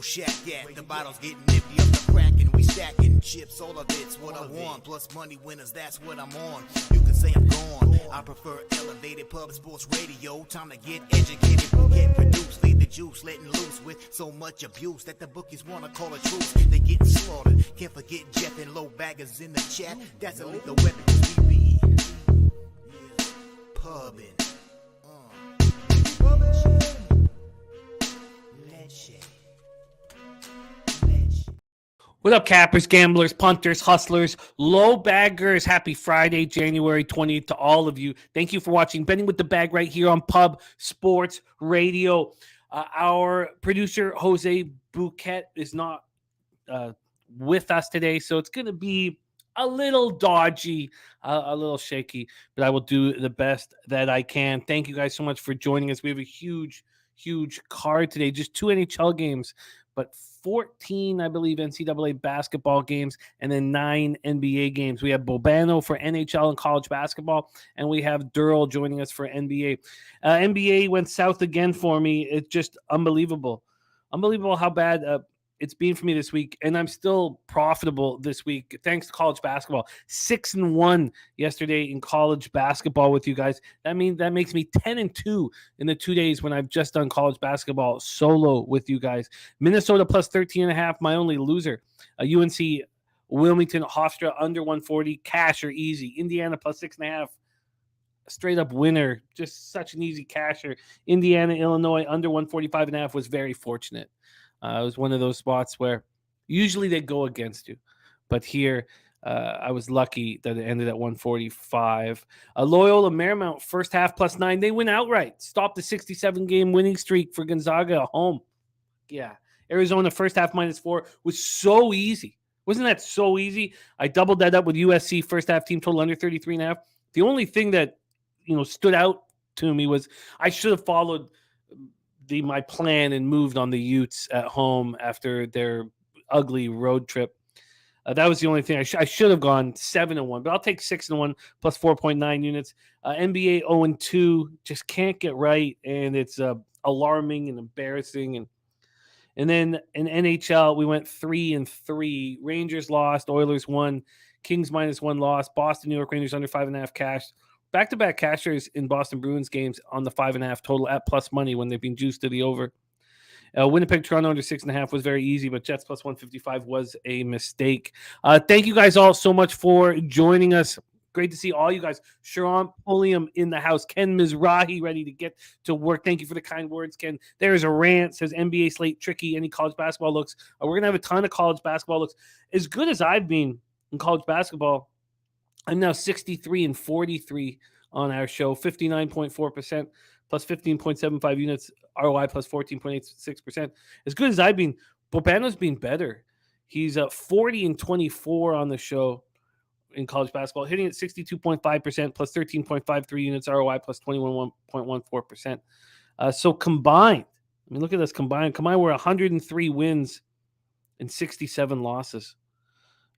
shack at. The bottles getting empty up the crack and we stacking chips, all of it's what I want. Plus money winners, that's what I'm on. You can say I'm gone. I prefer elevated pub sports radio. Time to get educated, get produced, leave the juice, letting loose with so much abuse that the bookies wanna call a truce. They getting slaughtered. Can't forget Jeff and low baggers in the chat. That's a lethal weapon. We be pubbing. What up, cappers, gamblers, punters, hustlers, low baggers? Happy Friday, January 20th to all of you. Thank you for watching Betting with the Bag right here on Pub Sports Radio. Our producer, Jose Bouquet, is not with us today, so it's going to be a little dodgy, a little shaky, but I will do the best that I can. Thank you guys so much for joining us. We have a huge card today. Just 2 NHL games, but 14, I believe, NCAA basketball games, and then 9 NBA games. We have Bobano for NHL and college basketball, and we have Durrell joining us for NBA. NBA went south again for me. It's just unbelievable. Unbelievable how bad it's been for me this week, and I'm still profitable this week thanks to college basketball. 6-1 yesterday in college basketball with you guys. That makes me 10-2 in the 2 days when I've just done college basketball solo with you guys. Minnesota plus 13.5, my only loser. UNC Wilmington Hofstra under 140, cash or easy. Indiana plus 6.5. Straight up winner, just such an easy casher. Indiana, Illinois under 145.5 was very fortunate. It was one of those spots where usually they go against you, but here I was lucky that it ended at 145. Loyola Marymount first half plus 9. They win outright. Stopped the 67-game winning streak for Gonzaga at home. Yeah, Arizona first half -4 was so easy. Wasn't that so easy? I doubled that up with USC first half team total under 33.5. The only thing that stood out to me was I should have followed my plan and moved on the Utes at home after their ugly road trip. That was the only thing. I should have gone 7-1, but I'll take 6-1 plus 4.9 units. NBA 0-2, just can't get right, and it's alarming and embarrassing. And then in NHL, we went 3-3. Rangers lost, Oilers won, Kings -1 lost, Boston, New York Rangers under 5.5 cash. Back-to-back cashers in Boston Bruins games on the 5.5 total at plus money when they've been juiced to the over. Winnipeg, Toronto under 6.5 was very easy, but Jets plus 155 was a mistake. Thank you guys all so much for joining us. Great to see all you guys. Sharon Pulliam in the house. Ken Mizrahi ready to get to work. Thank you for the kind words, Ken. There's a rant. Says NBA slate tricky. Any college basketball looks. We're going to have a ton of college basketball looks. As good as I've been in college basketball, I'm now 63-43 on our show, 59.4% plus 15.75 units, ROI plus 14.86%. As good as I've been, Bobano's been better. He's 40-24 on the show in college basketball, hitting at 62.5% plus 13.53 units, ROI plus 21.14%. So combined, look at this combined. We're 103 wins and 67 losses.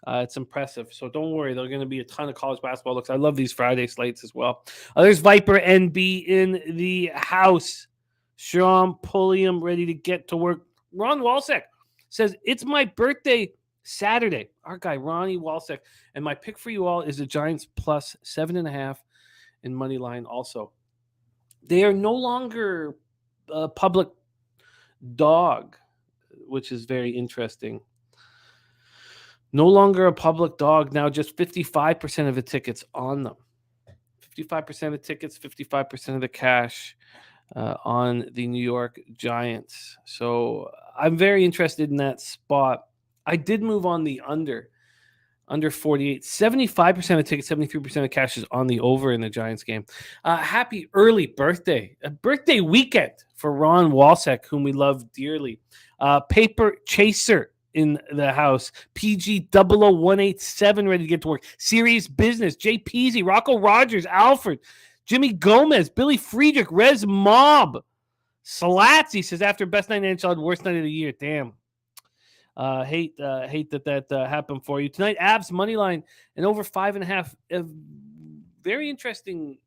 It's impressive. So don't worry. There are going to be a ton of college basketball looks. I love these Friday slates as well. There's Viper NB in the house. Sean Pulliam ready to get to work. Ron Walsek says, it's my birthday Saturday. Our guy, Ronnie Walsek. And my pick for you all is the Giants plus 7.5 in money line also. They are no longer a public dog, which is very interesting. No longer a public dog, now just 55% of the tickets on them. 55% of tickets, 55% of the cash on the New York Giants. So I'm very interested in that spot. I did move on the under 48. 75% of tickets, 73% of cash is on the over in the Giants game. Happy early birthday. A birthday weekend for Ron Walsek, whom we love dearly. Paper Chaser in the house. PG 00187 ready to get to work. Serious Business. Jay Peasy, Rocco Rogers, Alfred, Jimmy Gomez, Billy Friedrich, Rez Mob, Slats. He says after best night in NHL, worst night of the year. Damn. Hate that happened for you tonight. Avs money line and over 5.5. A very interesting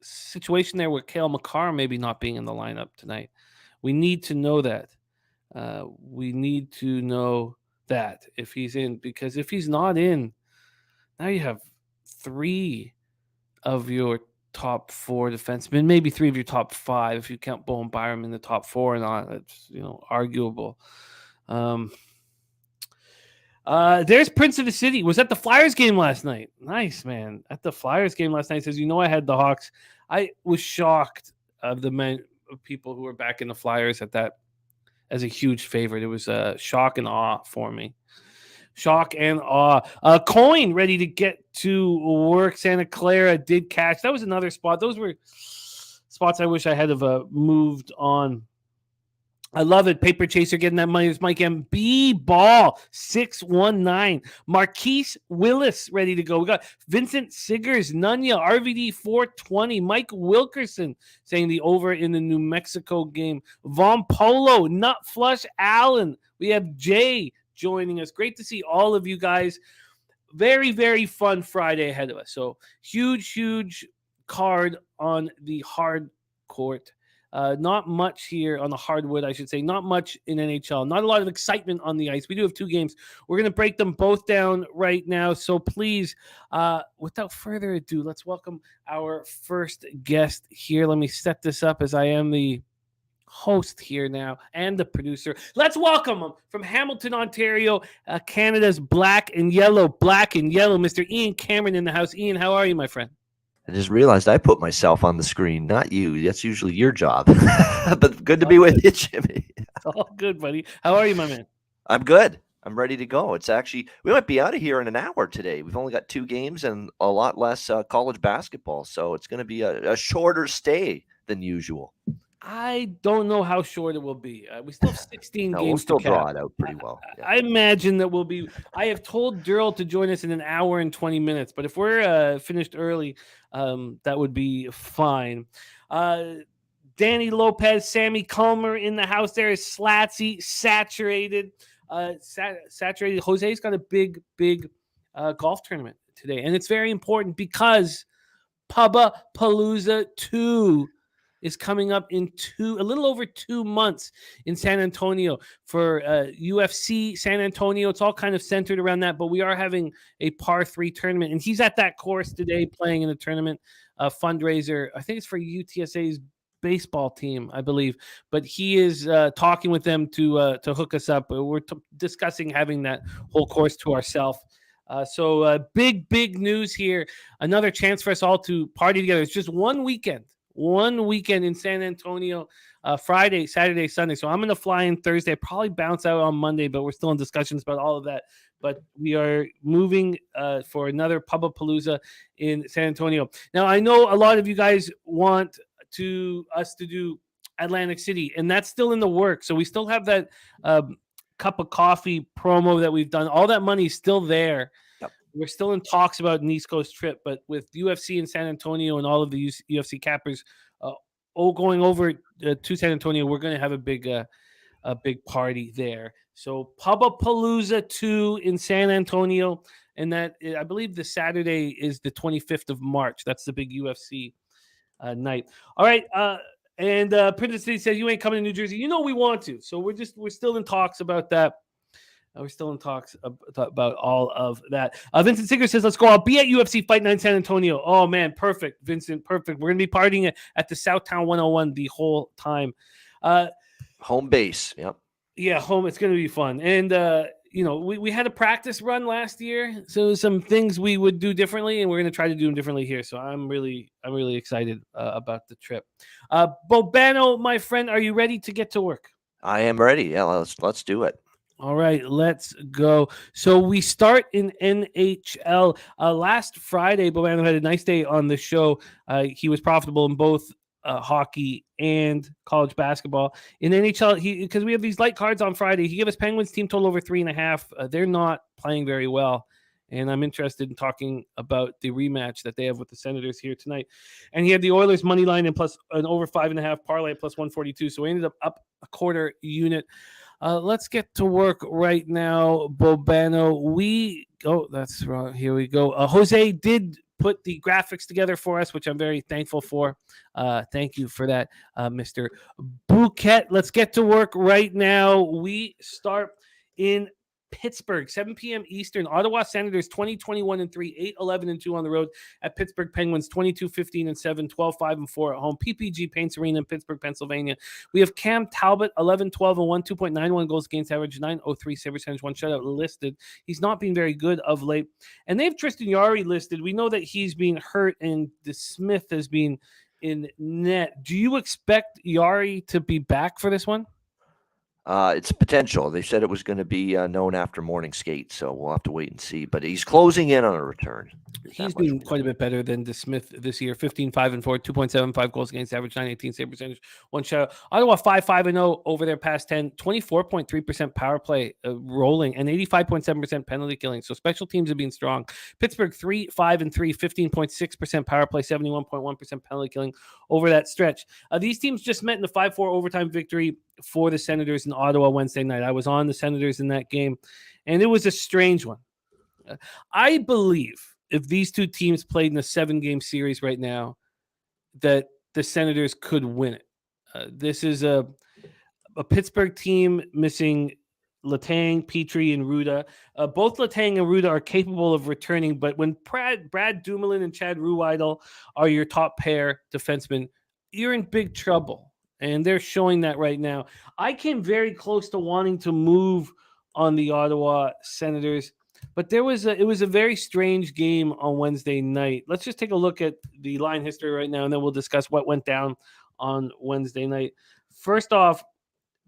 situation there with Cale Makar maybe not being in the lineup tonight. We need to know that. We need to know that if he's in, because if he's not in, now you have 3 of your top 4 defensemen, maybe 3 of your top 5 if you count Bowen Byram in the top 4 and on. It's arguable. There's Prince of the City. Was at the Flyers game last night. Nice, man. At the Flyers game last night. Says, I had the Hawks. I was shocked of the people who were back in the Flyers at that as a huge favorite. It was shock and awe for me. Shock and awe. Coin ready to get to work. Santa Clara did catch. That was another spot. Those were spots I wish I had have moved on. I love it. Paper Chaser getting that money. It's Mike M. B. Ball, 619. Marquise Willis ready to go. We got Vincent Siggers, Nunya, RVD 420. Mike Wilkerson saying the over in the New Mexico game. Von Polo, Nut Flush Allen. We have Jay joining us. Great to see all of you guys. Very, very fun Friday ahead of us. So huge card on the hard court. Not much here on the hardwood, I should say. Not much in NHL. Not a lot of excitement on the ice. We do have 2 games. We're going to break them both down right now. So please, without further ado, let's welcome our first guest here. Let me set this up as I am the host here now and the producer. Let's welcome him from Hamilton, Ontario, Canada's black and yellow, Mr. Ian Cameron in the house. Ian, how are you, my friend? I just realized I put myself on the screen, not you. That's usually your job. But good to be with you, Jimmy. It's all good, buddy. How are you, my man? I'm good. I'm ready to go. It's actually, we might be out of here in an hour today. We've only got 2 games and a lot less college basketball. So it's going to be a shorter stay than usual. I don't know how short it will be. We still have 16 games. We'll still draw it out pretty well. Yeah. I imagine that we'll be. I have told Daryl to join us in an hour and 20 minutes, but if we're finished early, that would be fine. Danny Lopez, Sammy Culmer in the house. There is Slatsy, saturated. Saturated. Jose's got a big golf tournament today, and it's very important because Palooza 2 is coming up in a little over 2 months in San Antonio for UFC San Antonio. It's all kind of centered around that, but we are having a par 3 tournament, and he's at that course today playing in the tournament fundraiser. I think it's for UTSA's baseball team, I believe, but he is talking with them to hook us up. We're discussing having that whole course to ourselves. So big news here. Another chance for us all to party together. It's just one weekend in San Antonio, Friday, Saturday, Sunday. So I'm going to fly in Thursday, probably bounce out on Monday, but we're still in discussions about all of that. But we are moving for another Palooza in San Antonio. Now, I know a lot of you guys want us to do Atlantic City, and that's still in the works. So we still have that cup of coffee promo that we've done. All that money is still there. We're still in talks about an East Coast trip, but with UFC in San Antonio and all of the UFC cappers all going over to San Antonio, we're going to have a big party there. So Palooza 2 in San Antonio, and that I believe the Saturday is the 25th of March. That's the big UFC night. All right, and Prince City says you ain't coming to New Jersey. You know we want to, so we're still in talks about that. We're still in talks about all of that. Vincent Singer says, let's go. I'll be at UFC Fight Night San Antonio. Oh, man. Perfect, Vincent. Perfect. We're going to be partying at the Southtown 101 the whole time. Home base. Yep. Yeah, home. It's going to be fun. And, we had a practice run last year. So some things we would do differently, and we're going to try to do them differently here. So I'm really excited about the trip. Bobano, my friend, are you ready to get to work? I am ready. Yeah, let's do it. All right, let's go. So we start in NHL. Last Friday, Bobano had a nice day on the show. He was profitable in both hockey and college basketball. In NHL, because we have these light cards on Friday, he gave us Penguins team total over 3.5. They're not playing very well, and I'm interested in talking about the rematch that they have with the Senators here tonight. And he had the Oilers money line and plus an over 5.5 parlay plus 142. So we ended up a quarter unit. Let's get to work right now, Bobano. That's wrong. Here we go. Jose did put the graphics together for us, which I'm very thankful for. Thank you for that, Mr. Bouquet. Let's get to work right now. We start in Pittsburgh, 7 p.m. Eastern. Ottawa Senators 20-21-3, 8-11-2 on the road at Pittsburgh Penguins 22-15-7, 12-5-4 at home. PPG Paints Arena in Pittsburgh, Pennsylvania. We have Cam Talbot 11-12-1, 2.91 goals against average, 903 save percentage, 1 shutout listed. He's not been very good of late. And they have Tristan Jarry listed. We know that he's been hurt and Smith has been in net. Do you expect Jarry to be back for this one? It's potential. They said it was going to be known after morning skate, so we'll have to wait and see. But he's closing in on a return. He's been quite a bit better than Smith this year. 15-5-4, 2.75 goals against average, 918 save percentage, 1 shutout. Ottawa 5-5-0 over their past 10, 24.3% power play rolling, and 85.7% penalty killing. So special teams have been strong. Pittsburgh 3-5-3, 15.6% power play, 71.1% penalty killing over that stretch. These teams just met in the 5-4 overtime victory for the Senators in Ottawa Wednesday night. I was on the Senators in that game, and it was a strange one. I believe if these two teams played in a 7-game series right now, that the Senators could win it. This is a Pittsburgh team missing Letang, Petrie, and Ruda. Both Letang and Ruda are capable of returning, but when Brad Dumoulin and Chad Ruhwedel are your top pair defensemen, you're in big trouble. And they're showing that right now. I came very close to wanting to move on the Ottawa Senators, but it was a very strange game on Wednesday night. Let's just take a look at the line history right now, and then we'll discuss what went down on Wednesday night. First off,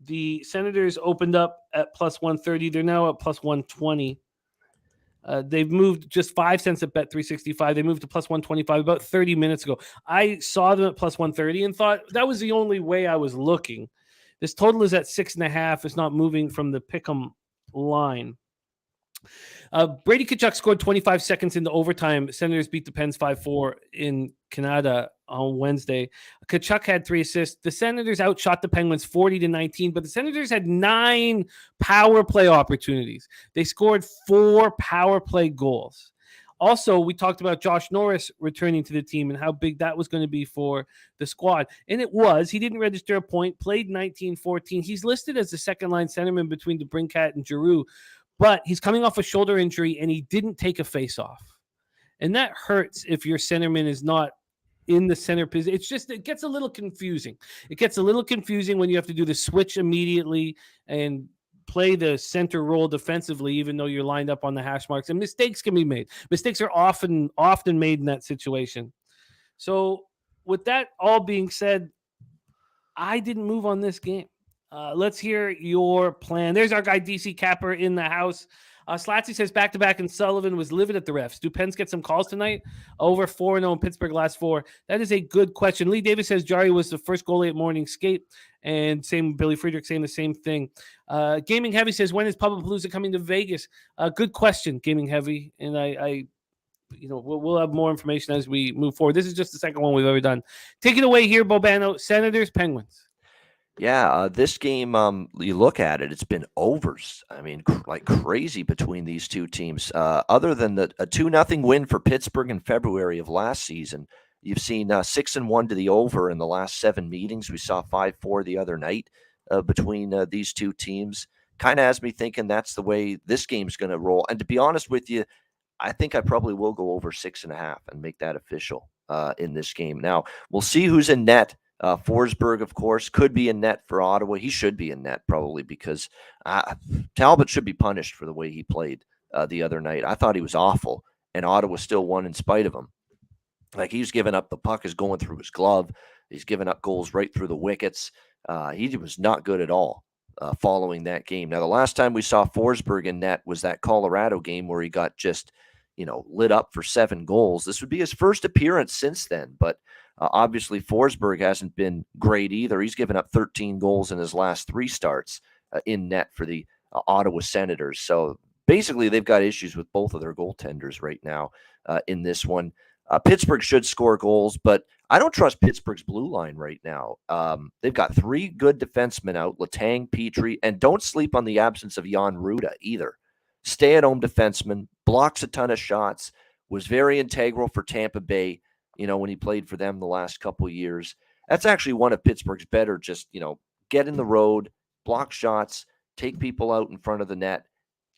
the Senators opened up at plus 130. They're now at plus 120. They've moved just 5 cents at Bet365. They moved to plus 125 about 30 minutes ago. I saw them at plus 130 and thought that was the only way I was looking. This total is at 6.5. It's not moving from the pick'em line. Brady Tkachuk scored 25 seconds into overtime. Senators beat the Pens 5-4 in Canada on Wednesday. Tkachuk had 3 assists. The Senators outshot the Penguins 40-19, but the Senators had 9 power play opportunities. They scored 4 power play goals. Also, we talked about Josh Norris returning to the team and how big that was going to be for the squad. And it was. He didn't register a point, played 19-14. He's listed as the second-line centerman between DeBrincat and Giroux, but he's coming off a shoulder injury, and he didn't take a face-off. And that hurts if your centerman is not in the center position. It gets a little confusing. It gets a little confusing when you have to do the switch immediately and play the center role defensively, even though you're lined up on the hash marks. And mistakes can be made. Mistakes are often made in that situation. So with that all being said, I didn't move on this game. Let's hear your plan. There's our guy, DC Capper, in the house. Slatsy says back-to-back and Sullivan was livid at the refs. Do Pens get some calls tonight? Over 4-0 in Pittsburgh last 4. That is a good question. Lee Davis says Jarry was the first goalie at morning skate. And same Billy Friedrich saying the same thing. Gaming Heavy says, when is Palooza coming to Vegas? Good question, Gaming Heavy. And we'll have more information as we move forward. This is just the second one we've ever done. Take it away here, Bobano. Senators, Penguins. Yeah, this game, you look at it, it's been overs. I mean, like crazy between these two teams. Other than a 2-0 win for Pittsburgh in February of last season, you've seen 6-1 to the over in the last 7 meetings. We saw 5-4 the other night between these two teams. Kind of has me thinking that's the way this game's going to roll. And to be honest with you, I think I probably will go over 6.5 and make that official in this game. Now, we'll see who's in net. Forsberg, of course, could be in net for Ottawa. He should be in net probably because Talbot should be punished for the way he played the other night. I thought he was awful, and Ottawa still won in spite of him. Like, he's giving up, the puck is going through his glove. He's giving up goals right through the wickets. He was not good at all following that game. Now, the last time we saw Forsberg in net was that Colorado game where he got just, lit up for 7 goals. This would be his first appearance since then, but obviously, Forsberg hasn't been great either. He's given up 13 goals in his last 3 starts in net for the Ottawa Senators. So basically, they've got issues with both of their goaltenders right now in this one. Pittsburgh should score goals, but I don't trust Pittsburgh's blue line right now. They've got 3 good defensemen out, Letang, Petrie, and don't sleep on the absence of Jan Ruda either. Stay-at-home defenseman, blocks a ton of shots, was very integral for Tampa Bay, when he played for them the last couple of years. That's actually one of Pittsburgh's better, just, get in the road, block shots, take people out in front of the net.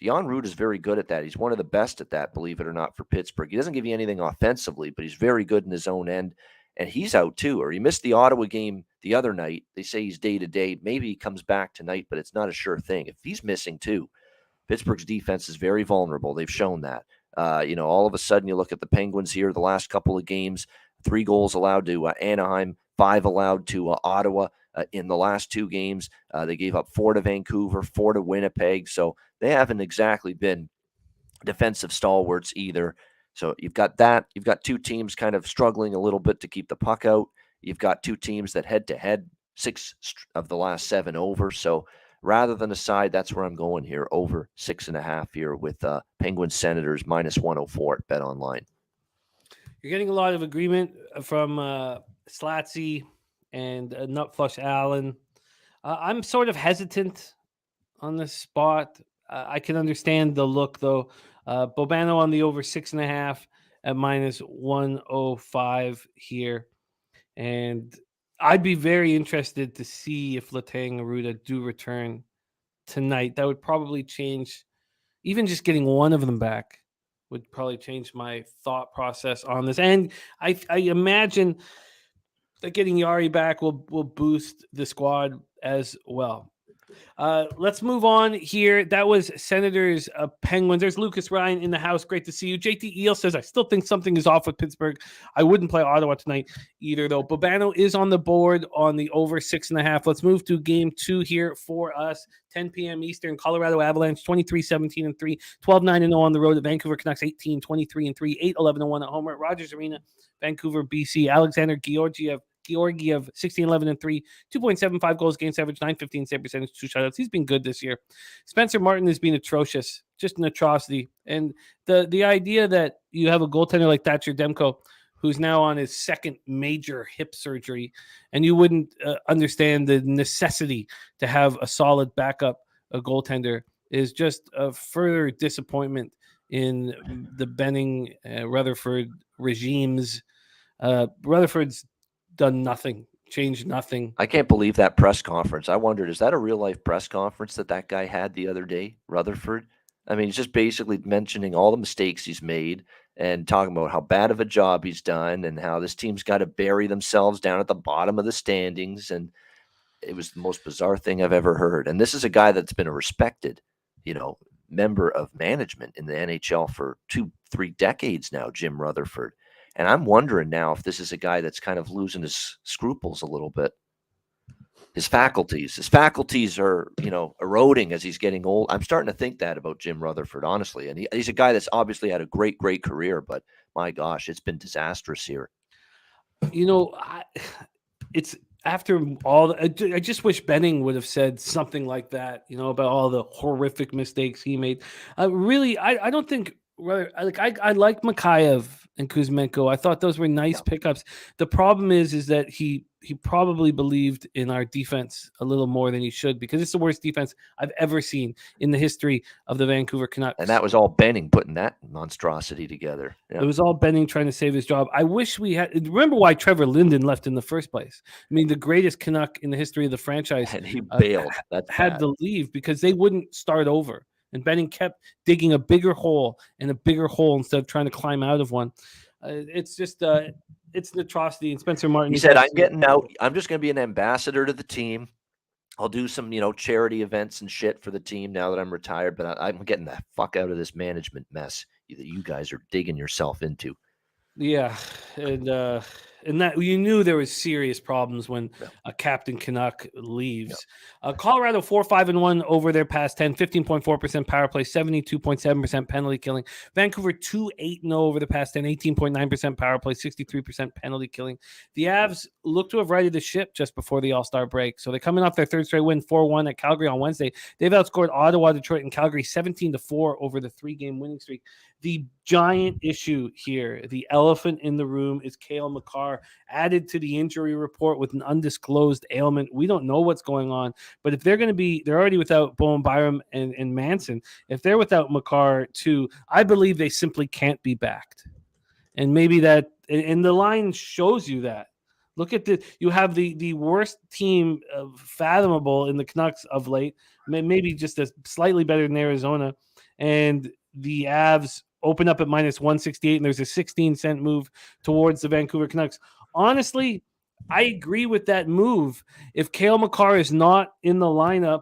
Jan Rutta is very good at that. He's one of the best at that, believe it or not, for Pittsburgh. He doesn't give you anything offensively, but he's very good in his own end. And he's out too, or he missed the Ottawa game the other night. They say he's day-to-day. Maybe he comes back tonight, but it's not a sure thing. If he's missing too, Pittsburgh's defense is very vulnerable. They've shown that. All of a sudden you look at the Penguins here, the last couple of games, 3 goals allowed to Anaheim, 5 allowed to Ottawa. In the last 2 games, they gave up 4 to Vancouver, 4 to Winnipeg. So they haven't exactly been defensive stalwarts either. So you've got that. You've got 2 teams kind of struggling a little bit to keep the puck out. You've got 2 teams that head-to-head, 6 of the last 7 over. So rather than a side, that's where I'm going here, over 6.5 here with Penguins Senators -104 at Bet Online. You're getting a lot of agreement from Slatsy and Nutflush Allen. I'm sort of hesitant on this spot. I can understand the look, though. Bobano on the over 6.5 at -105 here. And I'd be very interested to see if Letang and Rutta do return tonight. That would probably change, even just getting one of them back would probably change my thought process on this. And I imagine that getting Yari back will boost the squad as well. Let's move on here. That was Senators Penguins. There's Lucas Ryan in the house. Great to see you. JT Eel says, I still think something is off with Pittsburgh. I wouldn't play Ottawa tonight either, though. Bobano is on the board on the over 6.5. Let's move to game 2 here for us. 10 p.m. Eastern. Colorado Avalanche 23-17-3, 12-9-0 on the road at Vancouver Canucks 18-23-3, 8-11-1 at home at Rogers Arena, Vancouver, BC. Alexander Georgiev 16-11-3, 2.75 goals against average, 9.15 save percentage, 2 shutouts. He's been good this year. Spencer Martin has been atrocious, just an atrocity. And the idea that you have a goaltender like Thatcher Demko, who's now on his 2nd major hip surgery, and you wouldn't understand the necessity to have a solid backup, a goaltender, is just a further disappointment in the Benning Rutherford regimes. Rutherford's done nothing, changed nothing. I can't believe that press conference. I wondered, is that a real-life press conference that guy had the other day, Rutherford? I mean, he's just basically mentioning all the mistakes he's made and talking about how bad of a job he's done and how this team's got to bury themselves down at the bottom of the standings. And it was the most bizarre thing I've ever heard. And this is a guy that's been a respected, member of management in the NHL for 2-3 decades now, Jim Rutherford. And I'm wondering now if this is a guy that's kind of losing his scruples a little bit. His faculties are, eroding as he's getting old. I'm starting to think that about Jim Rutherford, honestly. And he's a guy that's obviously had a great, great career, but my gosh, it's been disastrous here. It's after all. I just wish Benning would have said something like that, about all the horrific mistakes he made. Really, I don't think. I like Mikheyev and Kuzmenko. I thought those were nice pickups. The problem is that he probably believed in our defense a little more than he should, because it's the worst defense I've ever seen in the history of the Vancouver Canucks. And that was all Benning putting that monstrosity together. Yeah. It was all Benning trying to save his job. I wish we had. Remember why Trevor Linden left in the first place? I mean, the greatest Canuck in the history of the franchise. And he bailed. Had to leave because they wouldn't start over. And Benning kept digging a bigger hole and a bigger hole instead of trying to climb out of one. It's just it's an atrocity. And Spencer Martin. He said, I'm getting out. I'm just going to be an ambassador to the team. I'll do some, charity events and shit for the team now that I'm retired. But I'm getting the fuck out of this management mess that you guys are digging yourself into. Yeah. And that you knew there was serious problems when a Captain Canuck leaves. Colorado 4-5-1 over their past 10, 15.4% power play, 72.7% penalty killing. Vancouver 2-8-0 over the past 10, 18.9% power play, 63% penalty killing. The Avs look to have righted the ship just before the All-Star break. So they're coming off their 3rd straight win, 4-1 at Calgary on Wednesday. They've outscored Ottawa, Detroit, and Calgary 17-4 over the 3-game winning streak. The giant issue here, the elephant in the room, is Cale Makar, added to the injury report with an undisclosed ailment. We don't know what's going on, but if they're already without Bowen Byram and Manson. If they're without Makar too, I believe they simply can't be backed. And maybe that, and the line shows you that. Look at you have the worst team fathomable in the Canucks of late, maybe just a slightly better than Arizona. And the Avs open up at minus 168, and there's a 16-cent move towards the Vancouver Canucks. Honestly, I agree with that move. If Cale Makar is not in the lineup,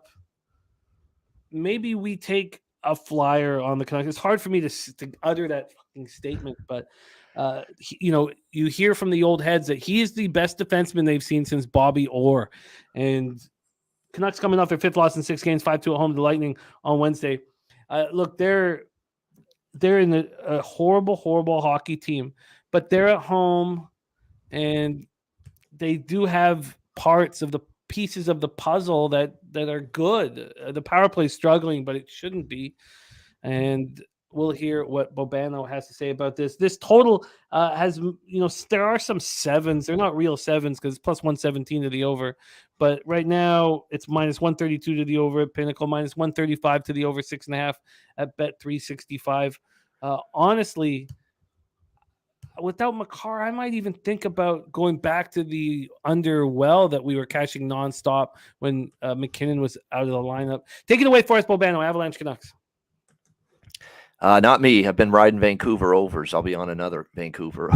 maybe we take a flyer on the Canucks. It's hard for me to utter that fucking statement, but you hear from the old heads that he is the best defenseman they've seen since Bobby Orr. And Canucks coming off their 5th loss in 6 games, 5-2 at home to the Lightning on Wednesday. Look, they're in a horrible, horrible hockey team, but they're at home, and they do have parts of the pieces of the puzzle that are good. The power play is struggling, but it shouldn't be. And we'll hear what Bobano has to say about this. This total has, there are some 7s. They're not real 7s because it's plus 117 to the over. But right now it's minus 132 to the over at Pinnacle, minus 135 to the over 6.5 at Bet 365. Honestly, without Makar, I might even think about going back to the underwell that we were catching nonstop when McKinnon was out of the lineup. Take it away for us, Bobano, Avalanche Canucks. Not me. I've been riding Vancouver overs. I'll be on another Vancouver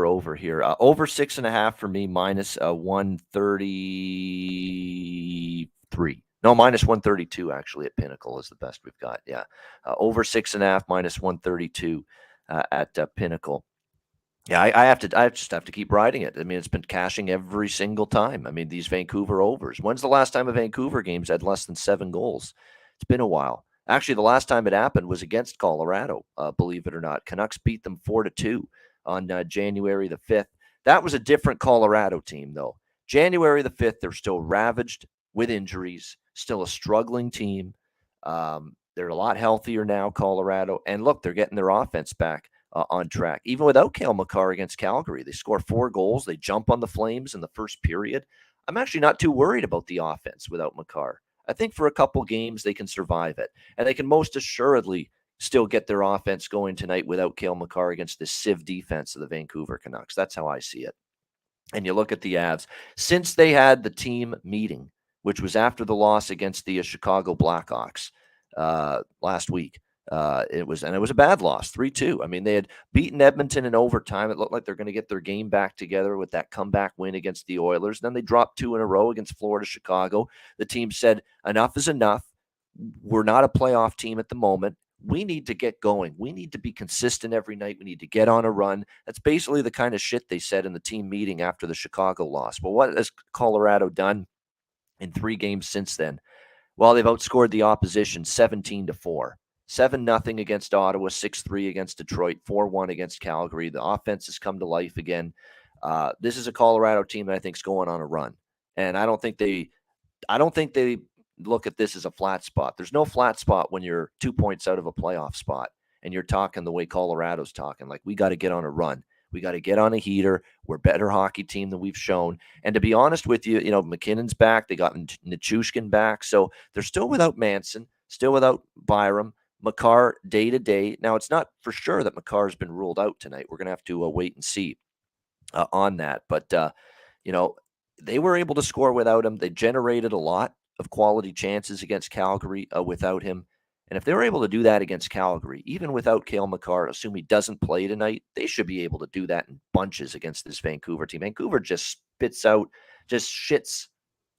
over here. Over 6.5 for me, minus 133. No, minus 132 actually at Pinnacle is the best we've got. Yeah, over 6.5, minus 132 at Pinnacle. Yeah, I just have to keep riding it. I mean, it's been cashing every single time. I mean, these Vancouver overs. When's the last time a Vancouver game's had less than 7 goals? It's been a while. Actually, the last time it happened was against Colorado, believe it or not. Canucks beat them 4-2 on January the 5th. That was a different Colorado team, though. January the 5th, they're still ravaged with injuries, still a struggling team. They're a lot healthier now, Colorado. And look, they're getting their offense back on track. Even without Cale Makar against Calgary, they score 4 goals. They jump on the Flames in the first period. I'm actually not too worried about the offense without Makar. I think for a couple games, they can survive it. And they can most assuredly still get their offense going tonight without Cale Makar against this sieve defense of the Vancouver Canucks. That's how I see it. And you look at the Avs. Since they had the team meeting, which was after the loss against the Chicago Blackhawks last week, it was a bad loss, 3-2. I mean, they had beaten Edmonton in overtime. It looked like they're going to get their game back together with that comeback win against the Oilers. Then they dropped 2 in a row against Florida, Chicago. The team said, enough is enough. We're not a playoff team at the moment. We need to get going. We need to be consistent every night. We need to get on a run. That's basically the kind of shit they said in the team meeting after the Chicago loss. Well, what has Colorado done in 3 games since then? Well, they've outscored the opposition 17-4. 7-0 against Ottawa, 6-3 against Detroit, 4-1 against Calgary. The offense has come to life again. This is a Colorado team that I think is going on a run, and I don't think they look at this as a flat spot. There's no flat spot when you're 2 points out of a playoff spot and you're talking the way Colorado's talking. Like, we got to get on a run. We got to get on a heater. We're a better hockey team than we've shown. And to be honest with you, McKinnon's back. They got Nichushkin back, so they're still without Manson, still without Byram. Makar day to day. Now, it's not for sure that Makar has been ruled out tonight. We're going to have to wait and see on that. But, they were able to score without him. They generated a lot of quality chances against Calgary without him. And if they were able to do that against Calgary, even without Cale Makar, assume he doesn't play tonight, they should be able to do that in bunches against this Vancouver team. Vancouver just shits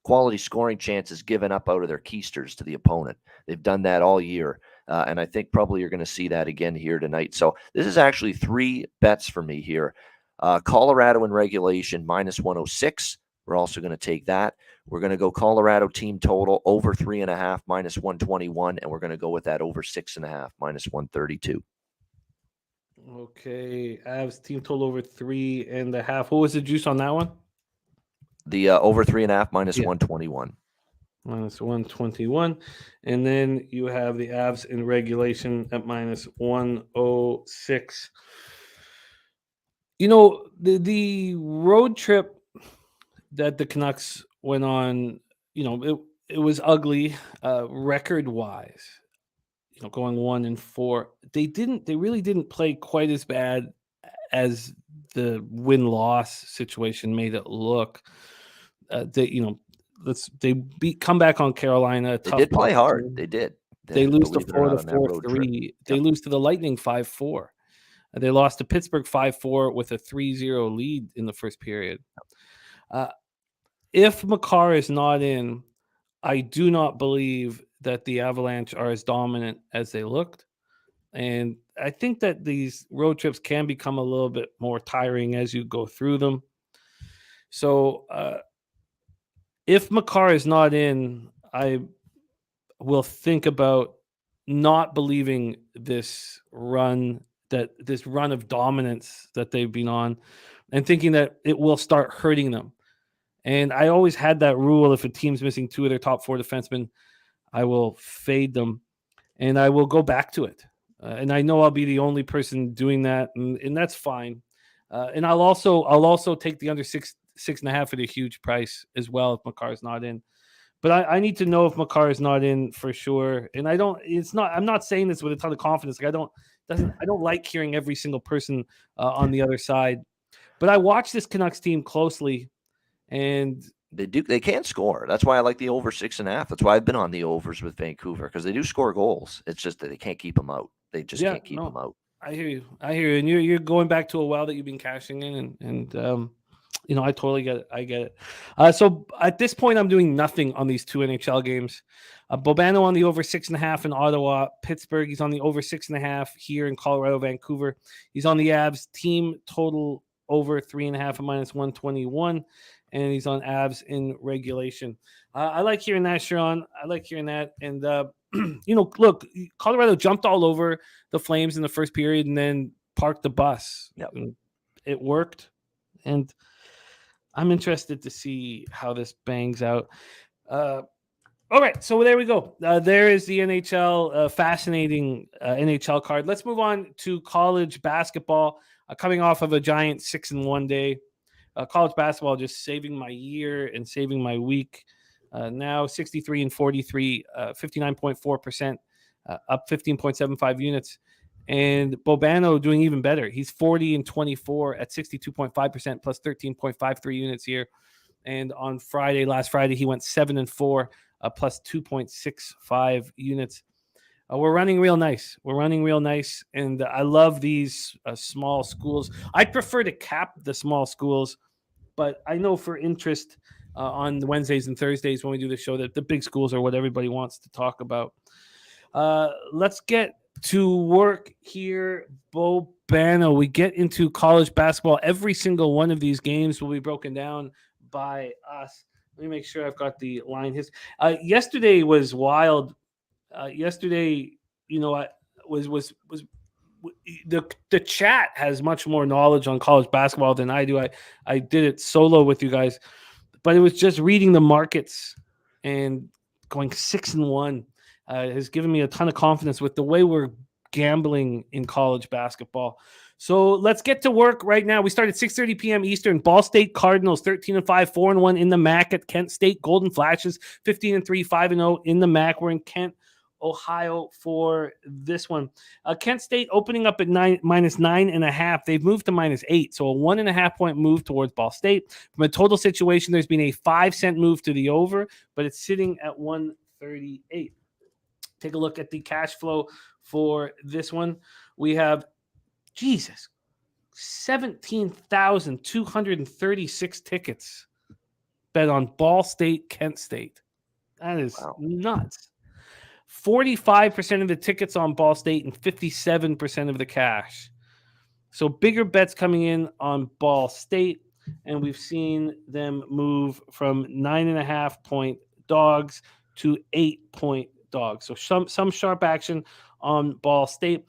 quality scoring chances given up out of their keisters to the opponent. They've done that all year. And I think probably you're going to see that again here tonight. So this is actually 3 bets for me here. Colorado in regulation, minus 106. We're also going to take that. We're going to go Colorado team total over 3.5, minus 121. And we're going to go with that over 6.5, minus 132. Okay. Avs team total over 3.5. What was the juice on that one? The over 3.5, minus 121. Minus 121. And then you have the Avs in regulation at minus 106. The road trip that the Canucks went on, it was ugly record-wise. Going 1-4. They really didn't play quite as bad as the win-loss situation made it look. Come back on Carolina. They did play hard. They did. They lose to believe it or not, Florida on that road trip. 4-3. They lose to the Lightning 5-4. They lost to Pittsburgh 5-4 with a 3-0 lead in the first period. If Makar is not in, I do not believe that the Avalanche are as dominant as they looked. And I think that these road trips can become a little bit more tiring as you go through them. So if Makar is not in, I will think about not believing this run of dominance that they've been on, and thinking that it will start hurting them. And I always had that rule: if a team's missing 2 of their top 4 defensemen, I will fade them, and I will go back to it. And I know I'll be the only person doing that, and that's fine. And I'll also take the under 6.5 at a huge price as well if Makar's not in. But I need to know if Makar is not in for sure. And I'm not saying this with a ton of confidence. Like I don't like hearing every single person on the other side. But I watch this Canucks team closely, and they can score. That's why I like the over 6.5. That's why I've been on the overs with Vancouver, because they do score goals. It's just that they can't keep them out. They just can't keep them out. I hear you. And you're going back to a well that you've been cashing in, and I totally get it. I get it. So at this point, I'm doing nothing on these 2 NHL games. Bobano on the over 6.5 in Ottawa. Pittsburgh, he's on the over 6.5 here in Colorado, Vancouver. He's on the Avs team total over 3.5 at -121. And he's on Avs in regulation. I like hearing that, Sharon. I like hearing that. And, look, Colorado jumped all over the Flames in the first period and then parked the bus. Yep. It worked. And I'm interested to see how this bangs out. All right, so there we go. There is the NHL, fascinating NHL card. Let's move on to college basketball. Coming off of a giant 6-1 day. College basketball just saving my year and saving my week. Now 63-43, 59.4%, up 15.75 units. And Bobano doing even better. He's 40-24 at 62.5%, plus 13.53 units here. And on last Friday, he went 7-4, plus 2.65 units. We're running real nice. And I love these small schools. I prefer to cap the small schools, but I know for interest on the Wednesdays and Thursdays when we do the show that the big schools are what everybody wants to talk about. Let's get to work here, Bobano. We get into college basketball. Every single one of these games will be broken down by us. Let me make sure I've got the line history. Yesterday was wild. Yesterday, was the chat has much more knowledge on college basketball than I do. I did it solo with you guys, but it was just reading the markets and going 6-1 has given me a ton of confidence with the way we're gambling in college basketball. So let's get to work right now. We start at 6:30 p.m. Eastern. Ball State Cardinals 13-5, 4-1 in the MAC at Kent State. Golden Flashes 15-3, 5-0 in the MAC. We're in Kent, Ohio for this one. Kent State opening up at -9.5. They've moved to -8, so a 1.5 point move towards Ball State. From a total situation, there's been a 5-cent move to the over, but it's sitting at 138. Take a look at the cash flow for this one. We have, 17,236 tickets bet on Ball State, Kent State. That is nuts. 45% of the tickets on Ball State and 57% of the cash. So bigger bets coming in on Ball State, and we've seen them move from 9.5 point dogs to 8 point dogs. So some sharp action on Ball State.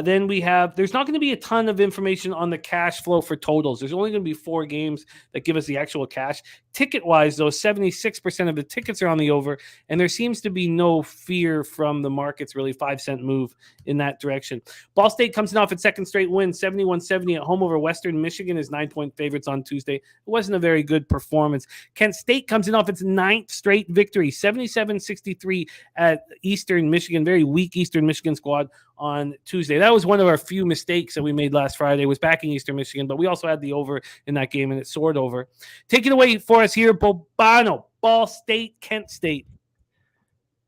Then there's not going to be a ton of information on the cash flow for totals. There's only going to be 4 games that give us the actual cash. Ticket-wise, though, 76% of the tickets are on the over, and there seems to be no fear from the markets, really, 5-cent move in that direction. Ball State comes in off its second straight win, 71-70 at home over Western Michigan as 9-point favorites on Tuesday. It wasn't a very good performance. Kent State comes in off its 9th straight victory, 77-63 at Eastern Michigan. Very weak Eastern Michigan squad on Tuesday. That was one of our few mistakes that we made last Friday, was backing Eastern Michigan, but we also had the over in that game, and it soared over. Take it away for us here, Bobano, Ball State, Kent State.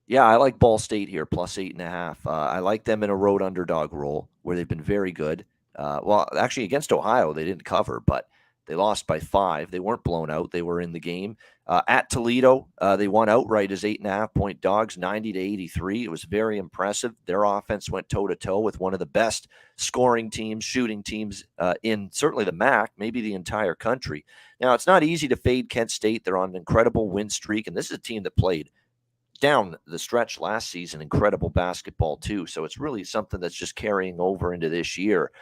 Yeah, I like Ball State here, plus 8.5. I like them in a road underdog role where they've been very good. Well, actually, against Ohio, they didn't cover, but they lost by 5. They weren't blown out. They were in the game. At Toledo, they won outright as 8.5-point dogs, 90-83. It was very impressive. Their offense went toe-to-toe with one of the best scoring teams, shooting teams in certainly the MAC, maybe the entire country. Now, it's not easy to fade Kent State. They're on an incredible win streak, and this is a team that played down the stretch last season, incredible basketball too. So it's really something that's just carrying over into this year.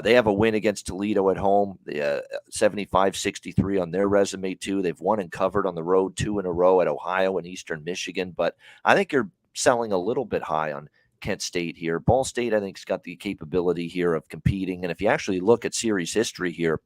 They have a win against Toledo at home, 75-63 on their resume too. They've won and covered on the road 2 in a row at Ohio and Eastern Michigan. But I think you're selling a little bit high on Kent State here. Ball State, I think, has got the capability here of competing. And if you actually look at series history here,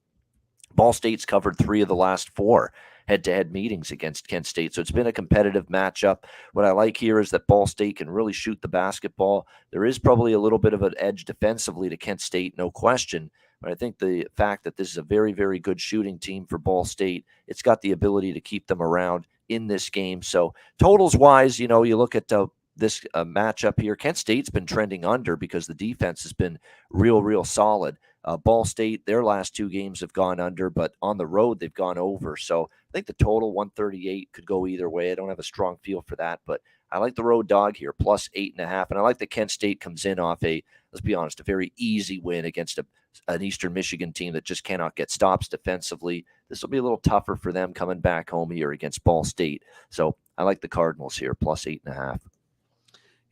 Ball State's covered 3 of the last 4 head-to-head meetings against Kent State. So it's been a competitive matchup. What I like here is that Ball State can really shoot the basketball. There is probably a little bit of an edge defensively to Kent State, no question. But I think the fact that this is a very, very good shooting team for Ball State, it's got the ability to keep them around in this game. So totals-wise, you look at this matchup here. Kent State's been trending under because the defense has been real solid. Ball State, their last 2 games have gone under, but on the road, they've gone over. So I think the total 138 could go either way. I don't have a strong feel for that, but I like the road dog here, plus 8.5. And I like that Kent State comes in off let's be honest, a very easy win against an Eastern Michigan team that just cannot get stops defensively. This will be a little tougher for them coming back home here against Ball State. So I like the Cardinals here, plus 8.5.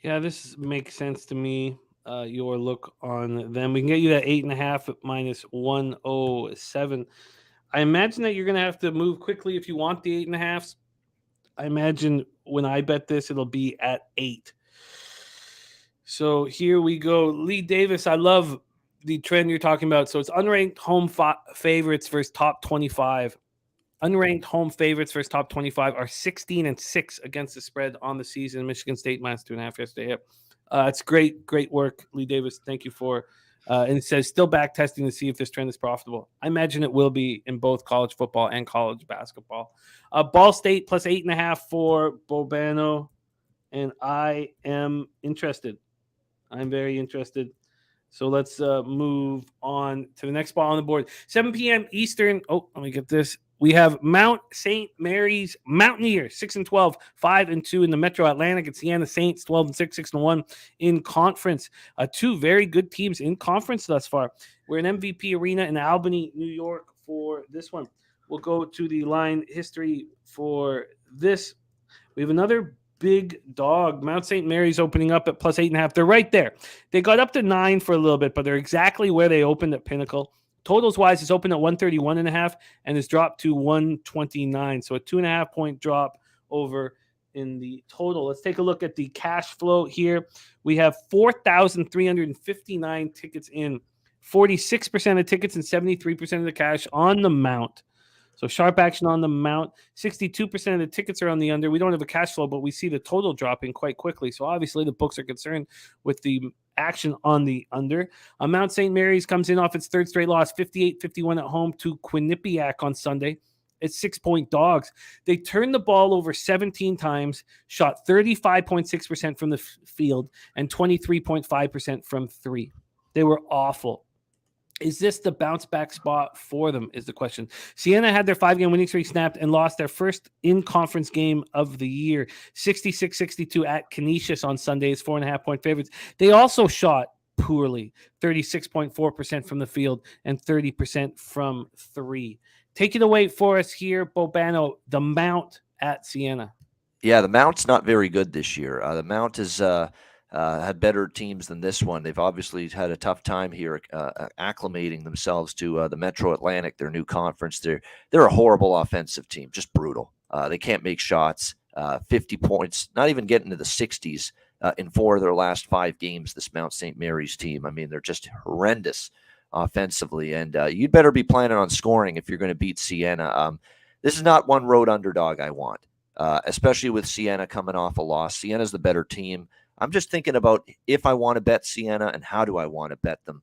Yeah, this makes sense to me. Your look on them. We can get you that 8.5 at minus 107. I imagine that you're going to have to move quickly if you want the 8.5s. I imagine when I bet this, it'll be at 8. So here we go. Lee Davis, I love the trend you're talking about. So it's unranked home favorites versus top 25. Unranked home favorites versus top 25 are 16-6 against the spread on the season. Michigan State minus 2.5 yesterday. Yep. It's great work, Lee Davis. Thank you for and it says still back testing to see if this trend is profitable. I imagine it will be in both college football and college basketball. Ball State plus 8.5 for Bobano, and I am interested. I'm very interested. So let's move on to the next ball on the board. 7 p.m. Eastern. Oh, let me get this. We have Mount St. Mary's Mountaineers, 6-12, 5-2 in the Metro Atlantic, and Siena Saints, 12-6, 6-1 in conference. 2 very good teams in conference thus far. We're in MVP Arena in Albany, New York for this one. We'll go to the line history for this. We have another big dog. Mount St. Mary's opening up at plus 8.5. They're right there. They got up to 9 for a little bit, but they're exactly where they opened at Pinnacle. Totals wise, it's open at 131.5 and it's dropped to 129. So a 2.5-point drop over in the total. Let's take a look at the cash flow here. We have 4,359 tickets in, 46% of tickets and 73% of the cash on the Mount. So sharp action on the Mount. 62% of the tickets are on the under. We don't have a cash flow, but we see the total dropping quite quickly. So obviously the books are concerned with the action on the under. Mount St. Mary's comes in off its 3rd straight loss, 58-51 at home to Quinnipiac on Sunday. It's 6-point dogs. They turned the ball over 17 times, shot 35.6% from the field and 23.5% from 3. They were awful. Is this the bounce back spot for them is the question. Siena had their 5-game winning streak snapped and lost their first in-conference game of the year, 66-62 at Canisius on Sundays, 4.5-point favorites. They also shot poorly, 36.4% from the field and 30% from 3. Take it away for us here, Bobano, the Mount at Siena. Yeah, the Mount's not very good this year. The Mount is had better teams than this one. They've obviously had a tough time here acclimating themselves to the Metro Atlantic, their new conference. They're a horrible offensive team, just brutal. They can't make shots. 50 points, not even getting to the 60s in 4 of their last 5 games, this Mount St. Mary's team. I mean, they're just horrendous offensively, and you'd better be planning on scoring if you're going to beat Siena. This is not one road underdog I want, especially with Siena coming off a loss. Siena's the better team. I'm just thinking about if I want to bet Siena and how do I want to bet them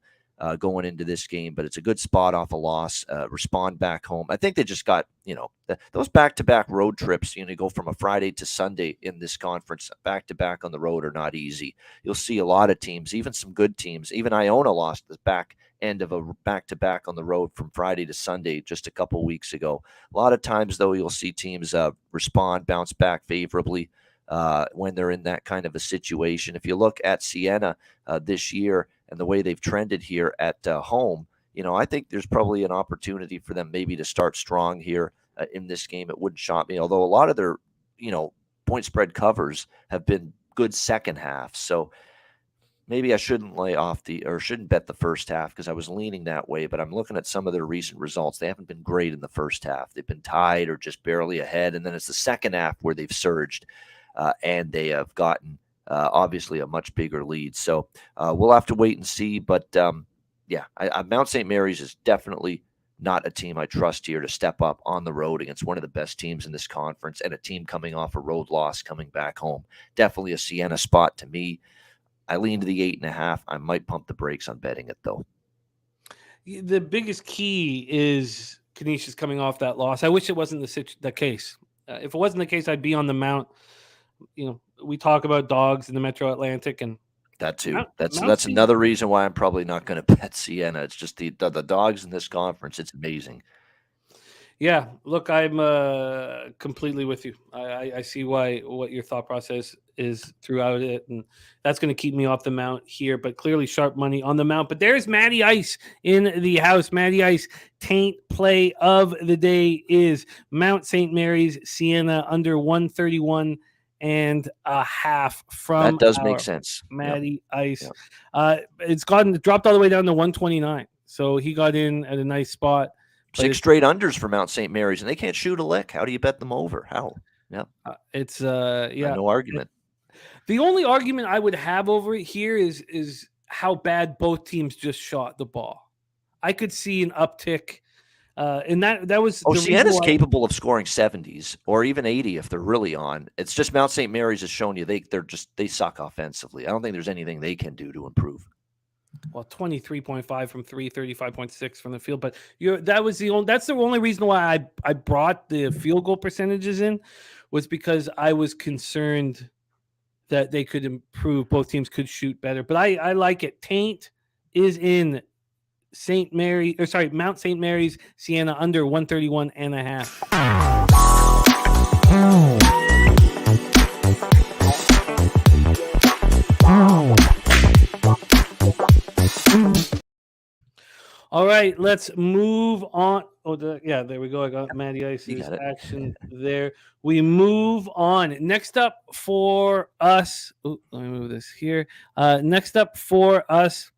going into this game. But it's a good spot off a loss. Respond back home. I think they just got, those back-to-back road trips, go from a Friday to Sunday in this conference, back-to-back on the road are not easy. You'll see a lot of teams, even some good teams. Even Iona lost the back end of a back-to-back on the road from Friday to Sunday just a couple weeks ago. A lot of times, though, you'll see teams respond, bounce back favorably when they're in that kind of a situation. If you look at Siena this year and the way they've trended here at home, I think there's probably an opportunity for them maybe to start strong here in this game. It wouldn't shock me, although a lot of their, point spread covers have been good second half. So maybe I shouldn't shouldn't bet the first half because I was leaning that way, but I'm looking at some of their recent results. They haven't been great in the first half. They've been tied or just barely ahead. And then it's the second half where they've surged and they have gotten obviously a much bigger lead. So we'll have to wait and see. But Mount St. Mary's is definitely not a team I trust here to step up on the road against one of the best teams in this conference and a team coming off a road loss coming back home. Definitely a Siena spot to me. I lean to the 8.5. I might pump the brakes on betting it, though. The biggest key is Canisius coming off that loss. I wish it wasn't the case. If it wasn't the case, I'd be on the Mount. We talk about dogs in the Metro Atlantic, and that too. That's another reason why I'm probably not going to bet Siena. It's just the dogs in this conference. It's amazing. Yeah, look, I'm completely with you. I see what your thought process is throughout it, and that's going to keep me off the Mount here, but clearly sharp money on the Mount. But there's Matty Ice in the house. Matty Ice, taint play of the day is Mount St. Mary's, Siena under 131.5 from that does make sense. Matty Ice. Yep. It's dropped all the way down to 129, so he got in at a nice spot. 6 straight unders for Mount St. Mary's, and they can't shoot a lick. How do you bet them over? How? Yeah, it's no argument. The only argument I would have over it here is how bad both teams just shot the ball. I could see an uptick, and that was. Siena's capable of scoring 70s or even 80 if they're really on. It's just Mount St. Mary's has shown you they suck offensively. I don't think there's anything they can do to improve. Well, 23.5 from 3, 35.6 from the field. But that's the only reason why I brought the field goal percentages in, was because I was concerned that they could improve. Both teams could shoot better. But I like it. Taint is in Mount St. Mary's, Siena under 131.5. All right, let's move on. There we go. I got Matty Ice's action there. We move on. Next up for us. Let me move this here. Next up for us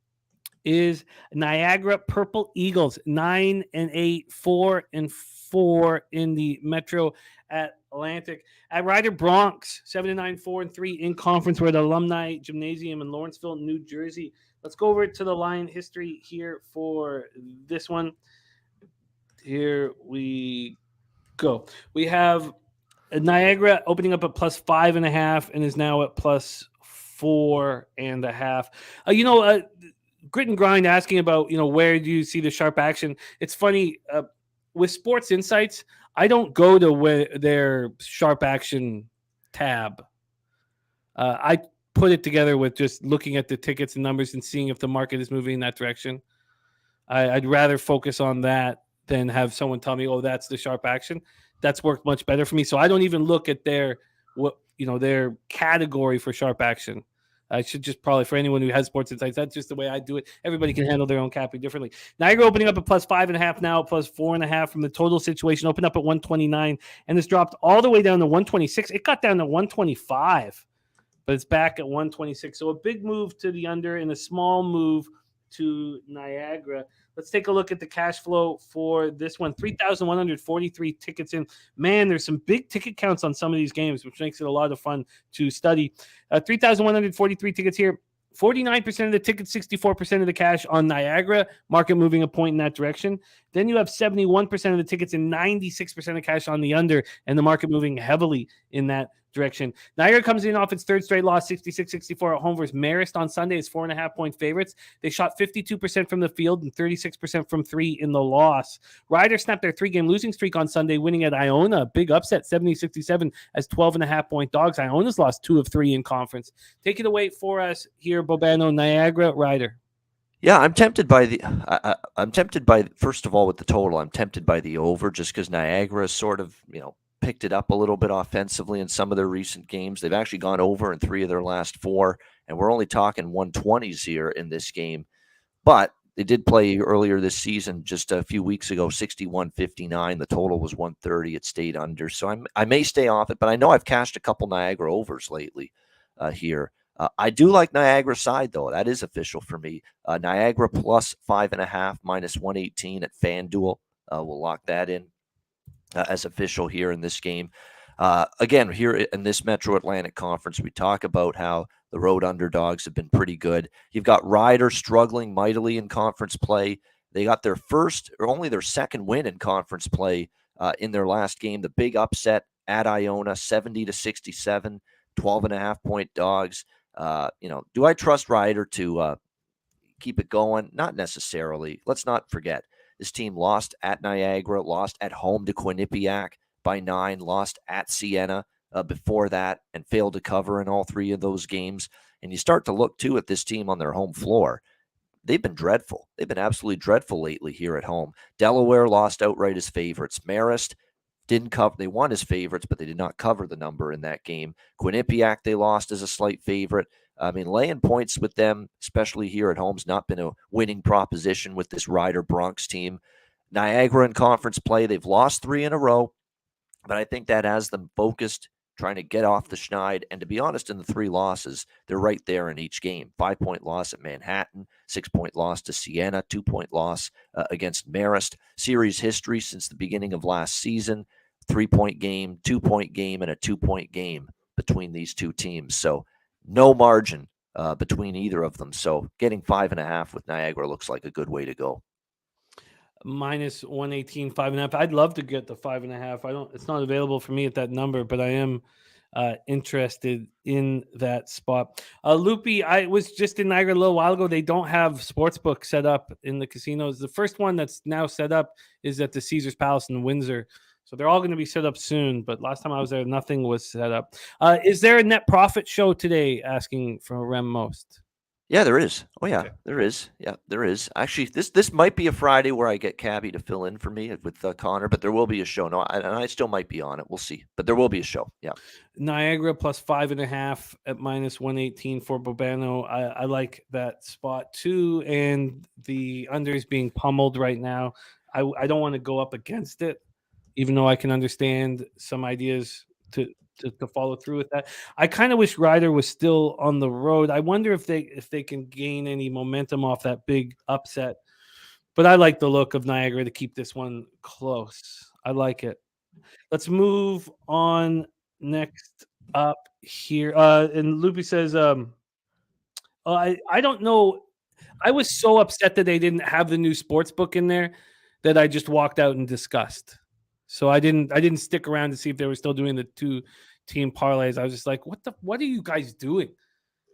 is Niagara Purple Eagles, 9-8, 4-4 in the Metro Atlantic. At Ryder Bronx, 7-9, 4-3 in conference. We're at Alumni Gymnasium in Lawrenceville, New Jersey. Let's go over to the line history here for this one. Here we go. We have Niagara opening up at +5.5 and is now at +4.5. Grit and Grind asking about, where do you see the sharp action? It's funny, with Sports Insights, I don't go to their sharp action tab. I put it together with just looking at the tickets and numbers and seeing if the market is moving in that direction. I'd rather focus on that than have someone tell me, that's the sharp action. That's worked much better for me. So I don't even look at their category for sharp action. I should just probably, for anyone who has Sports Insights, that's just the way I do it. Everybody can handle their own capping differently. Niagara opening up at +5.5 now, +4.5 from the total situation. Opened up at 129 and it's dropped all the way down to 126. It got down to 125. But it's back at 126. So a big move to the under and a small move to Niagara. Let's take a look at the cash flow for this one. 3,143 tickets in. Man, there's some big ticket counts on some of these games, which makes it a lot of fun to study. 3,143 tickets here. 49% of the tickets, 64% of the cash on Niagara. Market moving a point in that direction. Then you have 71% of the tickets and 96% of cash on the under, and the market moving heavily in that direction. Niagara comes in off its third straight loss, 66-64 at home versus Marist on Sunday as 4.5-point favorites. They shot 52% from the field and 36% from three in the loss. Riders snapped their 3-game losing streak on Sunday, winning at Iona. Big upset, 70-67 as 12.5-point dogs. Iona's lost 2 of 3 in conference. Take it away for us here, Bobano. Niagara, Ryder. Yeah, I'm tempted by I'm tempted by, first of all, with the total, I'm tempted by the over just because Niagara sort of, picked it up a little bit offensively in some of their recent games. They've actually gone over in 3 of their last 4, and we're only talking 120s here in this game. But they did play earlier this season, just a few weeks ago, 61-59. The total was 130. It stayed under. So I may stay off it, but I know I've cashed a couple Niagara overs lately here. I do like Niagara side, though. That is official for me. Niagara plus 5.5, minus 118 at FanDuel. We'll lock that in as official here in this game. Again, here in this Metro Atlantic Conference, we talk about how the road underdogs have been pretty good. You've got Riders struggling mightily in conference play. They got their first or only their second win in conference play in their last game. The big upset at Iona, 70-67, 12.5-point dogs. Do I trust Ryder to keep it going? Not necessarily. Let's not forget, this team lost at Niagara, lost at home to Quinnipiac by 9, lost at Siena before that, and failed to cover in all 3 of those games. And you start to look, too, at this team on their home floor. They've been dreadful. They've been absolutely dreadful lately here at home. Delaware lost outright as favorites. Marist didn't cover. They won as favorites, but they did not cover the number in that game. Quinnipiac, they lost as a slight favorite. I mean, laying points with them, especially here at home, has not been a winning proposition with this Ryder Bronx team. Niagara in conference play, they've lost 3 in a row, but I think that has them focused, trying to get off the schneid. And to be honest, in the 3 losses, they're right there in each game. 5-point loss at Manhattan, 6-point loss to Siena, 2-point loss against Marist. Series history since the beginning of last season, 3-point game, 2-point game, and a 2-point game between these 2 teams. So no margin between either of them. So getting 5.5 with Niagara looks like a good way to go. Minus 118, 5.5. I'd love to get the 5.5. It's not available for me at that number, but I am interested in that spot. Loopy, I was just in Niagara a little while ago. They don't have sportsbook set up in the casinos. The first one that's now set up is at the Caesars Palace in Windsor. So they're all going to be set up soon. But last time I was there, nothing was set up. Is there a net profit show today? Asking for Rem Most. Yeah, there is. Oh, yeah, Okay. There is. Yeah, there is. Actually, this might be a Friday where I get Cabby to fill in for me with Connor, but there will be a show. No, and I still might be on it. We'll see. But there will be a show. Yeah. Niagara plus 5.5 at minus 118 for Bobano. I like that spot too. And the under is being pummeled right now. I don't want to go up against it, even though I can understand some ideas to follow through with that. I kind of wish Ryder was still on the road. I wonder if they can gain any momentum off that big upset. But I like the look of Niagara to keep this one close. I like it. Let's move on next up here. And Loopy says, I don't know. I was so upset that they didn't have the new sports book in there that I just walked out in disgust. So I didn't stick around to see if they were still doing the 2-team parlays. I was just like, what are you guys doing?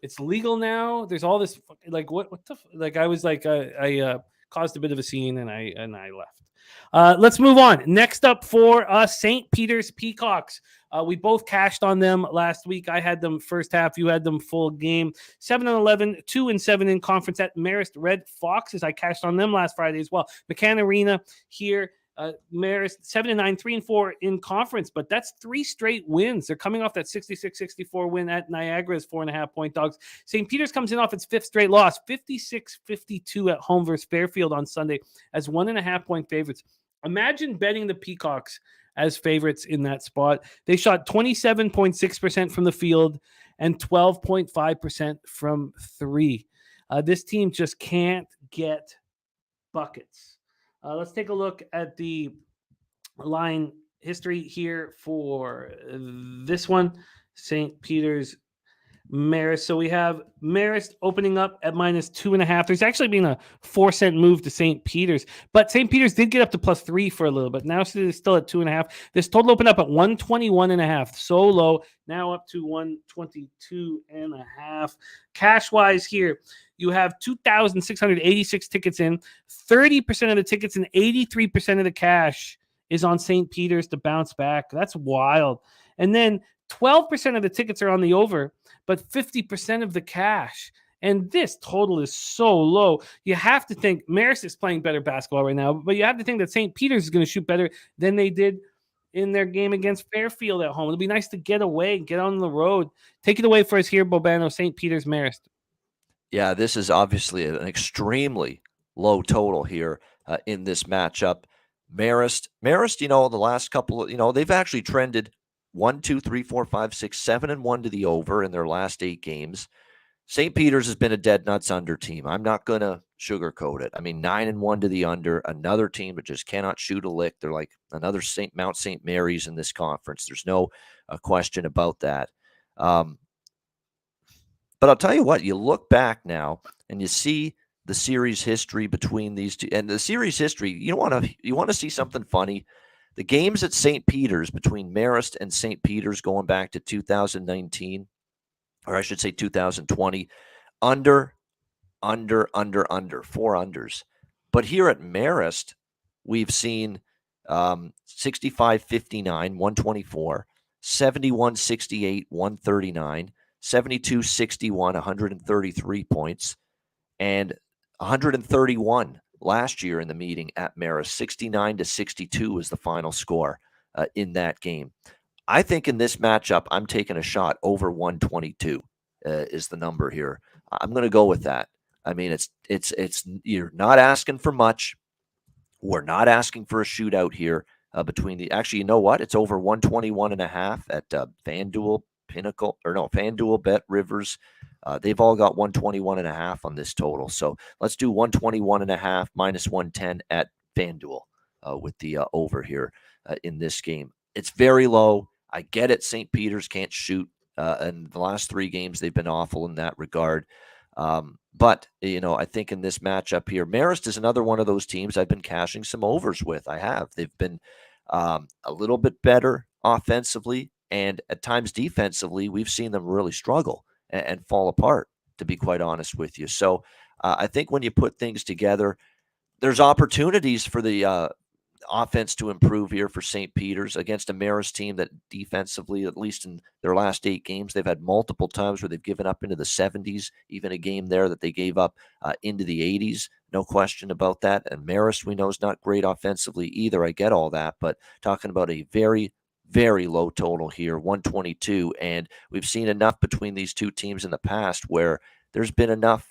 It's legal now. There's all this I was like, I caused a bit of a scene and I left. Let's move on. Next up for St. Peter's Peacocks. We both cashed on them last week. I had them first half. You had them full game. 7-11, 2-7 in conference at Marist Red Foxes. I cashed on them last Friday as well. McCann Arena here. Marist 7-9, 3-4 in conference, but that's 3 straight wins. They're coming off that 66-64 win at Niagara's 4.5-point dogs. St. Peter's comes in off its 5th straight loss, 56-52 at home versus Fairfield on Sunday as 1.5-point favorites. Imagine betting the Peacocks as favorites in that spot. They shot 27.6% from the field and 12.5% from 3. This team just can't get buckets. Let's take a look at the line history here for this one. St. Peter's Marist. So we have Marist opening up at -2.5. There's actually been a 4-cent move to St. Peter's, but St. Peter's did get up to +3 for a little bit. Now it's still at 2.5. This total opened up at 121.5. So low. Now up to 122.5. Cash wise here, you have 2,686 tickets in. 30% of the tickets and 83% of the cash is on St. Peter's to bounce back. That's wild. And then 12% of the tickets are on the over, but 50% of the cash. And this total is so low. You have to think Marist is playing better basketball right now, but you have to think that St. Peter's is going to shoot better than they did in their game against Fairfield at home. It'll be nice to get away, get on the road. Take it away for us here, Bobano, St. Peter's, Marist. Yeah, this is obviously an extremely low total here in this matchup. Marist, the last couple of, they've actually trended 1, 2, 3, 4, 5, 6, 7, and 1 to the over in their last 8 games. St. Peter's has been a dead nuts under team. I'm not going to sugarcoat it. I mean, 9 and 1 to the under, another team that just cannot shoot a lick. They're like another Mount St. Mary's in this conference. There's no question about that. But I'll tell you what, you look back now and you see the series history between these two. And the series history, you want to see something funny. The games at St. Peter's between Marist and St. Peter's going back to 2019, or I should say 2020, under, 4 unders. But here at Marist, we've seen 65-59, 124, 71-68, 139, 72-61, 133 points, and 131 last year in the meeting at Marist. 69-62 was the final score in that game. I think in this matchup, I'm taking a shot over 122 is the number here. I'm going to go with that. I mean, it's you're not asking for much. We're not asking for a shootout here between the. Actually, you know what? It's over 121.5 at FanDuel, FanDuel, Bet, Rivers. They've all got 121.5 on this total. So let's do 121.5 minus 110 at FanDuel with the over here in this game. It's very low. I get it. St. Peter's can't shoot. And the last 3 games, they've been awful in that regard. But, I think in this matchup here, Marist is another one of those teams I've been cashing some overs with. I have. They've been a little bit better offensively, and at times defensively, we've seen them really struggle and fall apart, to be quite honest with you. So I think when you put things together, there's opportunities for the offense to improve here for St. Peter's against a Marist team that defensively, at least in their last 8 games, they've had multiple times where they've given up into the 70s, even a game there that they gave up into the 80s. No question about that. And Marist, we know, is not great offensively either. I get all that, but talking about a very, very low total here, 122. And we've seen enough between these two teams in the past where there's been enough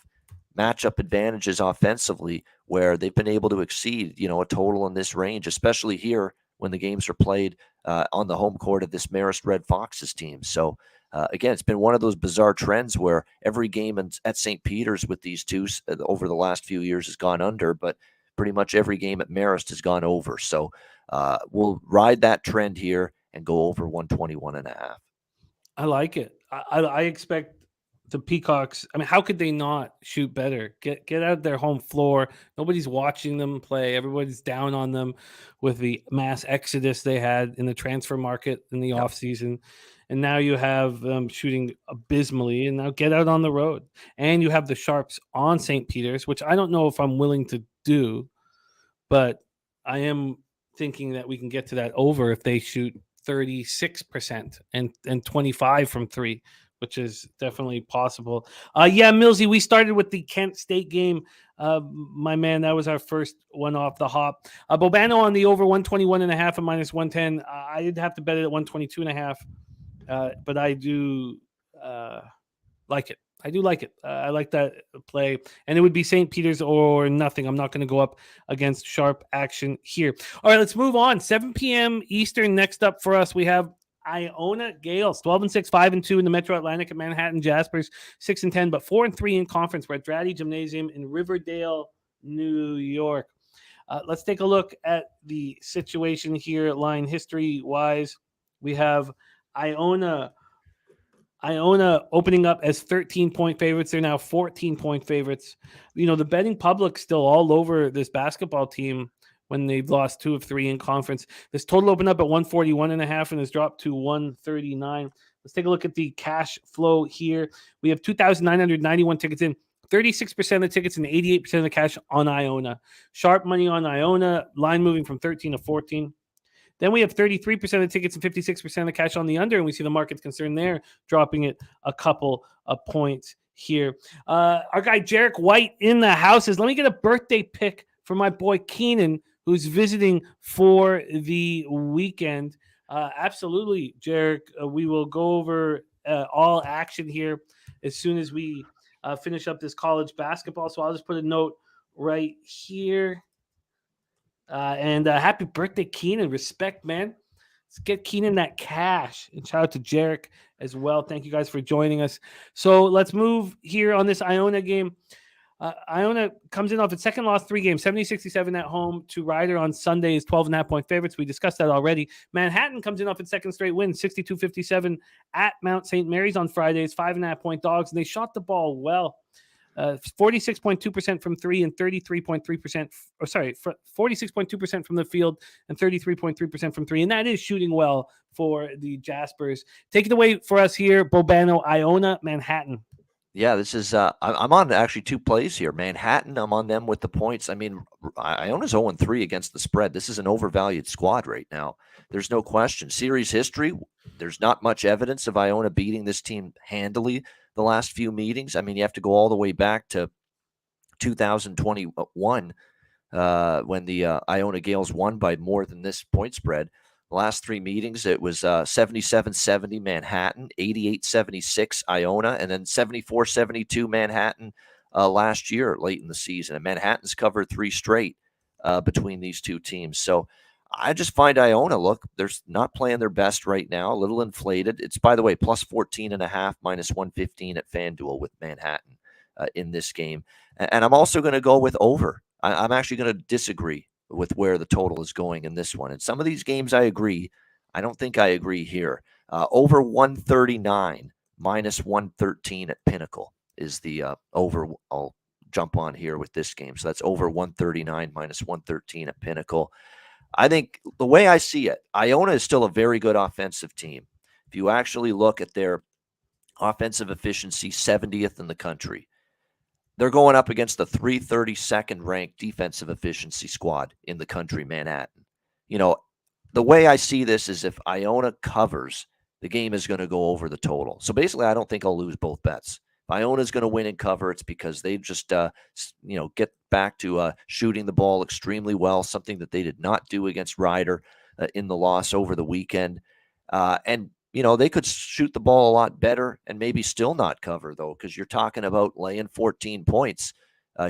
matchup advantages offensively where they've been able to exceed, a total in this range, especially here when the games are played on the home court of this Marist Red Foxes team. So again, it's been one of those bizarre trends where every game at St. Peter's with these two over the last few years has gone under, but pretty much every game at Marist has gone over. So we'll ride that trend here and go over 121.5. I like it. I expect the Peacocks. I mean, how could they not shoot better? Get out of their home floor. Nobody's watching them play. Everybody's down on them with the mass exodus they had in the transfer market in the offseason. And now you have them shooting abysmally, and now get out on the road. And you have the Sharps on St. Peter's, which I don't know if I'm willing to do, but I am thinking that we can get to that over if they shoot 36% and 25 from 3, which is definitely possible. Millsy, we started with the Kent State game. My man, that was our first one off the hop. Bobano on the over 121.5 and minus 110. I'd have to bet it at 122.5, but I do like it. I do like it. I like that play. And it would be St. Peter's or nothing. I'm not going to go up against sharp action here. All right, let's move on. 7 p.m. Eastern. Next up for us, we have Iona Gales, 12-6, 5-2 in the Metro Atlantic, and Manhattan Jaspers, 6-10, but 4-3 in conference. We're at Draddy Gymnasium in Riverdale, New York. Let's take a look at the situation here, line history-wise. We have Iona Iona opening up as 13-point favorites. They're now 14-point favorites. The betting public's still all over this basketball team when they've lost 2 of 3 in conference. This total opened up at 141.5 and has dropped to 139. Let's take a look at the cash flow here. We have 2,991 tickets in. 36% of the tickets and 88% of the cash on Iona. Sharp money on Iona. Line moving from 13 to 14. Then we have 33% of the tickets and 56% of the cash on the under, and we see the market's concern there, dropping it a couple of points here. Our guy Jarek White in the house says, let me get a birthday pick for my boy Keenan, who's visiting for the weekend. Absolutely, Jarek. We will go over all action here as soon as we finish up this college basketball. So I'll just put a note right here. And happy birthday, Keenan. Respect, man. Let's get Keenan that cash. And shout out to Jarek as well. Thank you guys for joining us. So let's move here on this Iona game. Iona comes in off its second loss 3 games, 70-67 at home to Ryder on Sunday is 12.5-point favorites. We discussed that already. Manhattan comes in off its second straight win, 62-57 at Mount St. Mary's on Fridays, 5.5-point dogs, and they shot the ball well. 46.2% from 3 and 33.3%. 46.2% from the field and 33.3% from 3. And that is shooting well for the Jaspers. Take it away for us here, Bobano, Iona, Manhattan. Yeah, this is I'm on actually 2 plays here. Manhattan, I'm on them with the points. I mean, Iona's 0-3 against the spread. This is an overvalued squad right now. There's no question. Series history, there's not much evidence of Iona beating this team handily the last few meetings. I mean, you have to go all the way back to 2021 when the Iona Gales won by more than this point spread. The last 3 meetings, it was 77-70 Manhattan, 88-76 Iona, and then 74-72 Manhattan last year late in the season. And Manhattan's covered 3 straight between these 2 teams. So I just find Iona, look, they're not playing their best right now, a little inflated. It's, by the way, plus 14.5, minus 115 at FanDuel with Manhattan in this game. And I'm also going to go with over. I'm actually going to disagree with where the total is going in this one. In some of these games, I agree. I don't think I agree here. Over 139, minus 113 at Pinnacle is the over I'll jump on here with this game. So that's over 139, minus 113 at Pinnacle. I think the way I see it, Iona is still a very good offensive team. If you actually look at their offensive efficiency, 70th in the country. They're going up against the 332nd ranked defensive efficiency squad in the country, Manhattan. The way I see this is if Iona covers, the game is going to go over the total. So basically, I don't think I'll lose both bets. If Iona's going to win and cover, it's because they just, get back to shooting the ball extremely well, something that they did not do against Ryder in the loss over the weekend. And they could shoot the ball a lot better and maybe still not cover, though, because you're talking about laying 14 points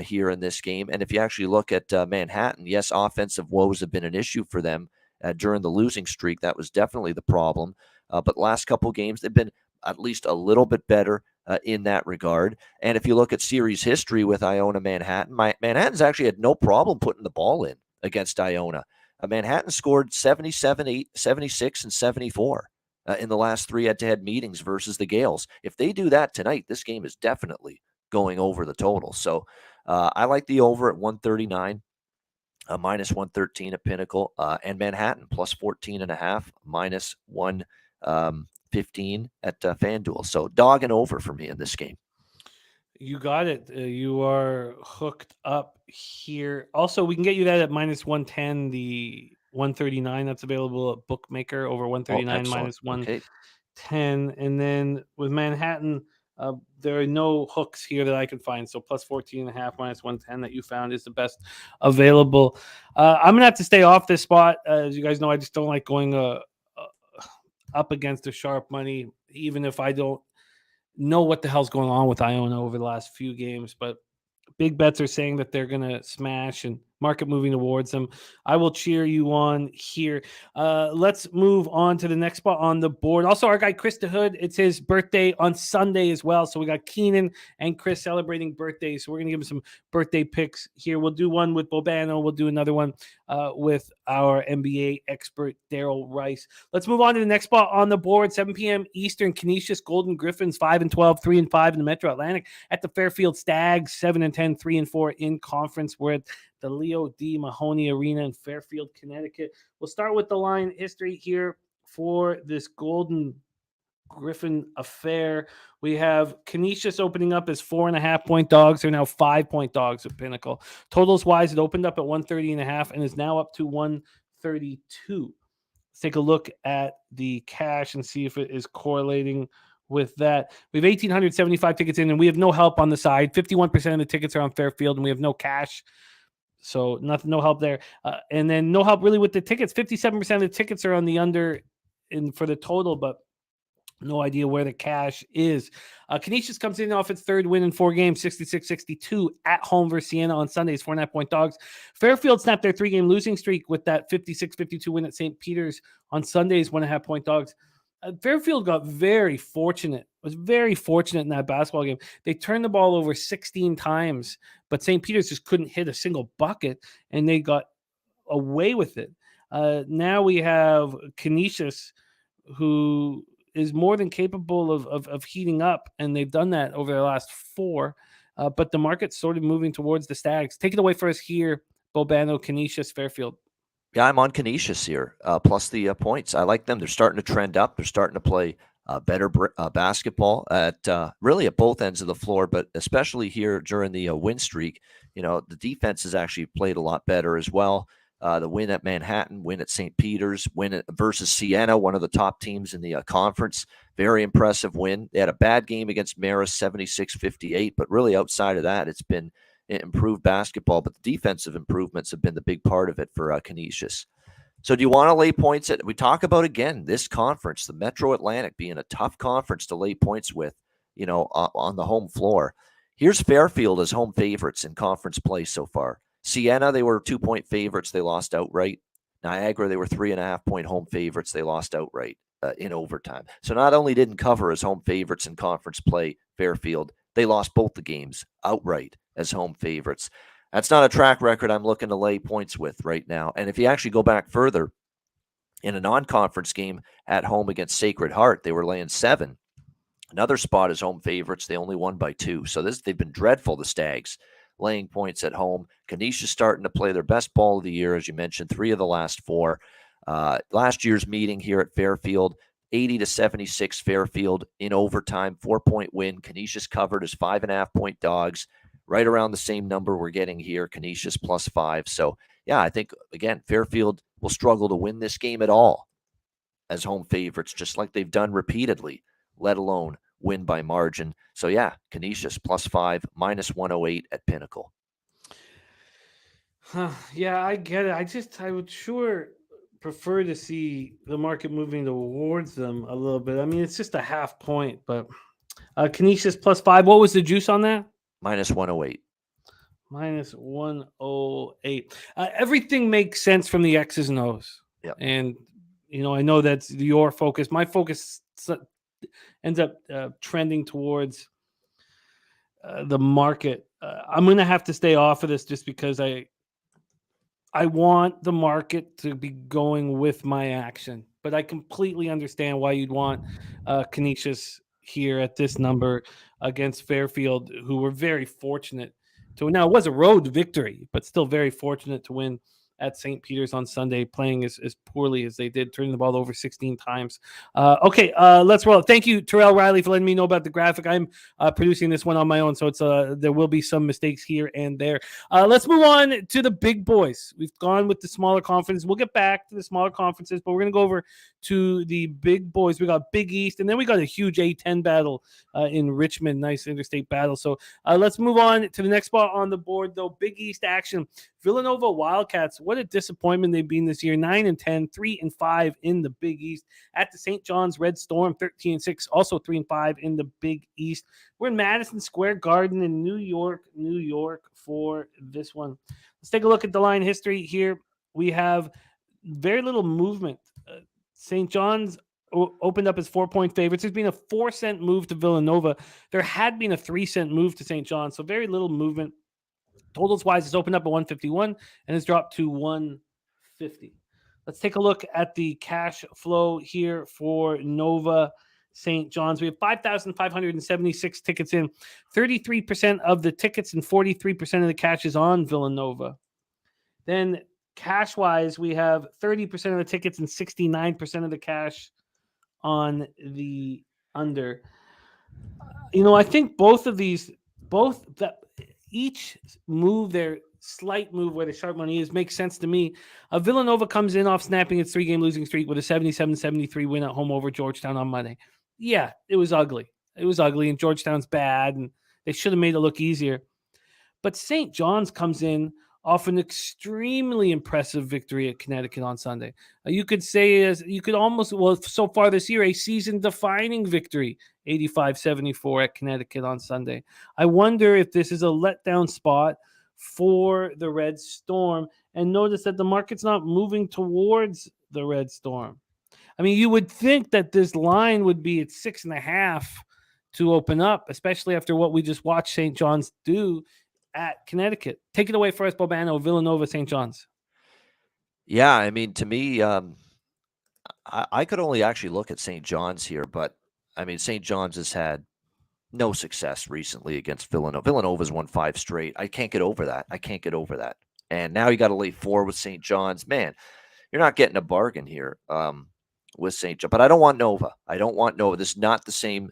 here in this game. And if you actually look at Manhattan, yes, offensive woes have been an issue for them during the losing streak. That was definitely the problem. But last couple games, they've been at least a little bit better in that regard. And if you look at series history with Iona Manhattan, Manhattan's actually had no problem putting the ball in against Iona. Manhattan scored 77, 76, and 74. In the last 3 head-to-head meetings versus the Gales. If they do that tonight, this game is definitely going over the total. So I like the over at 139, minus 113 at Pinnacle, and Manhattan plus 14.5, minus 115 at FanDuel. So dog and over for me in this game. You got it. You are hooked up here. Also, we can get you that at minus 110, the 139 that's available at Bookmaker, over 139 minus 110. Okay. And then with Manhattan, there are no hooks here that I can find. So plus 14.5 minus 110 that you found is the best available. I'm going to have to stay off this spot. As you guys know, I just don't like going up against the sharp money, even if I don't know what the hell's going on with Iona over the last few games. But big bets are saying that they're going to smash, and market moving towards them. I will cheer you on here. Let's move on to the next spot on the board. Also, our guy Chris DeHood, it's his birthday on Sunday as well. So we got Keenan and Chris celebrating birthdays. So we're going to give him some birthday picks here. We'll do one with Bobano. We'll do another one with our NBA expert, Daryl Rice. Let's move on to the next spot on the board. 7 p.m. Eastern, Canisius Golden Griffins 5-12, 3-5 in the Metro Atlantic at the Fairfield Stags 7-10, 3-4 in conference. We're at the Leo D. Mahoney Arena in Fairfield, Connecticut. We'll start with the line history here for this Golden Griffin affair. We have Canisius opening up as 4.5-point dogs. They're now 5-point dogs at Pinnacle. Totals wise, it opened up at 130.5 and is now up to 132. Let's take a look at the cash and see if it is correlating with that. We have 1,875 tickets in, and we have no help on the side. 51% of the tickets are on Fairfield, and we have no cash. So no help there. And then no help really with the tickets. 57% of the tickets are on the under for the total, but no idea where the cash is. Canisius comes in off its third win in 4 games, 66-62 at home versus Siena on Sundays, 4.5-point dogs. Fairfield snapped their 3-game losing streak with that 56-52 win at St. Peter's on Sundays, 1.5-point dogs. Fairfield got very fortunate, was very fortunate in that basketball game. They turned the ball over 16 times, but St. Peter's just couldn't hit a single bucket, and they got away with it. Now we have Canisius, who is more than capable of heating up, and they've done that over the last 4. But the market's sort of moving towards the Stags. Take it away for us here, Bobano, Canisius, Fairfield. Yeah, I'm on Canisius here, plus the points. I like them. They're starting to trend up. They're starting to play better basketball at really at both ends of the floor, but especially here during the win streak. You know, the defense has actually played a lot better as well. The win at Manhattan, win at St. Peter's, win versus Siena, one of the top teams in the conference. Very impressive win. They had a bad game against Marist, 76-58, but really outside of that, it's been improved basketball. But the defensive improvements have been the big part of it for Canisius. So do you want to lay points at? We talk about, again, this conference, the Metro Atlantic being a tough conference to lay points with, you know, on the home floor. Here's Fairfield as home favorites in conference play so far. Siena, they were 2-point favorites. They lost outright. Niagara, they were 3.5-point home favorites. They lost outright in overtime. So not only didn't cover as home favorites in conference play, Fairfield, they lost both the games outright as home favorites. That's not a track record I'm looking to lay points with right now. And if you actually go back further, in a non-conference game at home against Sacred Heart, they were laying 7. Another spot as home favorites. They only won by 2. So they've been dreadful, the Stags, laying points at home. Canisius starting to play their best ball of the year, as you mentioned, 3 of the last 4. Last year's meeting here at Fairfield, 80-76 Fairfield in overtime, 4-point win. Canisius covered as 5.5-point dogs, right around the same number we're getting here, Canisius +5. So, yeah, I think, again, Fairfield will struggle to win this game at all as home favorites, just like they've done repeatedly, let alone win by margin. So, yeah, Canisius +5, -108 at Pinnacle. Yeah, I get it. I would sure prefer to see the market moving towards them a little bit. I mean, it's just a half point, but Canisius +5. What was the juice on that? -108. -108. Everything makes sense from the X's and O's. Yep. And, you know, I know that's your focus. My focus ends up trending towards the market. I'm going to have to stay off of this just because I want the market to be going with my action. But I completely understand why you'd want Canisius here at this number against Fairfield, who were very fortunate to. Now, it was a road victory, but still very fortunate to win at St. Peter's on Sunday, playing as poorly as they did, turning the ball over 16 times. Okay, let's roll. Thank you, Terrell Riley, for letting me know about the graphic. I'm producing this one on my own, so it's there will be some mistakes here and there. Let's move on to the big boys. We've gone with the smaller conferences. We'll get back to the smaller conferences, but we're going to go over to the big boys. We got Big East, and then we got a huge A10 battle in Richmond. Nice interstate battle. So let's move on to the next spot on the board, though. Big East action. Villanova Wildcats. what a disappointment they've been this year. 9-10, 3-5 in the Big East. At the St. John's Red Storm, 13-6, also 3-5 in the Big East. We're in Madison Square Garden in New York, for this one. Let's take a look at the line history here. We have very little movement. St. John's opened up as 4-point favorites. There's been a 4-cent move to Villanova. There had been a 3-cent move to St. John's, so very little movement. Totals wise, it's opened up at 151 and it's dropped to 150. Let's take a look at the cash flow here for Nova St. John's. We have 5,576 tickets in. 33% of the tickets and 43% of the cash is on Villanova. Then cash wise, we have 30% of the tickets and 69% of the cash on the under. I think each move, their slight move where the sharp money is, makes sense to me. Villanova comes in off snapping its 3-game losing streak with a 77-73 win at home over Georgetown on Monday. Yeah, it was ugly. And Georgetown's bad, and they should have made it look easier. But St. John's comes in off an extremely impressive victory at Connecticut on Sunday. You could almost, so far this year, a season-defining victory, 85-74 at Connecticut on Sunday. I wonder if this is a letdown spot for the Red Storm. And notice that the market's not moving towards the Red Storm. I mean, you would think that this line would be at 6.5 to open up, especially after what we just watched St. John's do at Connecticut. Take it away for us, Bobano. Villanova, St. John's. Yeah, I mean, to me, I could only actually look at St. John's here, but I mean, St. John's has had no success recently against Villanova. Villanova's won 5 straight. I can't get over that. And now you got to lay 4 with St. John's. Man, you're not getting a bargain here with St. John. But I don't want Nova. This is not the same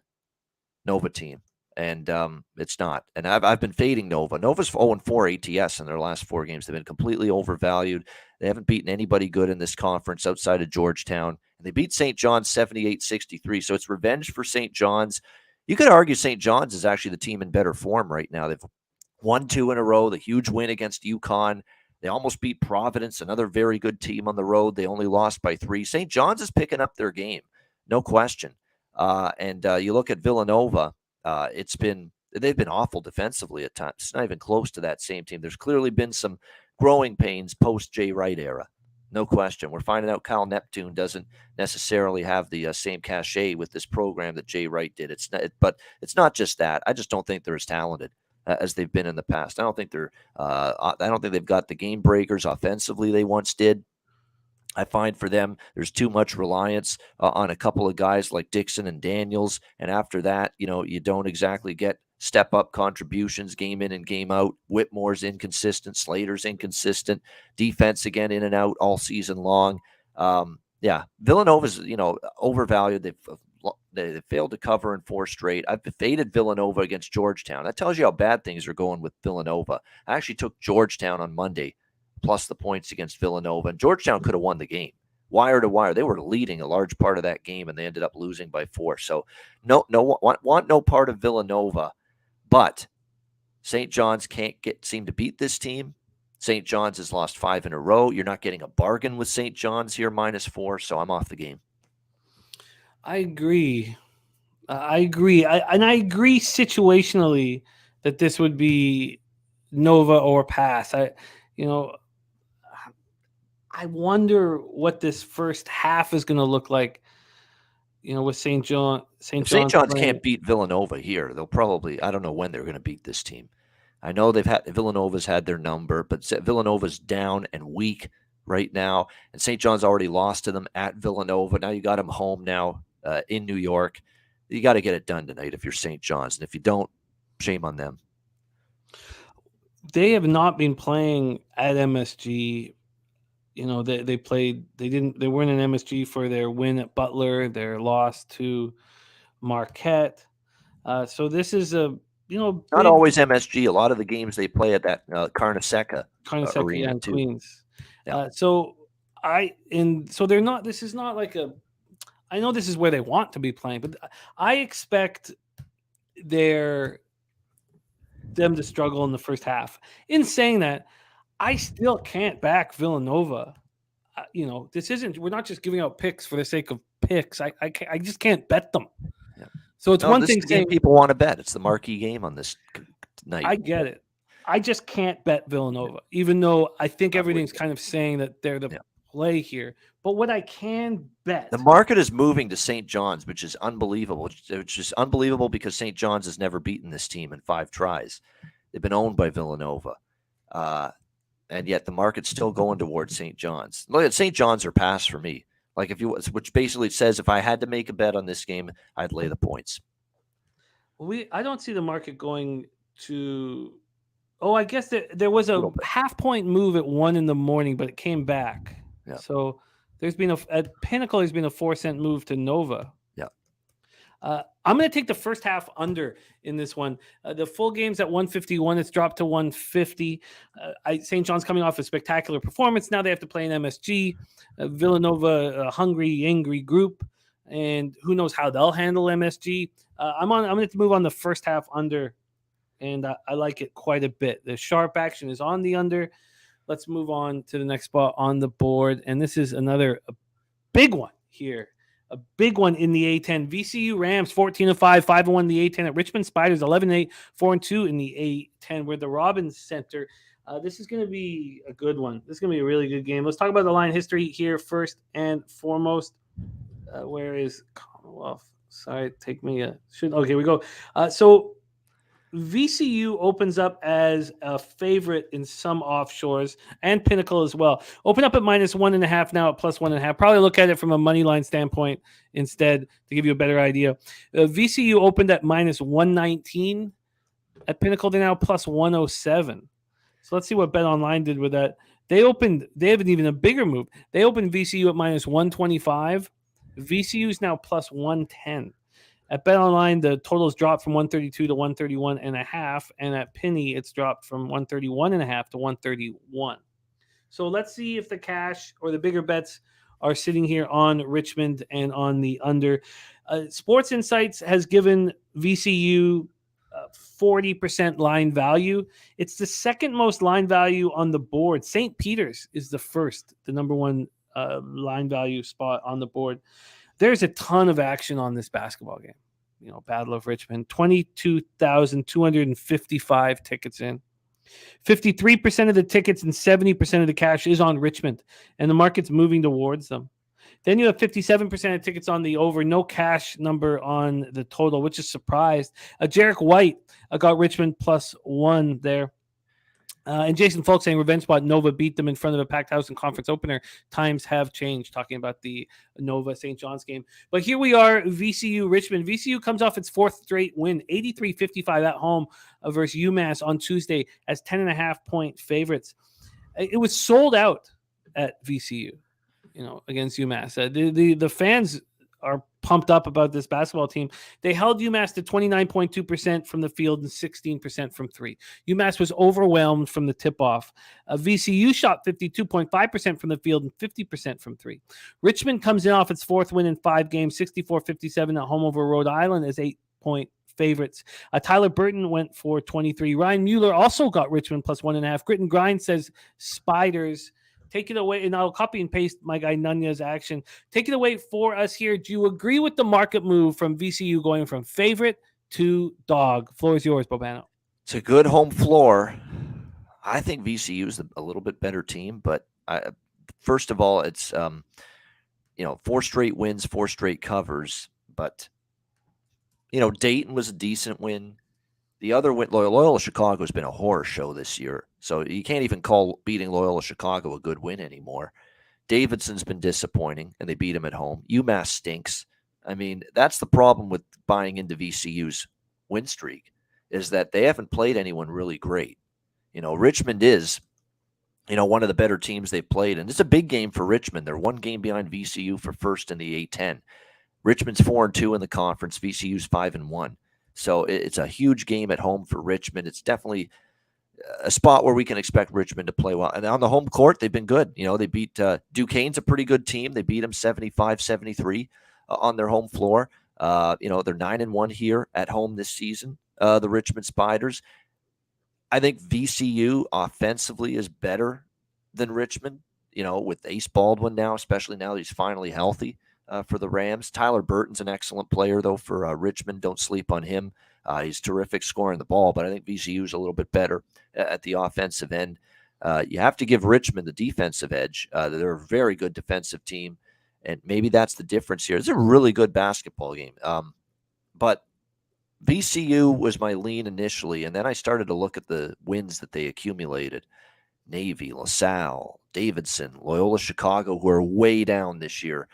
Nova team. And it's not. And I've been fading Nova. Nova's 0-4 ATS in their last 4 games. They've been completely overvalued. They haven't beaten anybody good in this conference outside of Georgetown. And they beat St. John's 78-63. So it's revenge for St. John's. You could argue St. John's is actually the team in better form right now. They've won 2 in a row. The huge win against UConn. They almost beat Providence, another very good team on the road. They only lost by 3. St. John's is picking up their game, no question. And you look at Villanova. They've been awful defensively at times. It's not even close to that same team. There's clearly been some growing pains post Jay Wright era. No question. We're finding out Kyle Neptune doesn't necessarily have the same cachet with this program that Jay Wright did. But it's not just that. I just don't think they're as talented as they've been in the past. I don't think they've got the game breakers offensively they once did. I find for them, there's too much reliance on a couple of guys like Dixon and Daniels. And after that, you don't exactly get step-up contributions game in and game out. Whitmore's inconsistent. Slater's inconsistent. Defense, again, in and out all season long. Villanova's, overvalued. They failed to cover in 4 straight. I've faded Villanova against Georgetown. That tells you how bad things are going with Villanova. I actually took Georgetown on Monday, plus the points against Villanova. And Georgetown could have won the game, wire to wire. They were leading a large part of that game, and they ended up losing by 4. So want no part of Villanova. But St. John's can't seem to beat this team. St. John's has lost 5 in a row. You're not getting a bargain with St. John's here, -4, so I'm off the game. I agree. I agree situationally that this would be Nova or pass. I wonder what this first half is going to look like. With St. John's can't beat Villanova here. They'll probably, I don't know when they're going to beat this team. I know Villanova's had their number, but Villanova's down and weak right now. And St. John's already lost to them at Villanova. Now you got them home now in New York. You got to get it done tonight if you're St. John's. And if you don't, shame on them. They have not been playing at MSG. They weren't in MSG for their win at Butler, their loss to Marquette. So this is not always MSG. A lot of the games they play at that Carnesecca arena in too. Queens. Yeah. So they're not. This is not like a. I know this is where they want to be playing, but I expect them to struggle in the first half. In saying that, I still can't back Villanova. We're not just giving out picks for the sake of picks. I just can't bet them. Yeah. So it's one this thing is the game saying people want to bet. It's the marquee game on this night. I get it. I just can't bet Villanova, even though I think everything's kind of saying that they're the play here. But what I can bet, the market is moving to St. John's, which is unbelievable. Which is unbelievable because St. John's has never beaten this team in 5 tries. They've been owned by Villanova. And yet the market's still going towards St. John's. Look at St. John's or pass for me. Like which basically says if I had to make a bet on this game, I'd lay the points. I don't see the market going to. Oh, I guess there was a half-point move at 1 a.m, but it came back. Yeah. So there's been at Pinnacle. There's been a 4-cent move to Nova. Yeah. I'm going to take the first half under in this one. The full game's at 151. It's dropped to 150. St. John's coming off a spectacular performance. Now they have to play an MSG. Villanova, a hungry, angry group, and who knows how they'll handle MSG. I'm going to move on the first half under, and I like it quite a bit. The sharp action is on the under. Let's move on to the next spot on the board, and this is another big one here. A big one in the A10. VCU Rams 14-5, 5-1 in the A10 at Richmond Spiders 11-8, 4-2 in the A10. We're the Robbins Center. This is going to be a good one. This is going to be a really good game. Let's talk about the line history here first and foremost. Where is Commonwealth? Sorry, take me a should. Okay, we go. So VCU opens up as a favorite in some offshores and Pinnacle as well. Open up at -1.5 now at +1.5. Probably look at it from a money line standpoint instead to give you a better idea. VCU opened at -119 at Pinnacle. They're now +107. So let's see what Bet Online did with that. They have an even a bigger move. They opened VCU at -125. VCU is now +110. At BetOnline, the totals dropped from 132 to 131.5, and at Penny, it's dropped from 131.5 to 131. So let's see if the cash or the bigger bets are sitting here on Richmond and on the under. Sports Insights has given VCU 40% line value. It's the second most line value on the board. St. Peter's is the number one line value spot on the board. There's a ton of action on this basketball game. Battle of Richmond, 22,255 tickets in. 53% of the tickets and 70% of the cash is on Richmond, and the market's moving towards them. Then you have 57% of tickets on the over, no cash number on the total, which is surprised. Jarek White got Richmond +1 there. And Jason Folk saying revenge spot, Nova beat them in front of a packed house in conference opener. Times have changed, talking about the Nova St. John's game. But here we are, VCU Richmond. VCU comes off its 4th straight win, 83-55 at home versus UMass on Tuesday as 10.5-point favorites. It was sold out at VCU, against UMass. The fans are pumped up about this basketball team. They held UMass to 29.2% from the field and 16% from 3. UMass was overwhelmed from the tip-off. VCU shot 52.5% from the field and 50% from 3. Richmond comes in off its 4th win in 5 games, 64-57 at home over Rhode Island as 8-point favorites. Tyler Burton went for 23. Ryan Mueller also got Richmond +1.5. Grit and Grind says Spiders. Take it away, and I'll copy and paste my guy Nunya's action. Take it away for us here. Do you agree with the market move from VCU going from favorite to dog? Floor is yours, Bobano. It's a good home floor. I think VCU is a little bit better team, but first of all, it's 4 straight wins, 4 straight covers. But Dayton was a decent win. The other win, Loyola Chicago has been a horror show this year. So you can't even call beating Loyola Chicago a good win anymore. Davidson's been disappointing, and they beat him at home. UMass stinks. I mean, that's the problem with buying into VCU's win streak, is that they haven't played anyone really great. Richmond is, one of the better teams they've played, and it's a big game for Richmond. They're 1 game behind VCU for first in the A10. Richmond's 4-2 in the conference. VCU's 5-1. So it's a huge game at home for Richmond. It's definitely a spot where we can expect Richmond to play well. And on the home court, they've been good. They beat Duquesne's a pretty good team. They beat them 75-73 on their home floor. They're 9-1 here at home this season, the Richmond Spiders. I think VCU offensively is better than Richmond, with Ace Baldwin now, especially now that he's finally healthy for the Rams. Tyler Burton's an excellent player, though, for Richmond. Don't sleep on him. He's terrific scoring the ball, but I think VCU is a little bit better at the offensive end. You have to give Richmond the defensive edge. They're a very good defensive team, and maybe that's the difference here. It's a really good basketball game. But VCU was my lean initially, and then I started to look at the wins that they accumulated. Navy, LaSalle, Davidson, Loyola Chicago, who are way down this year.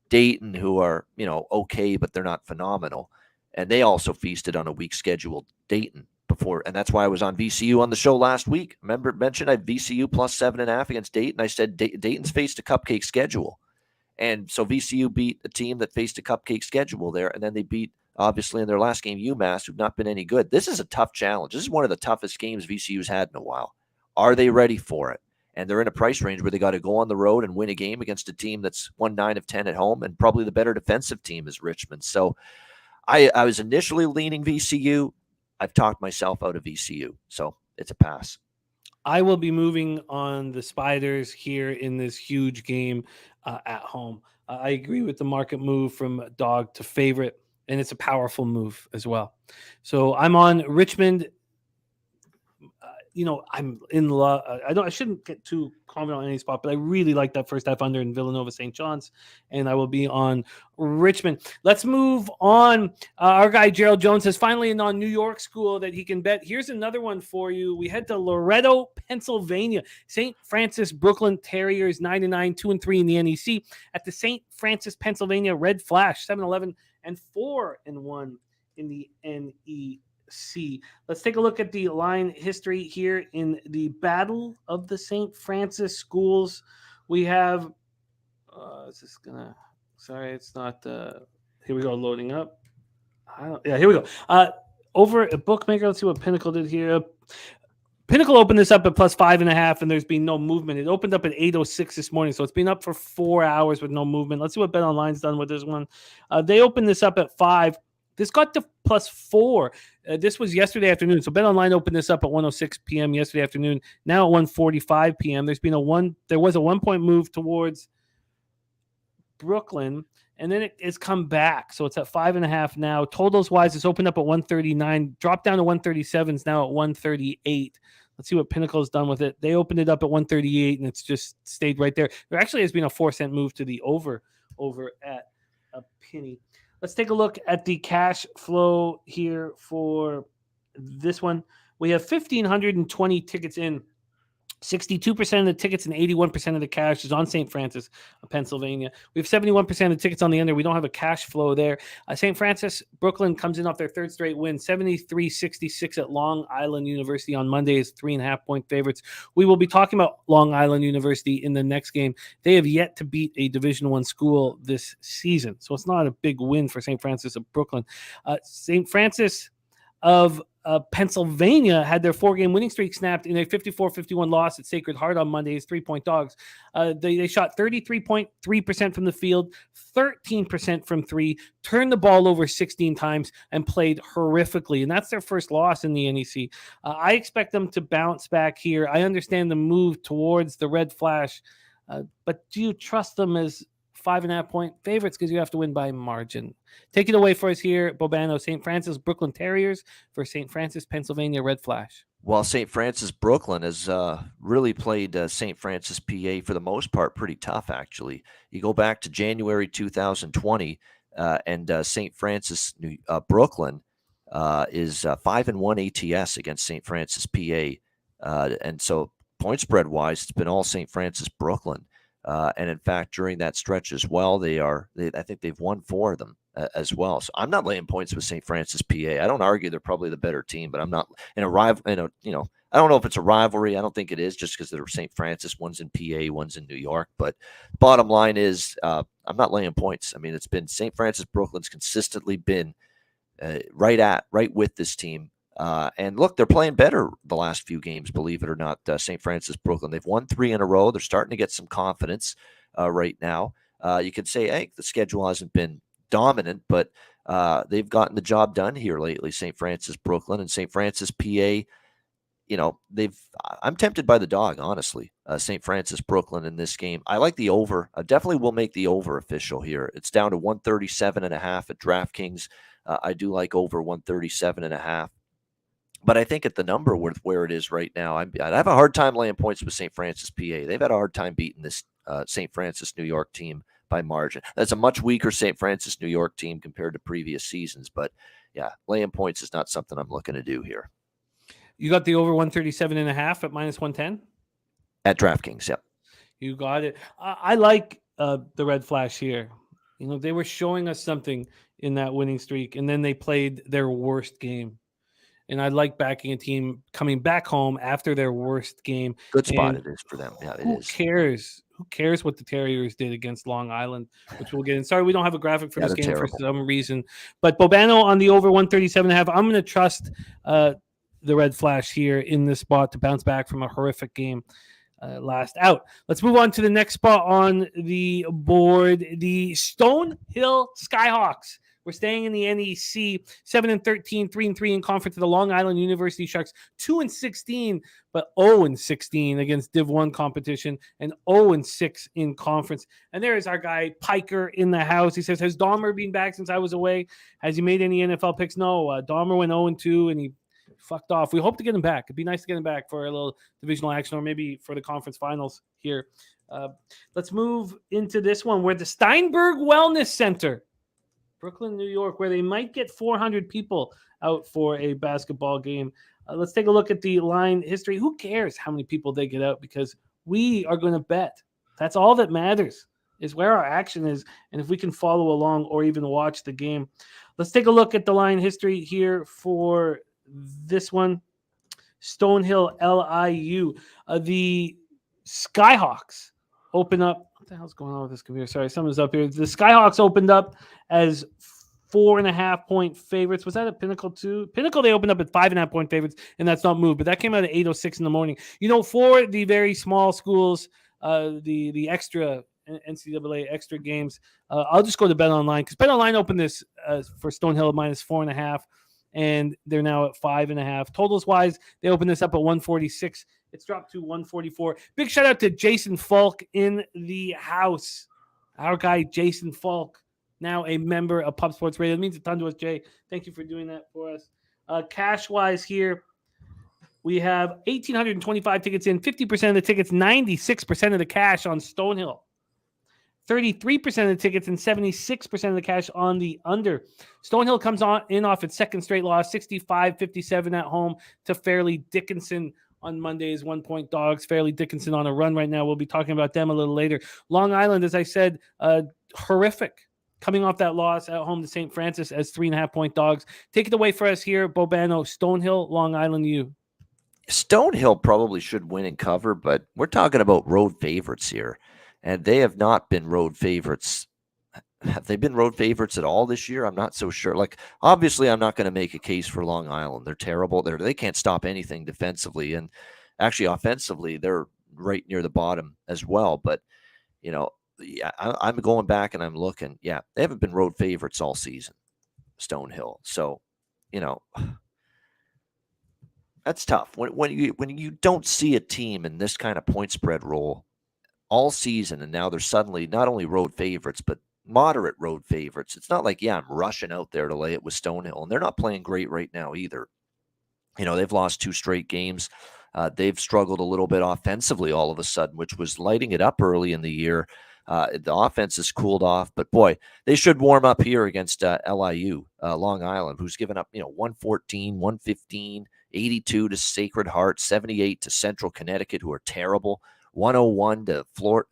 Dayton, who are, okay, but they're not phenomenal. And they also feasted on a weak schedule, Dayton, before. And that's why I was on VCU on the show last week. Remember, mentioned I had VCU plus 7.5 against Dayton. I said Dayton's faced a cupcake schedule. And so VCU beat a team that faced a cupcake schedule there. And then they beat, obviously, in their last game, UMass, who've not been any good. This is a tough challenge. This is one of the toughest games VCU's had in a while. Are they ready for it? And they're in a price range where they got to go on the road and win a game against a team that's won 9 of 10 at home, and probably the better defensive team is Richmond. So I was initially leaning VCU. I've talked myself out of VCU, so it's a pass. I will be moving on the Spiders here in this huge game at home. I agree with the market move from dog to favorite, and it's a powerful move as well. So I'm on Richmond. I'm in love. I shouldn't get too confident on any spot, but I really like that first half under in Villanova St. John's, and I will be on Richmond. Let's move on. Our guy Gerald Jones has finally in on New York school that he can bet. Here's another one for you. We head to Loretto, Pennsylvania. St. Francis Brooklyn Terriers 9-9, 2-3 in the NEC at the St. Francis, Pennsylvania Red Flash 7-11 and 4-1 in the NEC. Let's take a look at the line history here in the Battle of the St. Francis Schools. We have it's not here we go, loading up. Here we go. Over at Bookmaker, let's see what Pinnacle did here. Pinnacle opened this up at plus 5.5, and there's been no movement. It opened up at 8:06 this morning, so it's been up for 4 hours with no movement. Let's see what BetOnline's done with this one. They opened this up at 5. This got to plus 4. This was yesterday afternoon. So BetOnline opened this up at 1:06 p.m. yesterday afternoon. Now at 1:45 p.m. There was a 1-point move towards Brooklyn, and then it's come back. So it's at 5.5 now. Totals wise, it's opened up at 139, dropped down to 137s now at 138. Let's see what Pinnacle's done with it. They opened it up at 138, and it's just stayed right there. There actually has been a 4-cent move to the over at a penny. Let's take a look at the cash flow here for this one. We have 1,520 tickets in. 62% of the tickets and 81% of the cash is on St. Francis, Pennsylvania. We have 71% of the tickets on the under. We don't have a cash flow there. St. Francis, Brooklyn comes in off their third straight win, 73-66 at Long Island University on Monday as 3.5-point favorites. We will be talking about Long Island University in the next game. They have yet to beat a Division I school this season, so it's not a big win for St. Francis of Brooklyn. St. Francis of Pennsylvania had their 4-game winning streak snapped in a 54-51 loss at Sacred Heart on Monday as 3-point dogs. They shot 33.3% from the field, 13% from 3, turned the ball over 16 times, and played horrifically. And that's their first loss in the NEC. I expect them to bounce back here. I understand the move towards the Red Flash, but do you trust them as 5.5-point favorites because you have to win by margin? Take it away for us here, Bobano. St. Francis Brooklyn Terriers for St. Francis, Pennsylvania Red Flash. Well, St. Francis Brooklyn has really played St. Francis, PA for the most part pretty tough, actually. You go back to January 2020, and St. Francis Brooklyn is 5-1 ATS against St. Francis, PA. And so point spread wise, it's been all St. Francis Brooklyn. And in fact, during that stretch as well, I think they've won 4 of them as well. So I'm not laying points with St. Francis, PA. I don't argue they're probably the better team, but I'm not in a rival. I don't know if it's a rivalry. I don't think it is, just because they're St. Francis. One's in PA, one's in New York. But bottom line is, I'm not laying points. I mean, it's been St. Francis Brooklyn's consistently been right with this team. And look, they're playing better the last few games, believe it or not. St. Francis Brooklyn, they've won 3 in a row. They're starting to get some confidence right now. You could say, hey, the schedule hasn't been dominant, but they've gotten the job done here lately, St. Francis Brooklyn. And St. Francis, PA, I'm tempted by the dog, honestly. St. Francis, Brooklyn in this game. I like the over. I definitely will make the over official here. It's down to 137.5 at DraftKings. I do like over 137.5. But I think at the number with where it is right now, I'd have a hard time laying points with St. Francis, PA. They've had a hard time beating this St. Francis, New York team by margin. That's a much weaker St. Francis, New York team compared to previous seasons. But yeah, laying points is not something I'm looking to do here. You got the over 137.5 at minus 110? At DraftKings, yep. You got it. I like the Red Flash here. They were showing us something in that winning streak, and then they played their worst game. And I like backing a team coming back home after their worst game. Good spot it is for them. Yeah, it who is. Cares? Who cares what the Terriers did against Long Island, which we'll get in. Sorry, we don't have a graphic for this game terrible. For some reason. But Bobano on the over 137.5. I'm going to trust the Red Flash here in this spot to bounce back from a horrific game last out. Let's move on to the next spot on the board. The Stonehill Skyhawks. We're staying in the NEC, 7-13, 3-3 in conference to the Long Island University Sharks, 2-16, but 0-16 against Div 1 competition and 0-6 in conference. And there is our guy Piker in the house. He says, has Dahmer been back since I was away? Has he made any NFL picks? No. Dahmer went 0-2 and he fucked off. We hope to get him back. It'd be nice to get him back for a little divisional action or maybe for the conference finals here. Let's move into this one where the Steinberg Wellness Center, Brooklyn, New York, where they might get 400 people out for a basketball game. Let's take a look at the line history. Who cares how many people they get out? Because we are going to bet. That's all that matters, is where our action is and if we can follow along or even watch the game. Let's take a look at the line history here for this one. Stonehill, LIU. The Skyhawks open up. What the hell's going on with this computer? Sorry, someone's up here. The Skyhawks opened up as 4.5-point favorites. Was that at Pinnacle too? Pinnacle, they opened up at 5.5-point favorites, and that's not moved. But that came out at 8:06 in the morning. For the very small schools, the extra NCAA extra games, I'll just go to Bet Online because Bet Online opened this for Stonehill at minus 4.5, and they're now at 5.5. Totals wise, they opened this up at 146. It's dropped to 144. Big shout out to Jason Falk in the house. Our guy, Jason Falk, now a member of Pub Sports Radio. It means a ton to us, Jay. Thank you for doing that for us. Cash-wise here, we have 1,825 tickets in, 50% of the tickets, 96% of the cash on Stonehill. 33% of the tickets and 76% of the cash on the under. Stonehill comes in off its second straight loss, 65-57 at home to Fairleigh Dickinson on Monday's 1-point dogs. Fairleigh Dickinson on a run right now. We'll be talking about them a little later. Long Island, as I said, horrific. Coming off that loss at home to St. Francis as 3.5-point dogs. Take it away for us here, Bobano. Stonehill, Long Island, you. Stonehill probably should win and cover, but we're talking about road favorites here. And they have not been road favorites. Have they been road favorites at all this year? I'm not so sure. Obviously, I'm not going to make a case for Long Island. They're terrible. They can't stop anything defensively. And actually, offensively, they're right near the bottom as well. But, I'm going back and I'm looking. Yeah, they haven't been road favorites all season, Stonehill. So, that's tough. When you don't see a team in this kind of point spread role all season, and now they're suddenly not only road favorites, but moderate road favorites. It's not like, I'm rushing out there to lay it with Stonehill, and they're not playing great right now either. They've lost 2 straight games. They've struggled a little bit offensively all of a sudden, which was lighting it up early in the year. The offense has cooled off, but boy, they should warm up here against LIU, Long Island, who's given up, 114, 115, 82 to Sacred Heart, 78 to Central Connecticut, who are terrible. 101 to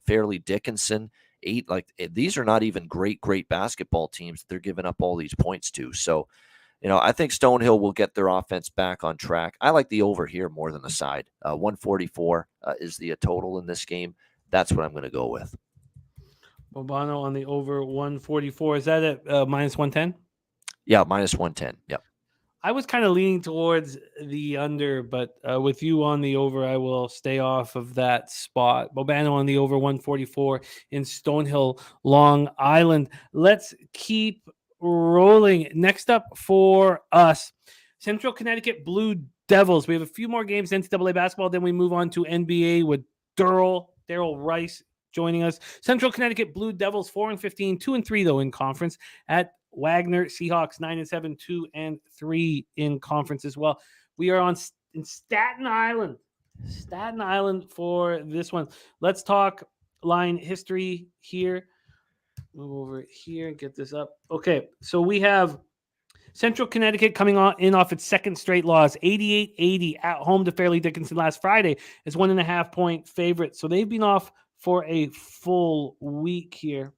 Fairleigh Dickinson, 8. These are not even great basketball teams that they're giving up all these points to. So, I think Stonehill will get their offense back on track. I like the over here more than the side. 144 is the total in this game. That's what I'm going to go with. Bobano on the over 144. Is that at minus 110? Yeah, minus 110. Yep. I was kind of leaning towards the under, but with you on the over, I will stay off of that spot. Bobano on the over 144 in Stonehill, Long Island. Let's keep rolling. Next up for us, Central Connecticut Blue Devils. We have a few more games, NCAA basketball. Then we move on to NBA with Daryl Rice joining us. Central Connecticut Blue Devils 4-15, 2-3 though in conference. At Wagner Seahawks 9-7, 2-3 in conference as well. We are in Staten Island. Staten Island for this one. Let's talk line history here. Move over here and get this up. Okay, so we have Central Connecticut coming in off its second straight loss, 88-80 at home to Fairleigh Dickinson last Friday as 1.5-point favorite. So they've been off for a full week here.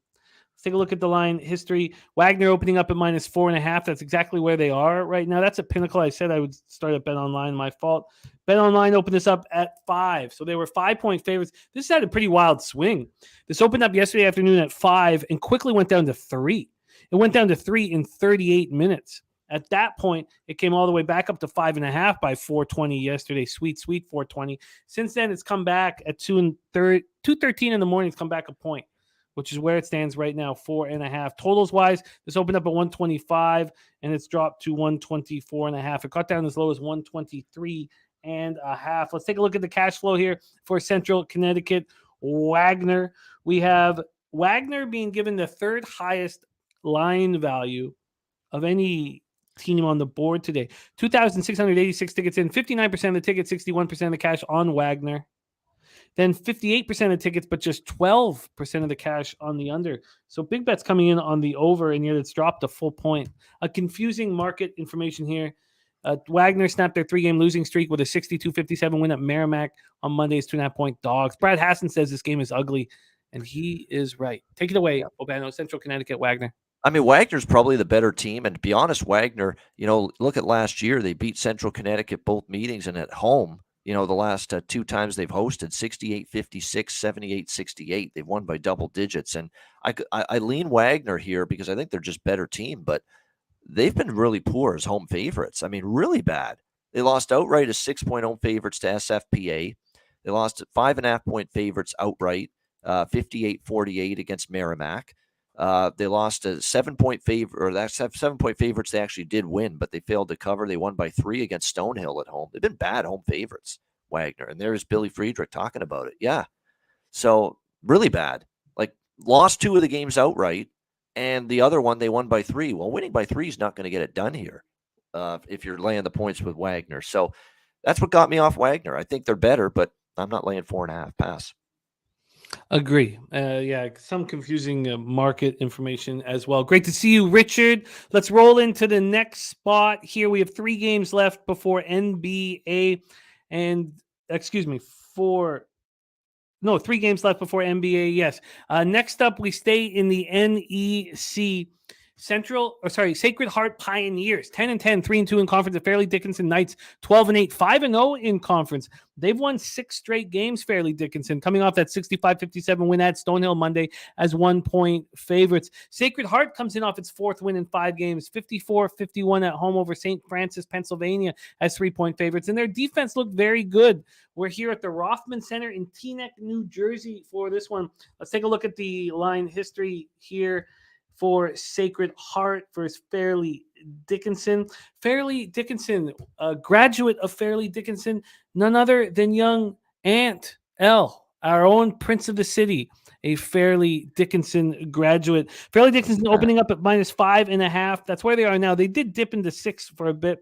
Let's take a look at the line history. Wagner opening up at -4.5. That's exactly where they are right now. That's a pinnacle. I said I would start at BetOnline. My fault. BetOnline opened this up at 5. So they were 5-point favorites. This had a pretty wild swing. This opened up yesterday afternoon at 5 and quickly went down to 3. It went down to 3 in 38 minutes. At that point, it came all the way back up to 5.5 by 4:20 yesterday. Sweet 4:20. Since then, it's come back at 2:13 in the morning. It's come back a point, which is where it stands right now, 4.5. Totals wise, this opened up at 125 and it's dropped to 124.5. It got down as low as 123.5. Let's take a look at the cash flow here for Central Connecticut Wagner. We have Wagner being given the third highest line value of any team on the board today. 2,686 tickets in, 59% of the tickets, 61% of the cash on Wagner. Then 58% of tickets, but just 12% of the cash on the under. So big bets coming in on the over, and yet it's dropped a full point. A confusing market information here. Wagner snapped their 3-game losing streak with a 62-57 win at Merrimack on Monday's 2.5-point dogs. Brad Hassan says this game is ugly, and he is right. Take it away, Obano, Central Connecticut Wagner. I mean, Wagner's probably the better team. And to be honest, Wagner, look at last year. They beat Central Connecticut both meetings, and at home, the last 2 times they've hosted, 68-56, 78-68. They've won by double digits. And I lean Wagner here because I think they're just better team, but they've been really poor as home favorites. I mean, really bad. They lost outright as 6-point home favorites to SFPA. They lost 5.5-point favorites outright, 58-48 against Merrimack. They lost a 7-point favor, or that's 7-point favorites. They actually did win, but they failed to cover. They won by 3 against Stonehill at home. They've been bad home favorites, Wagner. And there's Billy Friedrich talking about it. Yeah. So really bad. Like lost 2 of the games outright, and the other one they won by 3. Well, winning by 3 is not going to get it done here if you're laying the points with Wagner. So that's what got me off Wagner. I think they're better, but I'm not laying 4.5. Pass. Agree. Some confusing market information as well. Great to see you, Richard. Let's roll into the next spot here. We have 3 games left before NBA and 3 games left before NBA. Yes. Next up, we stay in the NEC. Sacred Heart Pioneers, 10-10, 3-2 in conference. The Fairleigh Dickinson Knights, 12-8, 5-0 in conference. They've won 6 straight games, Fairleigh Dickinson, coming off that 65-57 win at Stonehill Monday as 1-point favorites. Sacred Heart comes in off its 4th win in 5 games, 54-51 at home over St. Francis, Pennsylvania as 3-point favorites. And their defense looked very good. We're here at the Rothman Center in Teaneck, New Jersey for this one. Let's take a look at the line history here for Sacred Heart versus Fairleigh Dickinson. Fairleigh Dickinson, a graduate of Fairleigh Dickinson, none other than young Ant L, our own Prince of the City, a Fairleigh Dickinson graduate. Fairleigh Dickinson opening up at -5.5. That's where they are now. They did dip into 6 for a bit,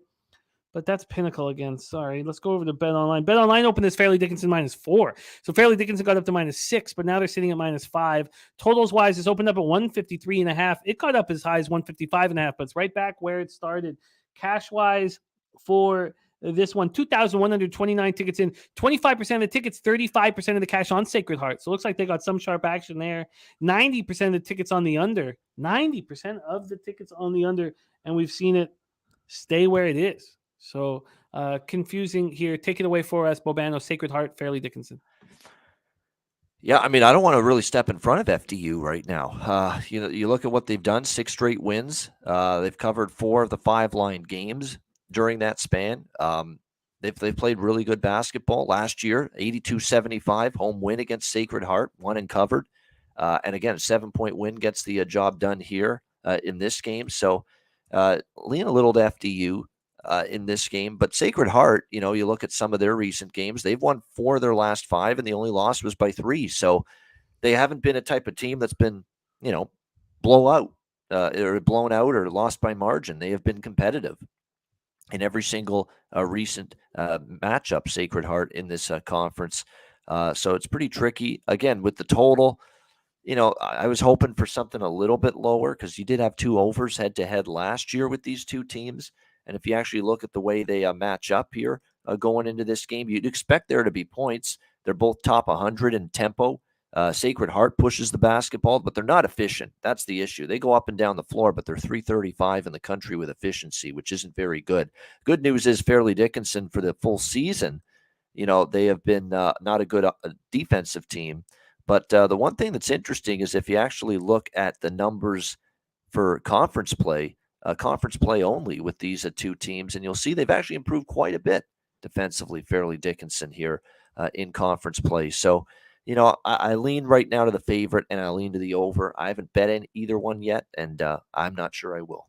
but that's pinnacle again. Sorry. Let's go over to BetOnline. BetOnline opened this Fairleigh Dickinson -4. So Fairleigh Dickinson got up to -6, but now they're sitting at -5. Totals wise, it's opened up at 153.5. It got up as high as 155.5, but it's right back where it started. Cash wise for this one, 2,129 tickets in, 25% of the tickets, 35% of the cash on Sacred Heart. So it looks like they got some sharp action there. 90% of the tickets on the under, 90% of the tickets on the under, and we've seen it stay where it is. So confusing here. Take it away for us, Bobano, Sacred Heart, Fairleigh Dickinson. Yeah, I mean, I don't want to really step in front of FDU right now. You look at what they've done, 6 straight wins. They've covered 4 of the 5 line games during that span. They've played really good basketball. Last year, 82-75 home win against Sacred Heart, won and covered. And again, 7-point win gets the job done here in this game. So lean a little to FDU. in this game. But Sacred Heart, you look at some of their recent games, they've won 4 of their last 5, and the only loss was by 3. So they haven't been a type of team that's been, blown out or lost by margin. They have been competitive in every single recent matchup, Sacred Heart, in this conference. So it's pretty tricky. Again, with the total, I was hoping for something a little bit lower because you did have 2 overs head-to-head last year with these two teams. And if you actually look at the way they match up here going into this game, you'd expect there to be points. They're both top 100 in tempo. Sacred Heart pushes the basketball, but they're not efficient. That's the issue. They go up and down the floor, but they're 335 in the country with efficiency, which isn't very good. Good news is Fairleigh Dickinson for the full season, they have been not a good defensive team. But the one thing that's interesting is if you actually look at the numbers for conference play only with these 2 teams, and you'll see they've actually improved quite a bit defensively, Fairleigh Dickinson here in conference play. So, I lean right now to the favorite, and I lean to the over. I haven't bet in either one yet, and I'm not sure I will.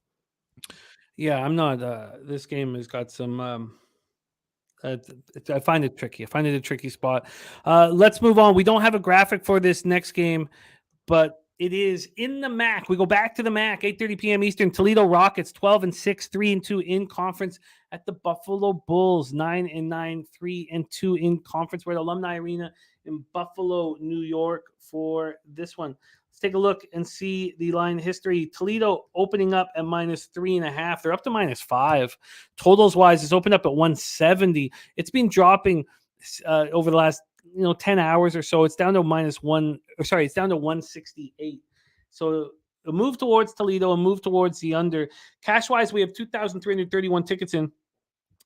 Yeah, I'm not. This game has got some. I find it tricky. I find it a tricky spot. Let's move on. We don't have a graphic for this next game, but it is in the MAC. We go back to the MAC, 8:30 p.m. Eastern. Toledo Rockets 12-6, 3-2 in conference at the Buffalo Bulls, 9-9, 3-2 in conference. We're at Alumni Arena in Buffalo, New York for this one. Let's take a look and see the line history. Toledo opening up at -3.5. They're up to -5. Totals wise, it's opened up at 170. It's been dropping over the last 10 hours or so. It's down to -1. Sorry, it's down to 168. So a move towards Toledo, a move towards the under. Cash wise, we have 2,331 tickets in.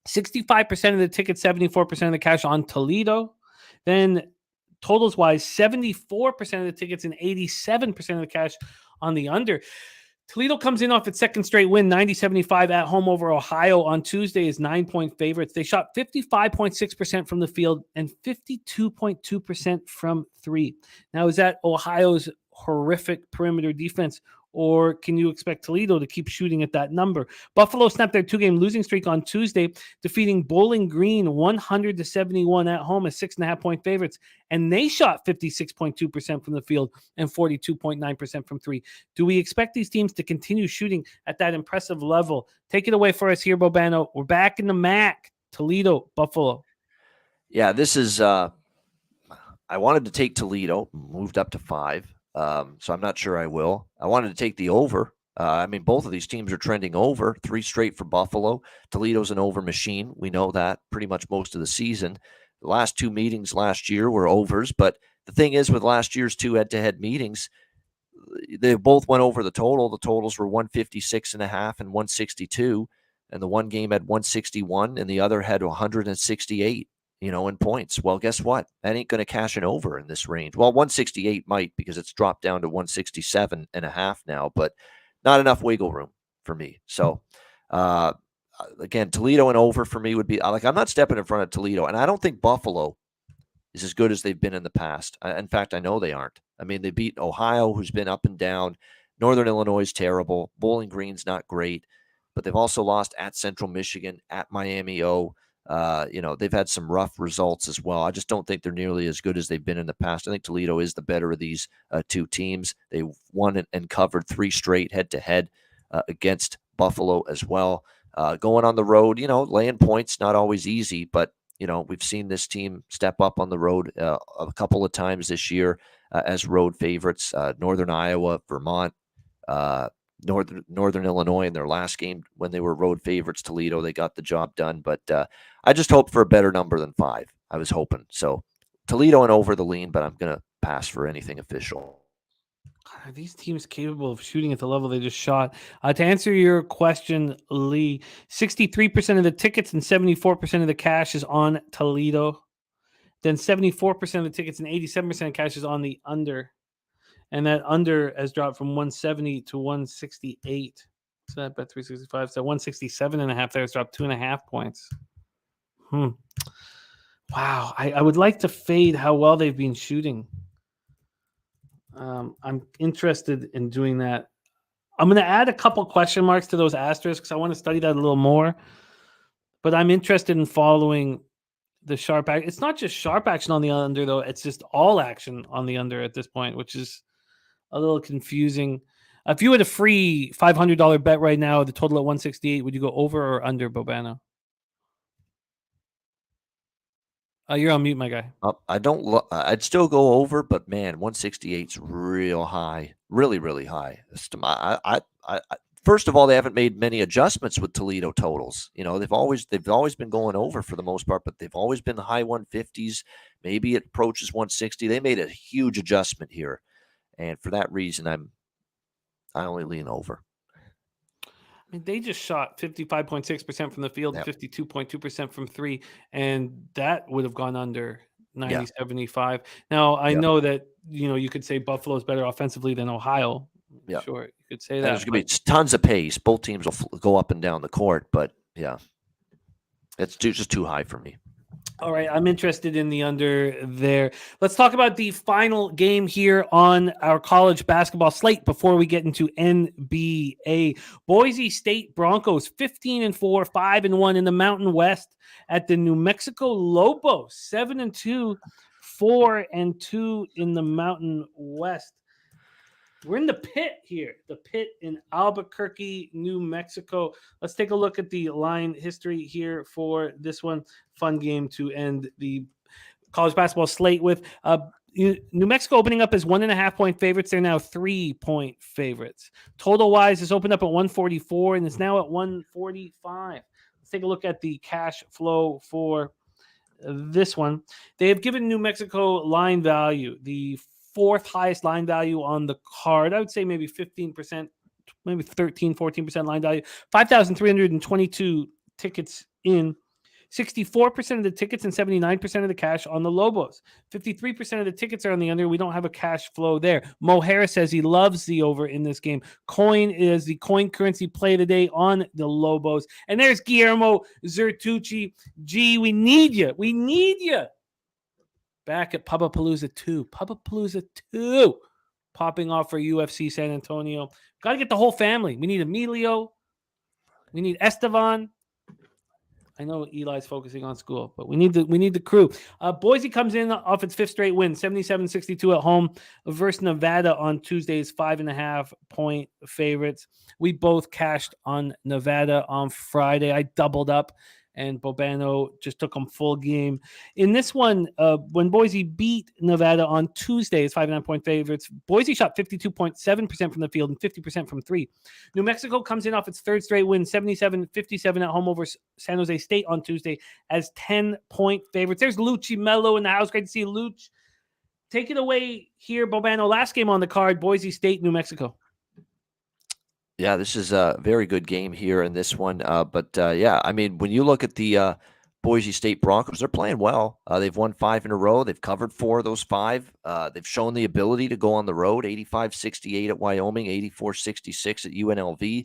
65% of the tickets, 74% of the cash on Toledo. Then totals wise, 74% of the tickets and 87% of the cash on the under. Toledo comes in off its second straight win, 90-75 at home over Ohio on Tuesday as 9-point favorites. They shot 55.6% from the field and 52.2% from 3. Now, is that Ohio's horrific perimeter defense, or can you expect Toledo to keep shooting at that number? Buffalo snapped their 2-game losing streak on Tuesday, defeating Bowling Green 100-71 at home as 6.5-point favorites, and they shot 56.2% from the field and 42.9% from 3. Do we expect these teams to continue shooting at that impressive level? Take it away for us here, Bobano. We're back in the MAC. Toledo, Buffalo. Yeah, this is I wanted to take Toledo, moved up to 5. So I'm not sure I will. I wanted to take the over. Both of these teams are trending over. 3 straight for Buffalo. Toledo's an over machine. We know that pretty much most of the season. The last 2 meetings last year were overs, but the thing is with last year's 2 head-to-head meetings, they both went over the total. The totals were 156.5 and 162, and the one game had 161 and the other had 168. In points. Well, guess what? That ain't going to cash an over in this range. Well, 168 might because it's dropped down to 167.5 now, but not enough wiggle room for me. So, again, Toledo and over for me would be I'm not stepping in front of Toledo, and I don't think Buffalo is as good as they've been in the past. In fact, I know they aren't. They beat Ohio, who's been up and down. Northern Illinois is terrible. Bowling Green's not great, but they've also lost at Central Michigan, at Miami O. They've had some rough results as well. I just don't think they're nearly as good as they've been in the past. I think Toledo is the better of these 2 teams. They won and covered 3 straight head-to-head against Buffalo as well. Going on the road, laying points, not always easy, but, we've seen this team step up on the road a couple of times this year as road favorites. Northern Iowa, Vermont, Northern Illinois in their last game when they were road favorites. Toledo, they got the job done, but I just hope for a better number than 5. I was hoping. So Toledo and over the lean, but I'm going to pass for anything official. Are these teams capable of shooting at the level they just shot? To answer your question, Lee, 63% of the tickets and 74% of the cash is on Toledo. Then 74% of the tickets and 87% of cash is on the under. And that under has dropped from 170 to 168. So that bet 365. So 167.5 there. It's dropped 2.5 points. Wow. I would like to fade how well they've been shooting. I'm interested in doing that. I'm going to add a couple question marks to those asterisks. I want to study that a little more. But I'm interested in following the sharp action. It's not just sharp action on the under, though. It's just all action on the under at this point, which is a little confusing. If you had a free $500 bet right now, the total at 168, would you go over or under, Bobano? You're on mute, my guy. I'd still go over, but man, 168's real high, really, really high. First of all, they haven't made many adjustments with Toledo totals. They've always been going over for the most part, but they've always been the high 150s. Maybe it approaches 160. They made a huge adjustment here, and for that reason, I only lean over. I mean, they just shot 55.6% from the field, 52.2% from three, and that would have gone under 90-75. Now, I know that, you could say Buffalo's better offensively than Ohio. Yeah. Sure, you could say that. There's going to be tons of pace. Both teams will go up and down the court, but yeah, it's just too high for me. All right, I'm interested in the under there. Let's talk about the final game here on our college basketball slate before we get into NBA. Boise State Broncos 15-4, 5-1 in the Mountain West at the New Mexico Lobos 7-2, 4-2 in the Mountain West. We're in the pit here, the pit in Albuquerque, New Mexico. Let's take a look at the line history here for this one. Fun game to end the college basketball slate with. New Mexico opening up as 1.5-point favorites. They're now 3-point favorites. Total wise is opened up at 144 and it's now at 145. Let's take a look at the cash flow for this one. They have given New Mexico line value, the fourth highest line value on the card. I would say maybe 15%, maybe 13, 14% line value. 5,322 tickets in. 64% of the tickets and 79% of the cash on the Lobos. 53% of the tickets are on the under. We don't have a cash flow there. Mo Harris says he loves the over in this game. Coin is the coin currency play of the day on the Lobos. And there's Guillermo Zertucci. Gee, we need you. We need you. Back at Palooza 2. Palooza 2 popping off for UFC San Antonio. Got to get the whole family. We need Emilio. We need Estevan. I know Eli's focusing on school, but we need the crew. Boise comes in off its fifth straight win, 77-62 at home versus Nevada on Tuesday's 5.5-point favorites. We both cashed on Nevada on Friday. I doubled up, and Bobano just took them full game. In this one, when Boise beat Nevada on Tuesday as 5.5-point favorites, Boise shot 52.7% from the field and 50% from three. New Mexico comes in off its third straight win, 77-57 at home over San Jose State on Tuesday as 10-point favorites. There's Lucci Mello in the house. Great to see Luch. Take it away here, Bobano. Last game on the card, Boise State, New Mexico. Yeah, this is a very good game here in this one. Yeah, I mean, when you look at the Boise State Broncos, they're playing well. They've won 5 in a row. They've covered 4 of those 5. They've shown the ability to go on the road, 85-68 at Wyoming, 84-66 at UNLV.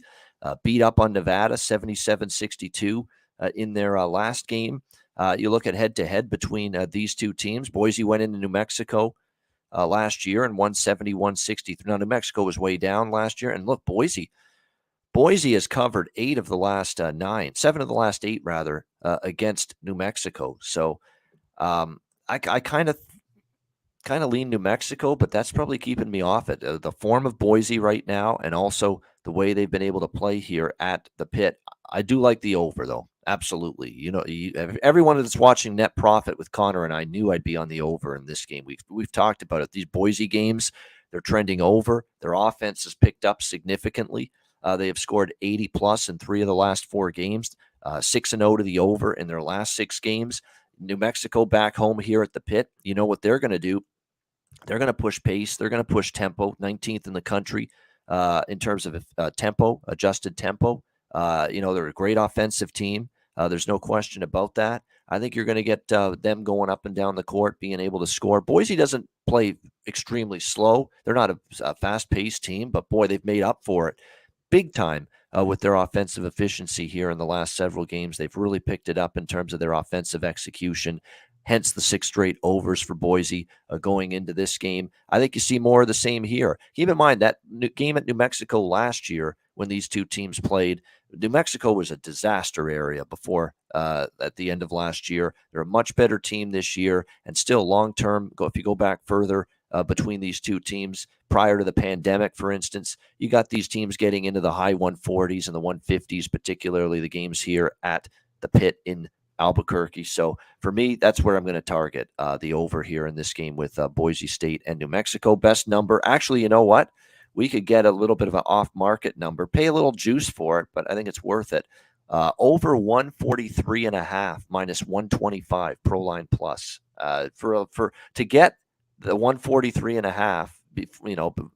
Beat up on Nevada, 77-62 in their last game. You look at head-to-head between these two teams. Boise went into New Mexico last year and won 71-63. Now, New Mexico was way down last year. And look, Boise has covered 7 of the last 8, rather, against New Mexico. So I kind of lean New Mexico, but that's probably keeping me off it. The form of Boise right now, and also the way they've been able to play here at the pit. I do like the over, though. Absolutely. Everyone that's watching Net Profit with Connor and I knew I'd be on the over in this game. We've talked about it. These Boise games, they're trending over. Their offense has picked up significantly. They have scored 80+ in 3 of the last 4 games, 6-0 to the over in their last 6 games. New Mexico back home here at the pit. You know what they're going to do? They're going to push pace. They're going to push tempo, 19th in the country in terms of tempo, adjusted tempo. They're a great offensive team. There's no question about that. I think you're going to get them going up and down the court, being able to score. Boise doesn't play extremely slow. They're not a fast-paced team, but boy, they've made up for it big time with their offensive efficiency here in the last several games. They've really picked it up in terms of their offensive execution, hence the 6 straight overs for Boise going into this game. I think you see more of the same here. Keep in mind that game at New Mexico last year when these two teams played. New Mexico was a disaster area before at the end of last year. They're a much better team this year, and still long-term, if you go back further between these two teams, prior to the pandemic, for instance, you got these teams getting into the high 140s and the 150s, particularly the games here at the Pit in Albuquerque. So for me, that's where I'm going to target the over here in this game with Boise State and New Mexico. Best number. Actually, you know what? We could get a little bit of an off-market number, pay a little juice for it, but I think it's worth it. Over 143.5 minus 125 Pro Line Plus. To get the 143.5,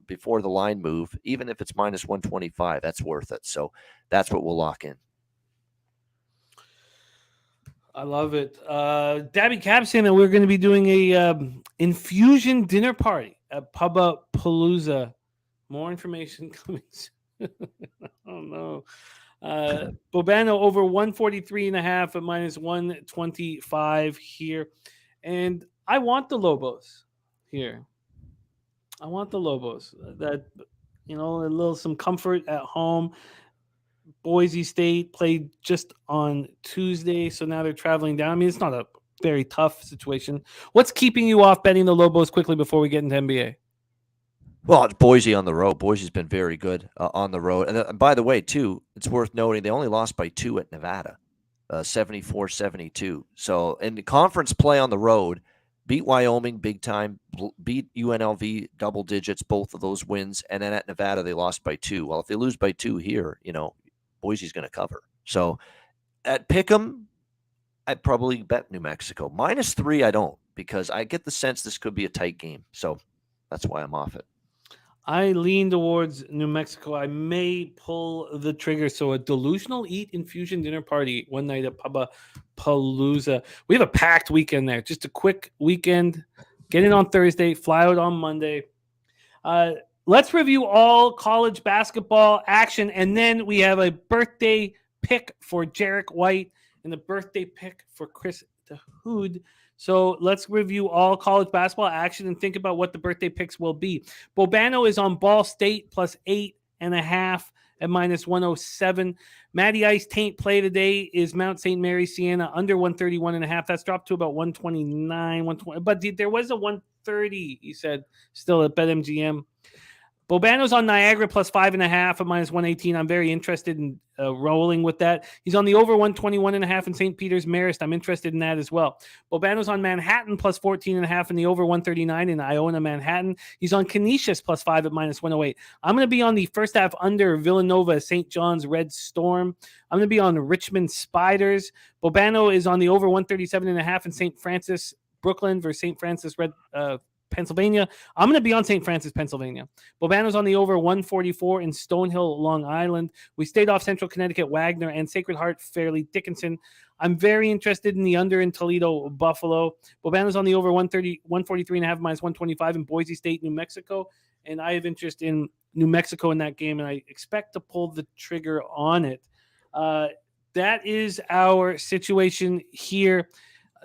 before the line move, even if it's minus 125, that's worth it. So that's what we'll lock in. I love it. Dabby Cap saying that we're going to be doing a infusion dinner party at Palooza. More information coming soon. Oh, no. Bobano over 143.5 at minus 125 here. And I want the Lobos here. I want the Lobos. That, some comfort at home. Boise State played just on Tuesday, so now they're traveling down. I mean, it's not a very tough situation. What's keeping you off betting the Lobos quickly before we get into NBA? Well, it's Boise on the road. Boise's been very good on the road. And by the way, too, it's worth noting they only lost by 2 at Nevada, 74-72. So in the conference play on the road, beat Wyoming big time, beat UNLV double digits, both of those wins. And then at Nevada, they lost by 2. Well, if they lose by 2 here, Boise's going to cover. So at Pick'em, I'd probably bet New Mexico. Minus 3, I don't, because I get the sense this could be a tight game. So that's why I'm off it. I lean towards New Mexico. I may pull the trigger. So a delusional eat infusion dinner party one night at Palooza. We have a packed weekend there. Just a quick weekend. Get in on Thursday, fly out on Monday. Let's review all college basketball action, and then we have a birthday pick for Jarek White and a birthday pick for Chris DeHood. So let's review all college basketball action and think about what the birthday picks will be. Bobano is on Ball State plus 8.5 at minus 107. Matty Ice Taint play today is Mount St. Mary Siena under 131.5. That's dropped to about 129, 120. But there was a 130, he said, still at BetMGM. Bobano's on Niagara plus 5.5 at minus 118. I'm very interested in rolling with that. He's on the over 121.5 in St. Peter's Marist. I'm interested in that as well. Bobano's on Manhattan plus 14.5 in the over 139 in Iona, Manhattan. He's on Canisius plus 5 at minus 108. I'm going to be on the first half under Villanova, St. John's Red Storm. I'm going to be on Richmond Spiders. Bobano is on the over 137.5 in St. Francis, Brooklyn versus St. Francis Red Pennsylvania. I'm going to be on St. Francis, Pennsylvania. Bobano's on the over 144 in Stonehill, Long Island. We stayed off Central Connecticut, Wagner, and Sacred Heart, Fairleigh Dickinson. I'm very interested in the under in Toledo, Buffalo. Bobano's on the over 143.5 minus 125 in Boise State, New Mexico. And I have interest in New Mexico in that game, and I expect to pull the trigger on it. That is our situation here.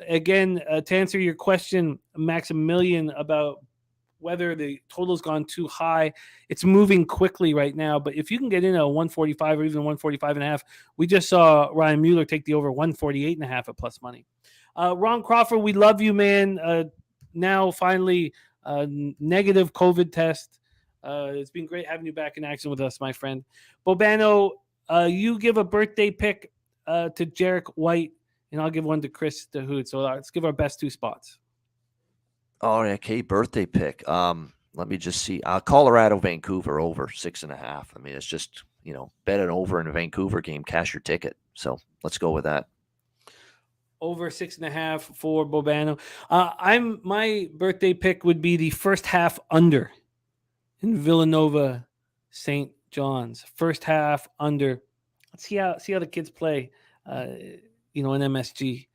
Again, to answer your question, Maximilian, about whether the total's gone too high, it's moving quickly right now. But if you can get in at 145 or even 145.5, we just saw Ryan Mueller take the over 148.5 at plus money. Ron Crawford, we love you, man. Now finally, negative COVID test. It's been great having you back in action with us, my friend. Bobano, you give a birthday pick to Jarek White, and I'll give one to Chris DeHood. So let's give our best 2 spots. Oh, okay. Birthday pick. Let me just see. Colorado, Vancouver over 6.5. I mean, it's just, bet an over in a Vancouver game, cash your ticket. So let's go with that. Over 6.5 for Bobano. My birthday pick would be the first half under in Villanova, St. John's. First half under. Let's see how the kids play. In MSG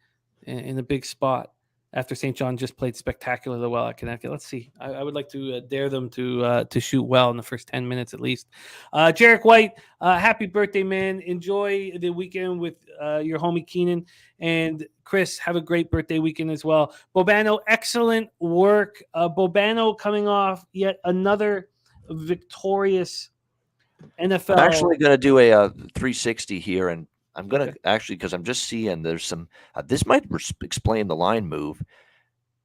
in a big spot after St. John just played spectacularly well at Connecticut. Let's see. I would like to dare them to shoot well in the first 10 minutes at least. Jarek White, happy birthday, man. Enjoy the weekend with your homie Keenan. And Chris, have a great birthday weekend as well. Bobano, excellent work. Bobano coming off yet another victorious NFL. I'm actually going to do a 360 here, and I'm going to actually, because I'm just seeing there's some. This might explain the line move.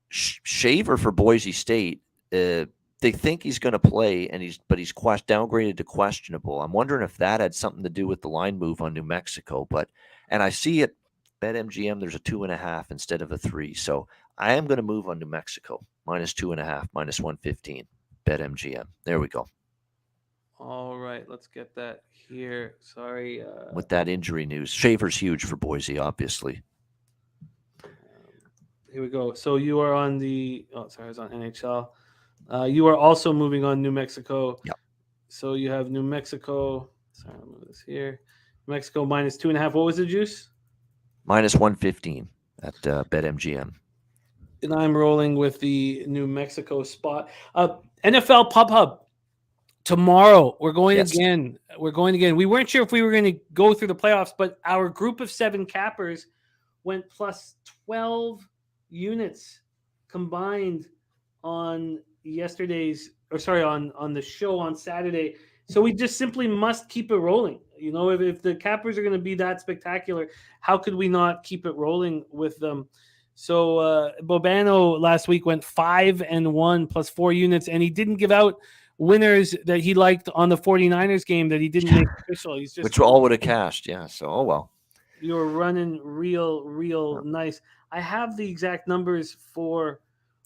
Shaver for Boise State. They think he's going to play, but he's downgraded to questionable. I'm wondering if that had something to do with the line move on New Mexico. And I see it BetMGM. There's a 2.5 instead of a 3. So I am going to move on New Mexico -2.5, -115. BetMGM. There we go. All right, let's get that here. Sorry. With that injury news, Shaver's huge for Boise, obviously. Here we go. So you are on the. Oh, sorry, I was on NHL. You are also moving on New Mexico. Yep. So you have New Mexico. Sorry, I'll move this here. New Mexico -2.5. What was the juice? -115 at BetMGM. And I'm rolling with the New Mexico spot. NFL Pub Hub. Tomorrow we're going again. We're going again. We weren't sure if we were going to go through the playoffs, but our group of 7 cappers went plus 12 units combined on on the show on Saturday. So we just simply must keep it rolling. You know, if the cappers are going to be that spectacular, how could we not keep it rolling with them? So Bobano last week went 5-1 plus 4 units, and he didn't give out winners that he liked on the 49ers game that he didn't make official. He's just, which all would have cashed. Yeah. So, oh well. You were running real nice. I have the exact numbers for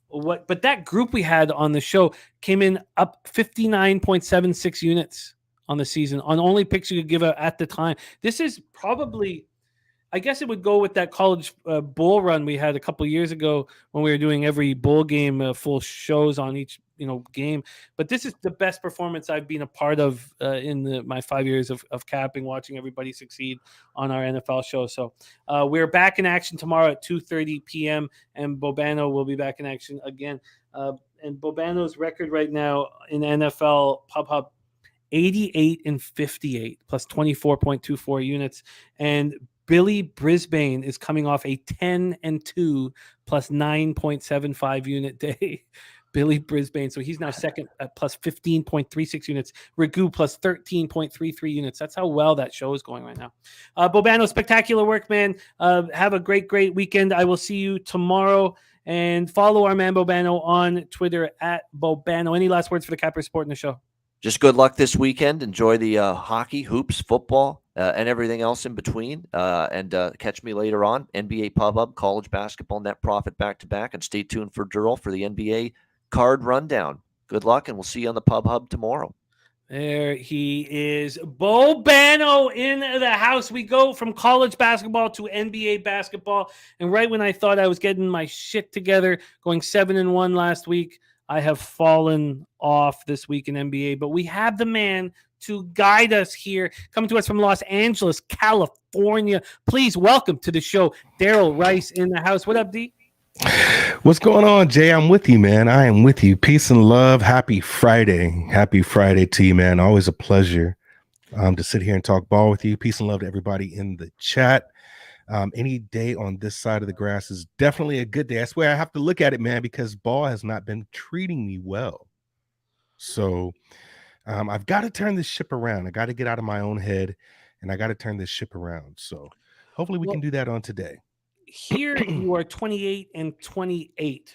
but that group we had on the show came in up 59.76 units on the season on only picks you could give out at the time. This is probably, I guess it would go with that college bowl run we had a couple of years ago when we were doing every bowl game, full shows on each game. But this is the best performance I've been a part of in my 5 years of capping, watching everybody succeed on our NFL show. So we're back in action tomorrow at 2:30 p.m. and Bobano will be back in action again. And Bobano's record right now in NFL Pub Hub, 88-58 plus 24.24 units. And Billy Brisbane is coming off a 10-2 plus 9.75 unit day. Billy Brisbane. So he's now second at plus 15.36 units. Ragu plus 13.33 units. That's how well that show is going right now. Bobano, spectacular work, man. Have a great weekend. I will see you tomorrow. And follow our man Bobano on Twitter at Bobano. Any last words for the Capper Sport in the show? Just good luck this weekend. Enjoy the hockey, hoops, football, and everything else in between. And catch me later on. NBA Pub Hub, college basketball, net profit back-to-back. And stay tuned for Durrell for the NBA card rundown. Good luck, and we'll see you on the Pub Hub tomorrow. There he is. Bobano in the house. We go from college basketball to NBA basketball. And right when I thought I was getting my shit together, going 7-1 last week, I have fallen off this week in NBA. But we have the man to guide us here, coming to us from Los Angeles, California. Please welcome to the show, Daryl Rice in the house. What up, D? What's going on, Jay? I'm with you, man. I am with you. Peace and love. Happy Friday. Happy Friday to you, man. Always a pleasure to sit here and talk ball with you. Peace and love to everybody in the chat. Any day on this side of the grass is definitely a good day. I swear I have to look at it, man, because ball has not been treating me well. So I've got to turn this ship around. I got to get out of my own head, and I got to turn this ship around. So hopefully we can do that on today. Here you are 28-28,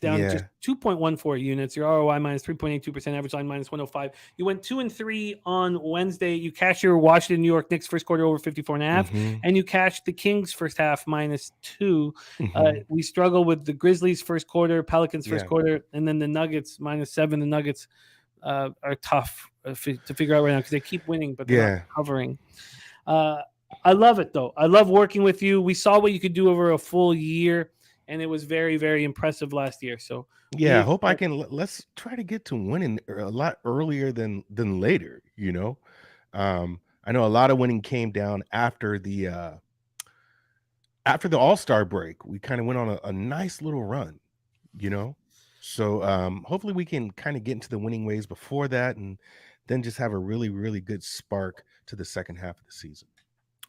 down just 2.14 units. Your ROI minus 3.82%, average line minus 105. You went 2-3 on Wednesday. You cashed your Washington, New York Knicks first quarter over 54.5, and you cashed the Kings first half -2. We struggle with the Grizzlies first quarter, Pelicans first quarter, and then the Nuggets -7. The Nuggets are tough to figure out right now because they keep winning, but they're not covering. I love it, though. I love working with you. We saw what you could do over a full year, and it was very, very impressive last year. So yeah, I hope I can. Let's try to get to winning a lot earlier than later. I know a lot of winning came down after the All-Star break. We kind of went on a nice little run, So hopefully we can kind of get into the winning ways before that, and then just have a really, really good spark to the second half of the season.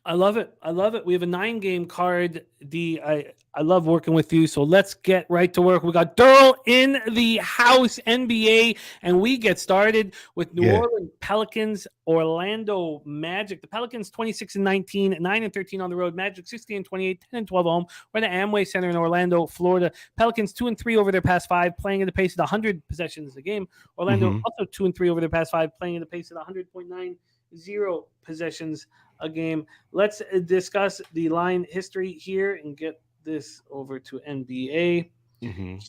I love it. I love it. We have a 9-game card. I love working with you. So let's get right to work. We got Durrell in the house, NBA, and we get started with New Orleans Pelicans, Orlando Magic. The Pelicans 26-19, 9-13 on the road. Magic 16-28, 10-12 home. We're at the Amway Center in Orlando, Florida. Pelicans 2-3 over their past 5, playing at the pace of 100 possessions a game. Orlando also 2-3 over their past 5, playing at the pace of 100.90 possessions a game. Let's discuss the line history here and get this over to NBA.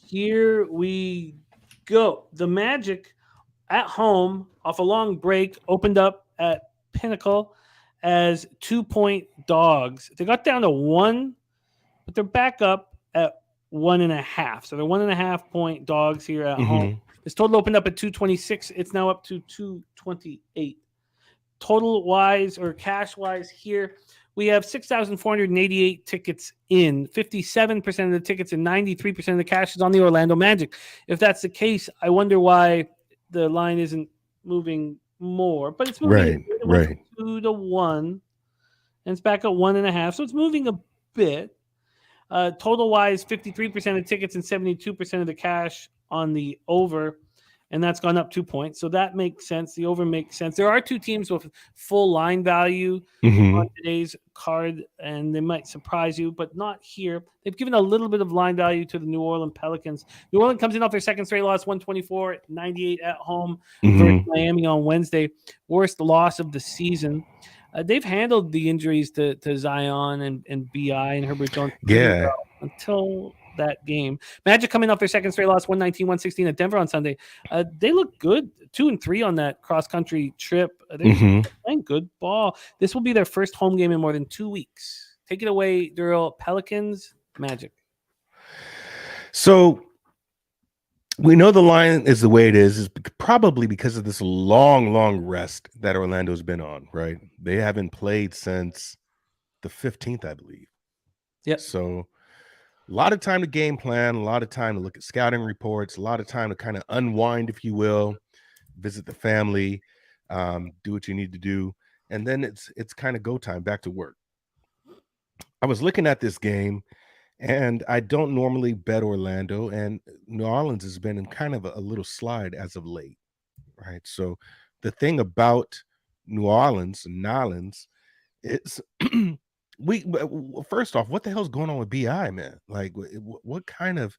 Here we go. The Magic at home off a long break opened up at Pinnacle as 2-point dogs. They got down to 1, but they're back up at 1.5. So they're 1.5-point dogs here at home. This total opened up at 226. It's now up to 228. Total wise or cash wise here, we have 6,488 tickets in. 57% of the tickets and 93% of the cash is on the Orlando Magic. If that's the case, I wonder why the line isn't moving more. But it's moving right. 2-1, and it's back at 1.5. So it's moving a bit. Total wise, 53% of tickets and 72% of the cash on the over. And that's gone up 2 points. So that makes sense. The over makes sense. There are 2 teams with full line value on today's card, and they might surprise you, but not here. They've given a little bit of line value to the New Orleans Pelicans. New Orleans comes in off their second straight loss, 124-98 at home versus Miami on Wednesday. Worst loss of the season. They've handled the injuries to Zion and B.I. and Herbert Jones until that game. Magic coming off their second straight loss, 119-116 at Denver on Sunday. They look good, 2-3 on that cross-country trip. They're playing good ball. This will be their first home game in more than 2 weeks. Take it away, Durrell. Pelicans, Magic. So we know the line is the way it is probably because of this long rest that Orlando's been on, right? They haven't played since the 15th, I believe. Yep. So a lot of time to game plan, a lot of time to look at scouting reports, a lot of time to kind of unwind, if you will, visit the family, do what you need to do. And then it's kind of go time, back to work. I was looking at this game, and I don't normally bet Orlando, and New Orleans has been in kind of a little slide as of late, right? So the thing about New Orleans and Nolans is first off, what the hell's going on with BI, man? Like, what kind of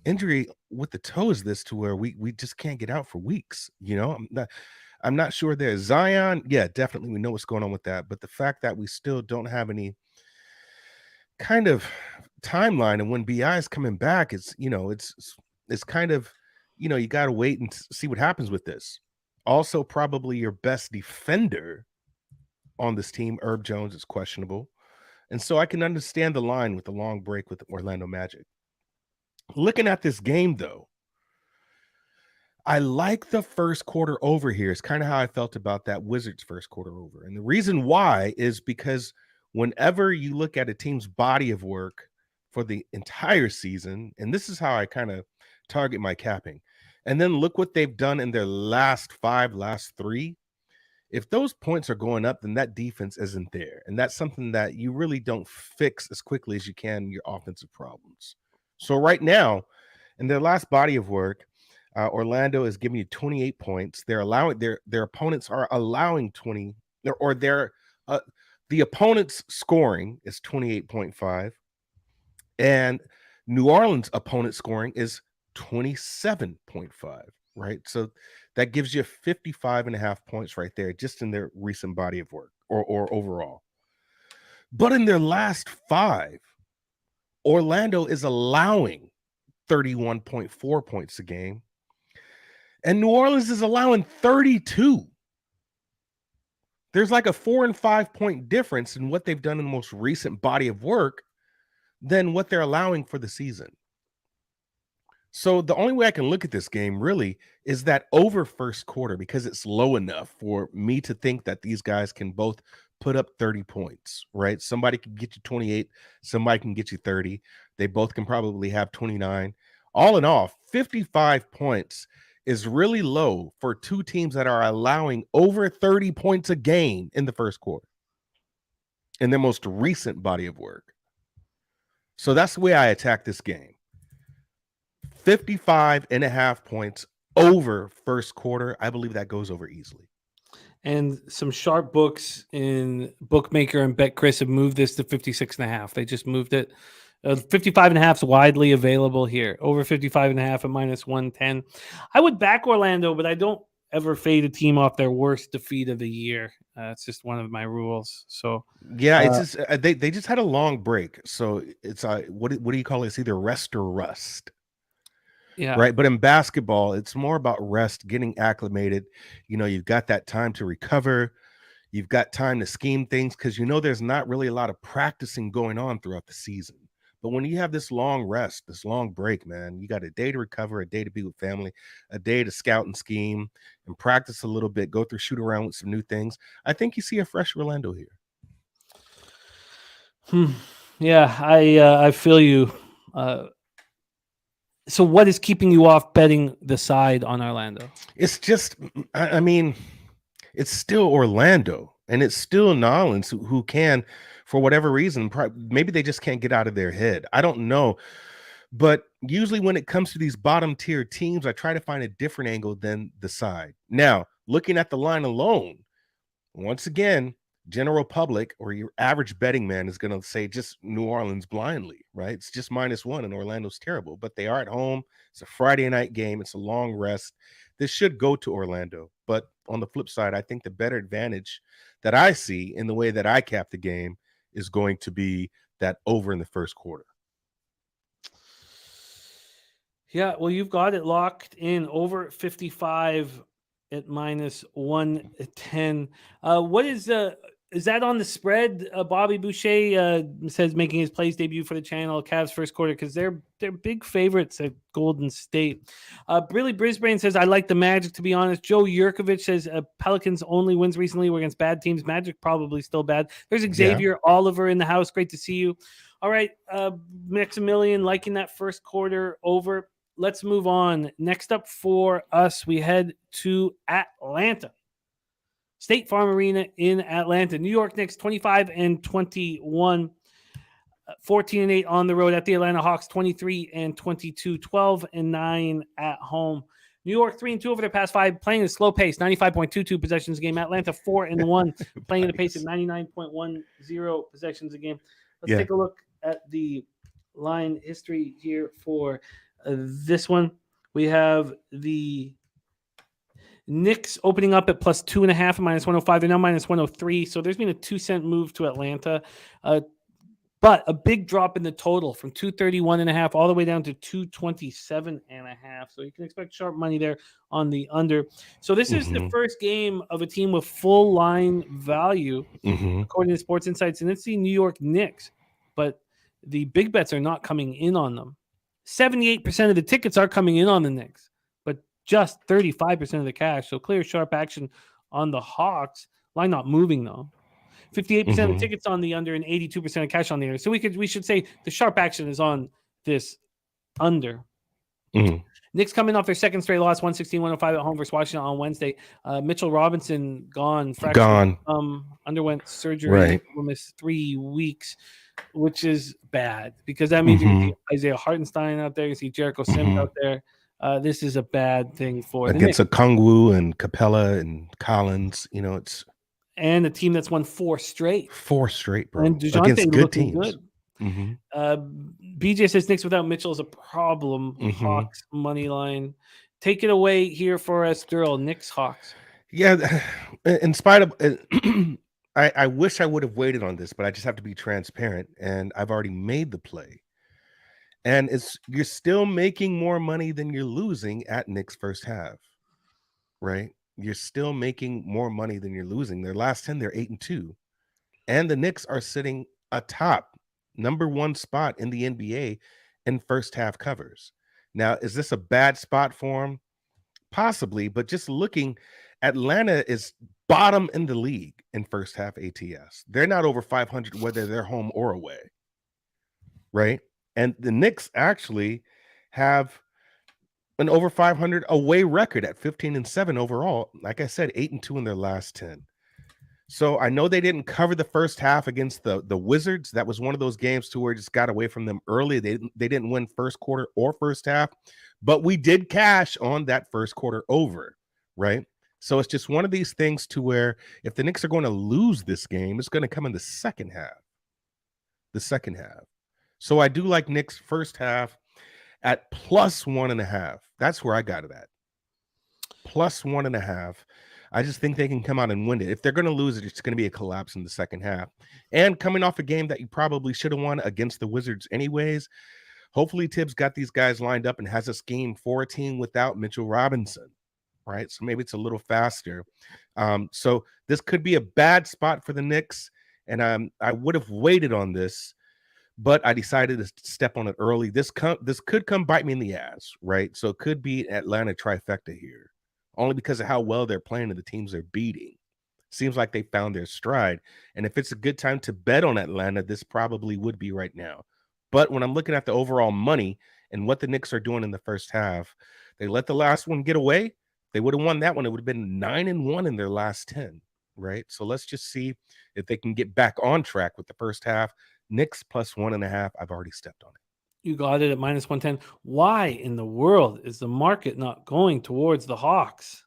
injury with the toe is this to where we just can't get out for weeks? You know, I'm not sure there. Zion, yeah, definitely we know what's going on with that, but the fact that we still don't have any kind of timeline and when BI is coming back, it's kind of, you got to wait and see what happens with this. Also, probably your best defender on this team, Herb Jones, is questionable. And so I can understand the line with the long break with the Orlando Magic. Looking at this game, though, I like the first quarter over here. It's kind of how I felt about that Wizards first quarter over. And the reason why is because whenever you look at a team's body of work for the entire season, and this is how I kind of target my capping, and then look what they've done in their last 3, if those points are going up, then that defense isn't there. And that's something that you really don't fix as quickly as you can your offensive problems. So right now, in their last body of work, Orlando is giving you 28 points. They're allowing their opponents are allowing 20, or the opponent's scoring is 28.5, and New Orleans' opponent scoring is 27.5. Right. So that gives you 55.5 points right there, just in their recent body of work or overall. But in their last 5, Orlando is allowing 31.4 points a game, and New Orleans is allowing 32. There's like a 4 and 5 point difference in what they've done in the most recent body of work than what they're allowing for the season. So the only way I can look at this game really is that over first quarter, because it's low enough for me to think that these guys can both put up 30 points, right? Somebody can get you 28, somebody can get you 30. They both can probably have 29. All in all, 55 points is really low for two teams that are allowing over 30 points a game in the first quarter. in their most recent body of work. So that's the way I attack this game. 55.5 points over first quarter. I believe that goes over easily. And some sharp books in Bookmaker and BetChris have moved this to 56.5. They just moved it. 55.5 is widely available here. Over 55.5 at -110. I would back Orlando, but I don't ever fade a team off their worst defeat of the year. It's just one of my rules. So yeah, it's just they just had a long break. So it's what do you call it? It's either rest or rust. Yeah. Right. But in basketball, it's more about rest, getting acclimated. You've got that time to recover. You've got time to scheme things because there's not really a lot of practicing going on throughout the season. But when you have this long rest, this long break, man, you got a day to recover, a day to be with family, a day to scout and scheme and practice a little bit, go through shoot around with some new things. I think you see a fresh Orlando here. Yeah, I feel you. So what is keeping you off betting the side on Orlando? It's just, I mean, it's still Orlando and it's still Nolans who can, for whatever reason, maybe they just can't get out of their head. I don't know. But usually when it comes to these bottom tier teams, I try to find a different angle than the side. Now, looking at the line alone, once again, general public or your average betting man is going to say just New Orleans blindly, right? It's just -1 and Orlando's terrible, but they are at home. It's a Friday night game. It's a long rest. This should go to Orlando. But on the flip side, I think the better advantage that I see in the way that I cap the game is going to be that over in the first quarter. Yeah, well, you've got it locked in over 55 at -110. What is that on the spread? Bobby Boucher says making his plays debut for the channel, Cavs first quarter, because they're big favorites at Golden State. Billy Brisbane says, I like the Magic, to be honest. Joe Yurkovich says Pelicans only wins recently were against bad teams. Magic probably still bad. There's Xavier Oliver in the house. Great to see you. All right, Maximilian liking that first quarter over. Let's move on. Next up for us, we head to Atlanta. State Farm Arena in Atlanta. New York Knicks 25-21, 14-8 on the road at the Atlanta Hawks 23-22, 12-9 at home. New York 3-2 over their past 5, playing at a slow pace, 95.22 possessions a game. Atlanta 4-1, playing at a pace of 99.10 possessions a game. Let's take a look at the line history here for this one. We have the Knicks opening up at +2.5 at -105. They're now -103. So there's been a 2-cent move to Atlanta. But a big drop in the total from 231.5 all the way down to 227.5. So you can expect sharp money there on the under. So this is the first game of a team with full line value, according to Sports Insights, and it's the New York Knicks. But the big bets are not coming in on them. 78% of the tickets are coming in on the Knicks, but just 35% of the cash. So clear, sharp action on the Hawks. Line not moving, though. 58% of the tickets on the under and 82% of cash on the under. So we should say the sharp action is on this under. Knicks coming off their second straight loss, 116-105 at home versus Washington on Wednesday. Mitchell Robinson gone. Underwent surgery. Right. Will miss 3 weeks, which is bad because that means you can see Isaiah Hartenstein out there. You see Jericho Sims out there. This is a bad thing for against Okongwu and Capella and Collins. It's and a team that's won 4 straight. 4 straight, bro. And DeJounte against good teams. Good. BJ says Knicks without Mitchell is a problem. Hawks money line. Take it away here for us, Durrell. Knicks Hawks. Yeah, in spite of I wish I would have waited on this, but I just have to be transparent, and I've already made the play. And you're still making more money than you're losing at Knicks first half, right? You're still making more money than you're losing. Their last 10, they're 8-2, and the Knicks are sitting atop number 1 spot in the NBA in first half covers. Now, is this a bad spot for them? Possibly, but just looking, Atlanta is bottom in the league in first half ATS. They're not over 500, whether they're home or away, right? And the Knicks actually have an over 500 away record at 15-7 overall. Like I said, 8-2 in their last 10. So I know they didn't cover the first half against the Wizards. That was one of those games to where it just got away from them early. They didn't win first quarter or first half, but we did cash on that first quarter over, right? So it's just one of these things to where if the Knicks are going to lose this game, it's going to come in the second half. The second half. So I do like Knicks first half at +1.5. That's where I got it at. +1.5. I just think they can come out and win it. If they're going to lose it, it's going to be a collapse in the second half. And coming off a game that you probably should have won against the Wizards anyways, hopefully Tibbs got these guys lined up and has a scheme for a team without Mitchell Robinson, right? So maybe it's a little faster. So this could be a bad spot for the Knicks, and I would have waited on this, but I decided to step on it early. This could come bite me in the ass, right? So it could be Atlanta trifecta here, only because of how well they're playing and the teams they're beating. Seems like they found their stride. And if it's a good time to bet on Atlanta, this probably would be right now. But when I'm looking at the overall money and what the Knicks are doing in the first half, they let the last one get away. They would have won that one. It would have been 9-1 in their last 10, right? So let's just see if they can get back on track with the first half. Knicks +1.5. I've already stepped on it. You got it at -110. Why in the world is the market not going towards the Hawks?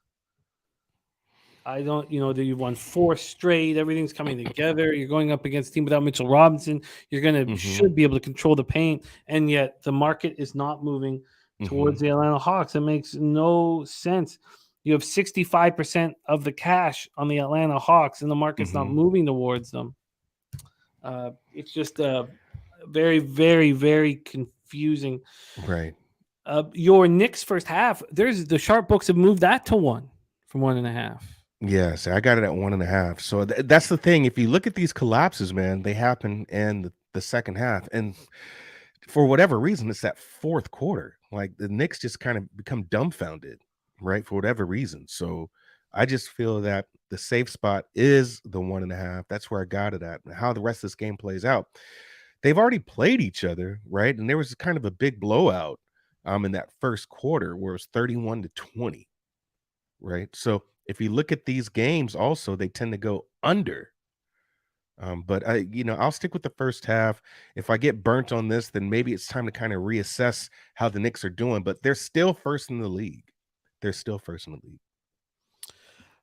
I don't, you've won 4 straight. Everything's coming together. You're going up against a team without Mitchell Robinson. You're going to should be able to control the paint, and yet the market is not moving towards the Atlanta Hawks. It makes no sense. You have 65% of the cash on the Atlanta Hawks, and the market's not moving towards them. It's just very, very, very confusing. Right. Your Knicks first half, there's the sharp books have moved that to 1 from 1.5. Yes, I got it at 1.5. So that's the thing. If you look at these collapses, man, they happen in the second half. And for whatever reason, it's that fourth quarter. Like the Knicks just kind of become dumbfounded, right? For whatever reason. So I just feel that the safe spot is the 1.5. That's where I got it at. And how the rest of this game plays out. They've already played each other, right? And there was kind of a big blowout in that first quarter where it was 31-20, right? So if you look at these games also, they tend to go under. But I'll stick with the first half. If I get burnt on this, then maybe it's time to kind of reassess how the Knicks are doing. But they're still first in the league.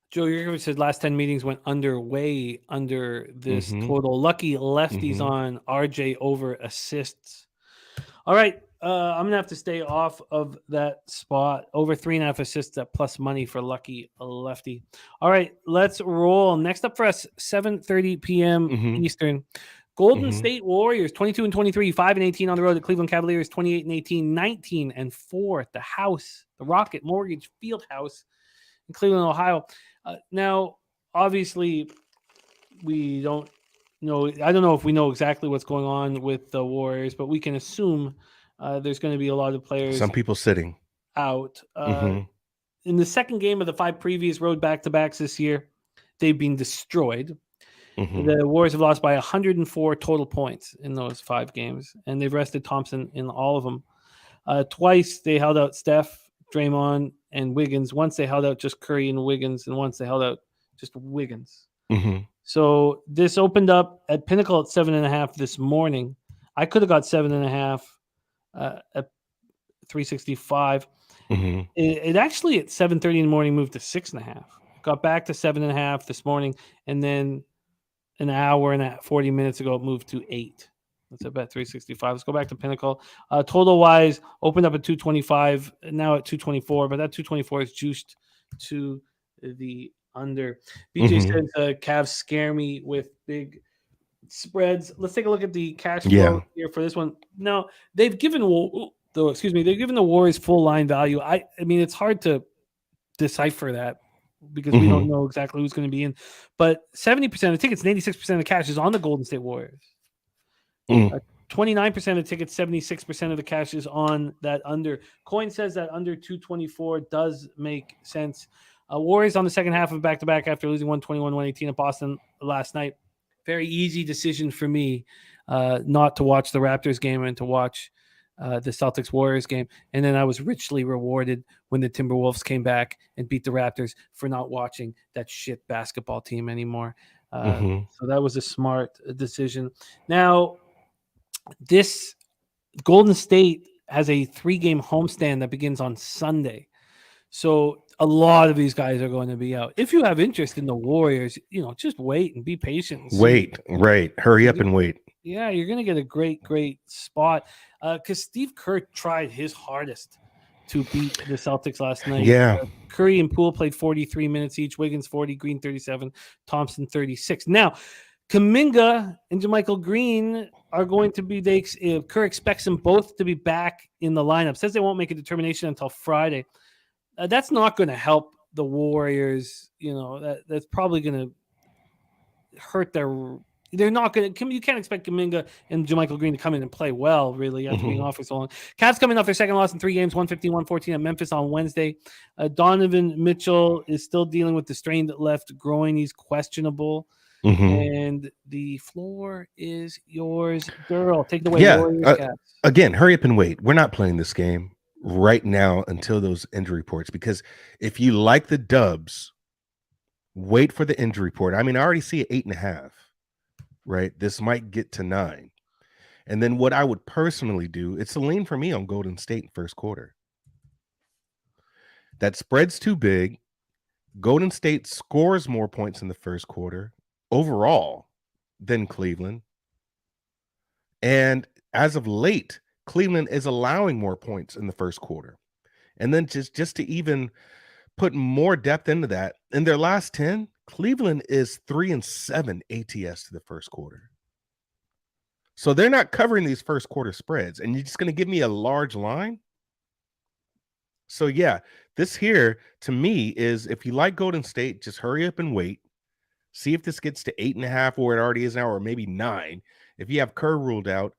Joe Yurkovich said last 10 meetings went way under this total. Lucky lefties on RJ over assists. All right. I'm going to have to stay off of that spot. Over 3.5 assists at plus money for lucky lefty. All right. Let's roll. Next up for us, 7:30 p.m. Eastern. Golden State Warriors, 22-23, 5-18 on the road. The Cleveland Cavaliers, 28-18, 19-4 at the house, the Rocket Mortgage Field House in Cleveland, Ohio. Now, obviously, we don't know. I don't know if we know exactly what's going on with the Warriors, but we can assume there's going to be a lot of players. Some people sitting out. In the second game of the 5 previous road back-to-backs this year, they've been destroyed. The Warriors have lost by 104 total points in those 5 games, and they've rested Thompson in all of them. Twice they held out Steph, Draymond, and Wiggins. Once they held out just Curry and Wiggins, and once they held out just Wiggins. So this opened up at Pinnacle at 7.5 this morning. I could have got 7.5 at 365. It actually at 7:30 in the morning moved to 6.5. Got back to 7.5 this morning, and then an hour and 40 minutes ago it moved to 8. That's a bet 365. Let's go back to Pinnacle. Total wise, opened up at 225, now at 224, but that 224 is juiced to the under. BJ says Cavs scare me with big spreads. Let's take a look at the cash flow here for this one. No, they've given the Warriors full line value. I mean, it's hard to decipher that because we don't know exactly who's going to be in. But 70% of the tickets and 86% of the cash is on the Golden State Warriors. 29% of the tickets, 76% of the cash is on that under. Coin says that under 224 does make sense. Warriors on the second half of back-to-back after losing 121-118 at Boston last night. Very easy decision for me not to watch the Raptors game and to watch the Celtics-Warriors game. And then I was richly rewarded when the Timberwolves came back and beat the Raptors for not watching that shit basketball team anymore. So that was a smart decision. Now, this Golden State has a 3-game homestand that begins on Sunday. So a lot of these guys are going to be out. If you have interest in the Warriors, just wait and be patient. And wait, right. Hurry up and wait. Yeah, you're going to get a great, great spot because Steve Kerr tried his hardest to beat the Celtics last night. Yeah. Curry and Poole played 43 minutes each. Wiggins 40, Green 37, Thompson 36. Now, Kuminga and JaMychal Green are going to be. Kerr expects them both to be back in the lineup. Says they won't make a determination until Friday. That's not going to help the Warriors. That's probably going to hurt their. They're not going to. You can't expect Kuminga and JaMychal Green to come in and play well, really, after being off for so long. Cavs coming off their second loss in 3 games, 115-114 at Memphis on Wednesday. Donovan Mitchell is still dealing with the strained left groin. He's questionable. And the floor is yours, girl. Take it away. Yeah. Again, hurry up and wait. We're not playing this game right now until those injury reports, because if you like the Dubs, wait for the injury report. I mean, I already see 8.5. Right, this might get to 9, and then what I would personally do, it's a lean for me on Golden State in first quarter. That spread's too big. Golden State scores more points in the first quarter overall than Cleveland, and as of late, Cleveland is allowing more points in the first quarter. And then just to even put more depth into that, in their last 10. Cleveland is 3-7 ATS to the first quarter. So they're not covering these first quarter spreads. And you're just going to give me a large line? So, yeah, this here to me is, if you like Golden State, just hurry up and wait. See if this gets to 8.5 where it already is now, or maybe 9. If you have Kerr ruled out,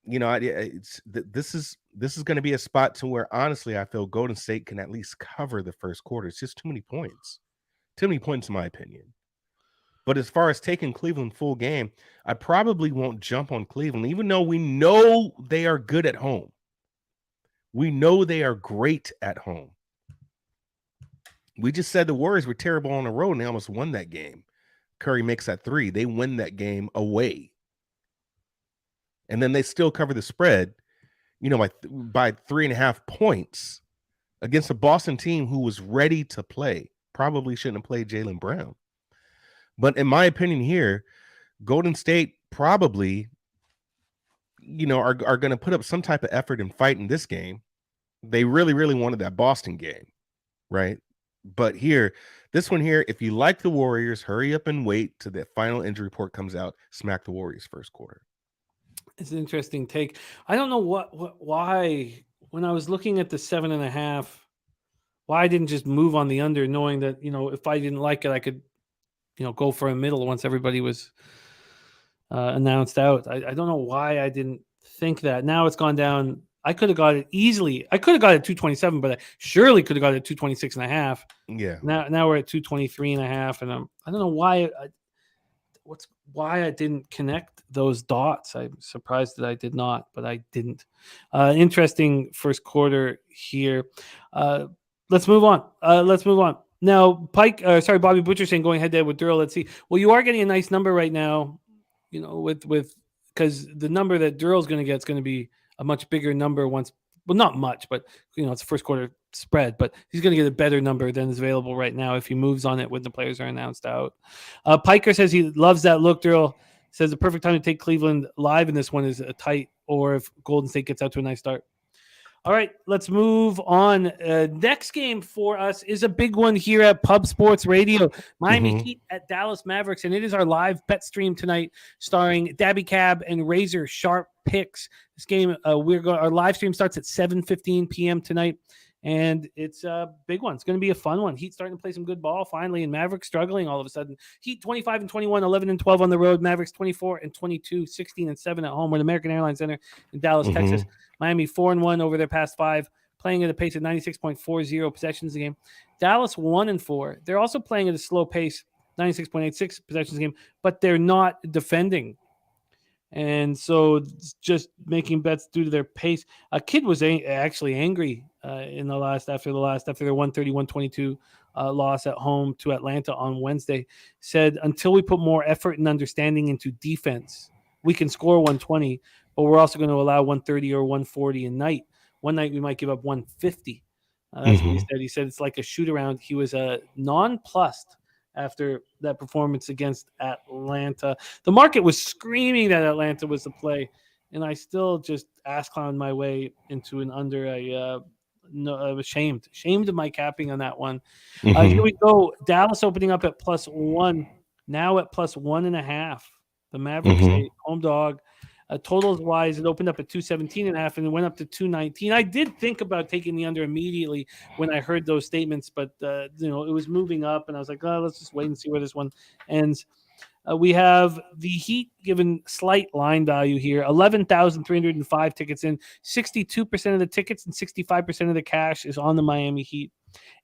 this is going to be a spot to where, honestly, I feel Golden State can at least cover the first quarter. It's just too many points. Too many points, in my opinion. But as far as taking Cleveland full game, I probably won't jump on Cleveland, even though we know they are good at home. We know they are great at home. We just said the Warriors were terrible on the road, and they almost won that game. Curry makes that 3. They win that game away. And then they still cover the spread, by 3.5 points against a Boston team who was ready to play. Probably shouldn't have played Jaylen Brown. But in my opinion here, Golden State probably, are going to put up some type of effort and fight in this game. They really, really wanted that Boston game, right? But this one here, if you like the Warriors, hurry up and wait till the final injury report comes out. Smack the Warriors first quarter. It's an interesting take. I don't know why, when I was looking at the 7.5, why I didn't just move on the under, knowing that, if I didn't like it, I could, go for a middle once everybody was announced out. I don't know why I didn't think that. Now it's gone down. I could have got it easily. I could have got it 227, but I surely could have got it 226.5. Yeah. Now we're at 223.5, and I don't know why. Why I didn't connect those dots. I'm surprised that I did not, but I didn't. Interesting first quarter here. Let's move on. Now, Bobby Butcher saying going head to head with Durrell. Let's see. Well, you are getting a nice number right now, because the number that Durrell's going to get is going to be a much bigger number once. Well, not much, but it's a first quarter spread. But he's going to get a better number than is available right now if he moves on it when the players are announced out. Piker says he loves that look. Durrell says the perfect time to take Cleveland live in this one is a tight, or if Golden State gets out to a nice start. All right, let's move on. Next game for us is a big one here at Pub Sports Radio. Miami Heat at Dallas Mavericks, and it is our live bet stream tonight, starring Dabby Cab and Razor Sharp Picks. This game, our live stream starts at 7:15 p.m. tonight, and it's a big one. It's going to be a fun one. Heat starting to play some good ball finally, and Mavericks struggling all of a sudden. Heat 25-21, 11-12 on the road. Mavericks 24-22, 16-7 at home. We're at American Airlines Center in Dallas, Texas. Miami 4-1 over their past 5, playing at a pace of 96.40 possessions a game. Dallas 1-4. They're also playing at a slow pace, 96.86 possessions a game, but they're not defending. And so just making bets due to their pace. A kid was actually angry in the last after their 130-122 loss at home to Atlanta on Wednesday, said, until we put more effort and understanding into defense, we can score 120, but we're also going to allow 130 or 140 a night. One night we might give up 150. That's what he said. He said it's like a shoot around. He was nonplussed after that performance against Atlanta. The market was screaming that Atlanta was the play, and I still just ass clowned my way into an under. I was shamed of my capping on that one. Here we go. Dallas opening up at +1, now at +1.5. The Mavericks, a home dog. Totals wise, it opened up at 217.5 and it went up to 219. I did think about taking the under immediately when I heard those statements, but it was moving up, and I was like, oh, let's just wait and see where this one ends. We have the Heat given slight line value here. 11,305 tickets in. 62% of the tickets and 65% of the cash is on the Miami Heat.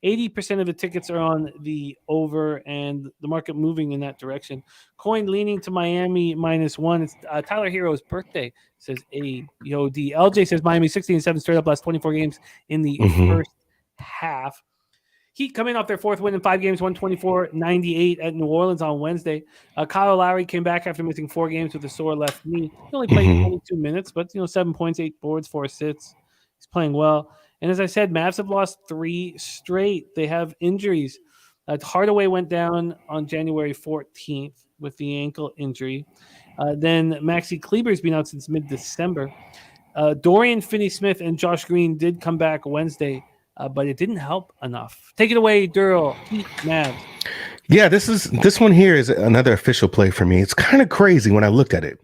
80% of the tickets are on the over, and the market moving in that direction. Coin leaning to Miami -1. It's Tyler Hero's birthday, says AOD. LJ says Miami 16-7 straight up last 24 games in the first half. Heat coming off their fourth win in 5 games, 124-98 at New Orleans on Wednesday. Kyle Lowry came back after missing 4 games with a sore left knee. He only played 22 minutes, but 7 points, 8 boards, 4 assists. He's playing well. And as I said, Mavs have lost 3 straight. They have injuries. Hardaway went down on January 14th with the ankle injury. Then Maxi Kleber's been out since mid-December. Dorian Finney-Smith and Josh Green did come back Wednesday, but it didn't help enough. Take it away, Durrell. Heat, Mavs. Yeah, this one here is another official play for me. It's kind of crazy when I looked at it.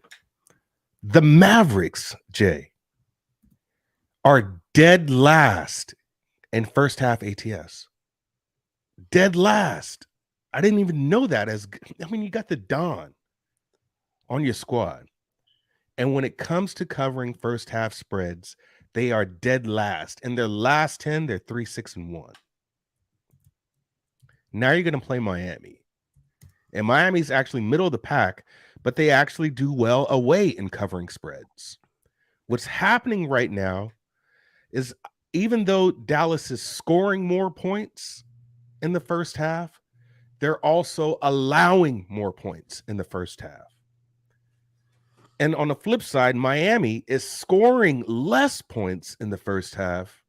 The Mavericks, Jay, are dead last in first half ATS. Dead last. I didn't even know that. You got the Don on your squad. And when it comes to covering first half spreads, they are dead last. In their last 10, they're 3-6-1. Now you're going to play Miami. And Miami's actually middle of the pack, but they actually do well away in covering spreads. What's happening right now is, even though Dallas is scoring more points in the first half, they're also allowing more points in the first half. And on the flip side, Miami is scoring less points in the first half,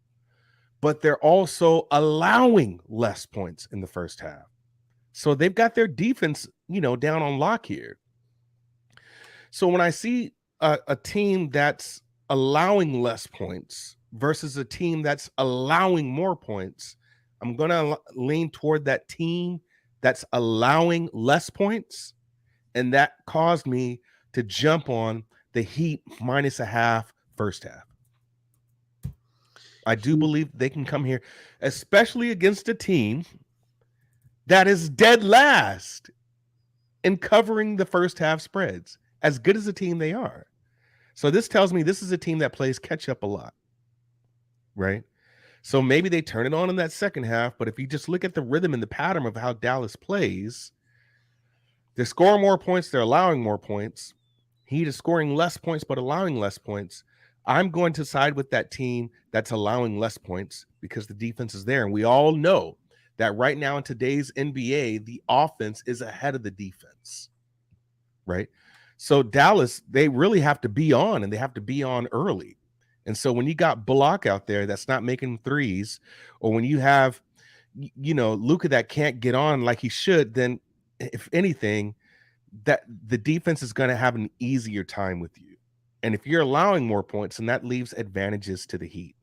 but they're also allowing less points in the first half. So they've got their defense, down on lock here. So when I see a team that's allowing less points versus a team that's allowing more points, I'm going to lean toward that team that's allowing less points. And that caused me to jump on the Heat -0.5 first half. I do believe they can come here, especially against a team that is dead last in covering the first half spreads, as good as a team they are. So this tells me this is a team that plays catch up a lot, right? So maybe they turn it on in that second half, but if you just look at the rhythm and the pattern of how Dallas plays, they're scoring more points, they're allowing more points. Heat is scoring less points but allowing less points. I'm going to side with that team that's allowing less points because the defense is there. And we all know that right now in today's NBA, the offense is ahead of the defense, right? So Dallas, they really have to be on, and they have to be on early. And so when you got Bullock out there that's not making threes, or when you have, Luka that can't get on like he should, then if anything, that the defense is going to have an easier time with you. And if you're allowing more points, then that leaves advantages to the Heat.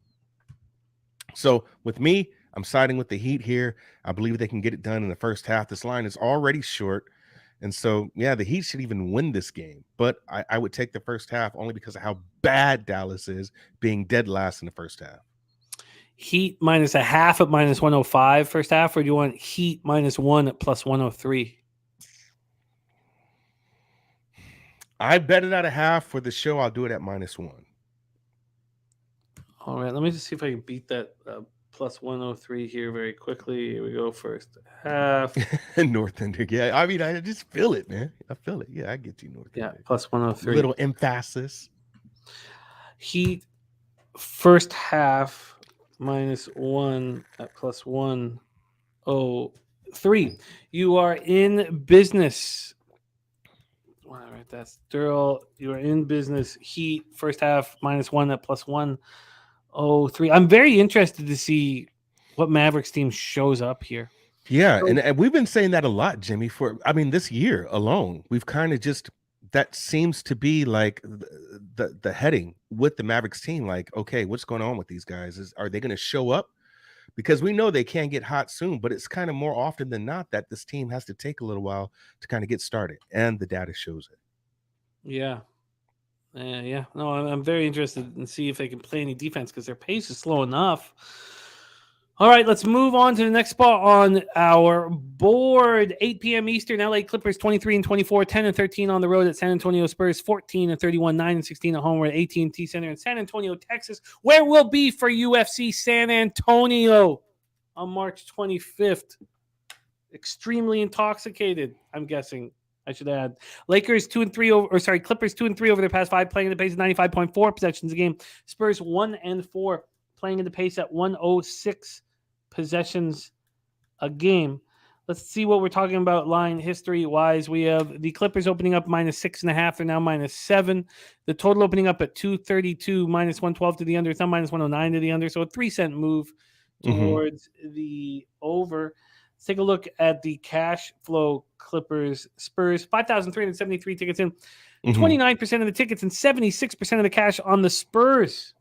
So with me, I'm siding with the Heat here. I believe they can get it done in the first half. This line is already short. And so, yeah, the Heat should even win this game. But I would take the first half only because of how bad Dallas is, being dead last in the first half. Heat -0.5 at -105 first half, or do you want Heat -1 at +103? I bet it at a half for the show. I'll do it at -1. All right, let me just see if I can beat that +103 here very quickly. Here we go, first half. North Ender, yeah. I mean, I just feel it, man. I feel it. Yeah, I get you, North Ender. Yeah, +103. Little emphasis. Heat first half -1 at +103. 603. You are in business. All right, that's Durrell. You are in business. Heat first half -1 at +103. I'm very interested to see what Mavericks team shows up here. Yeah, and we've been saying that a lot, Jimmy, this year alone. We've kind of just, that seems to be like the heading with the Mavericks team. Like, okay, what's going on with these guys? Are they going to show up? Because we know they can get hot soon, but it's kind of more often than not that this team has to take a little while to kind of get started, and the data shows it. Yeah. Yeah. No, I'm very interested in see if they can play any defense because their pace is slow enough. All right, let's move on to the next spot on our board. 8 p.m. Eastern, LA Clippers 23-24, 10-13 on the road at San Antonio Spurs, 14-31, 9-16 at home. We're at AT&T Center in San Antonio, Texas, where we'll be for UFC San Antonio on March 25th. Extremely intoxicated, I'm guessing. I should add. Clippers 2-3 over their past 5, playing at the pace of 95.4 possessions a game. Spurs 1-4, playing at the pace at 106 possessions a game. Let's see what we're talking about line history-wise. We have the Clippers opening up -6.5. They're now -7. The total opening up at 232, -112 to the under. It's now -109 to the under. So a 3-cent move towards the over. Let's take a look at the cash flow Clippers Spurs. 5,373 tickets in. 29% of the tickets and 76% of the cash on the Spurs.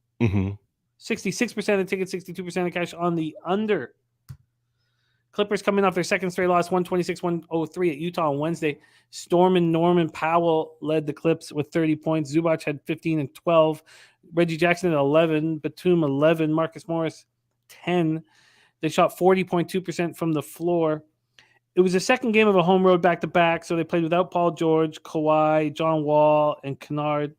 66% of the tickets, 62% of the cash on the under. Clippers coming off their second straight loss, 126-103 at Utah on Wednesday. Storm and Norman Powell led the Clips with 30 points. Zubac had 15 and 12. Reggie Jackson at 11. Batum 11. Marcus Morris 10. They shot 40.2% from the floor. It was the second game of a home road back-to-back, so they played without Paul George, Kawhi, John Wall, and Kennard.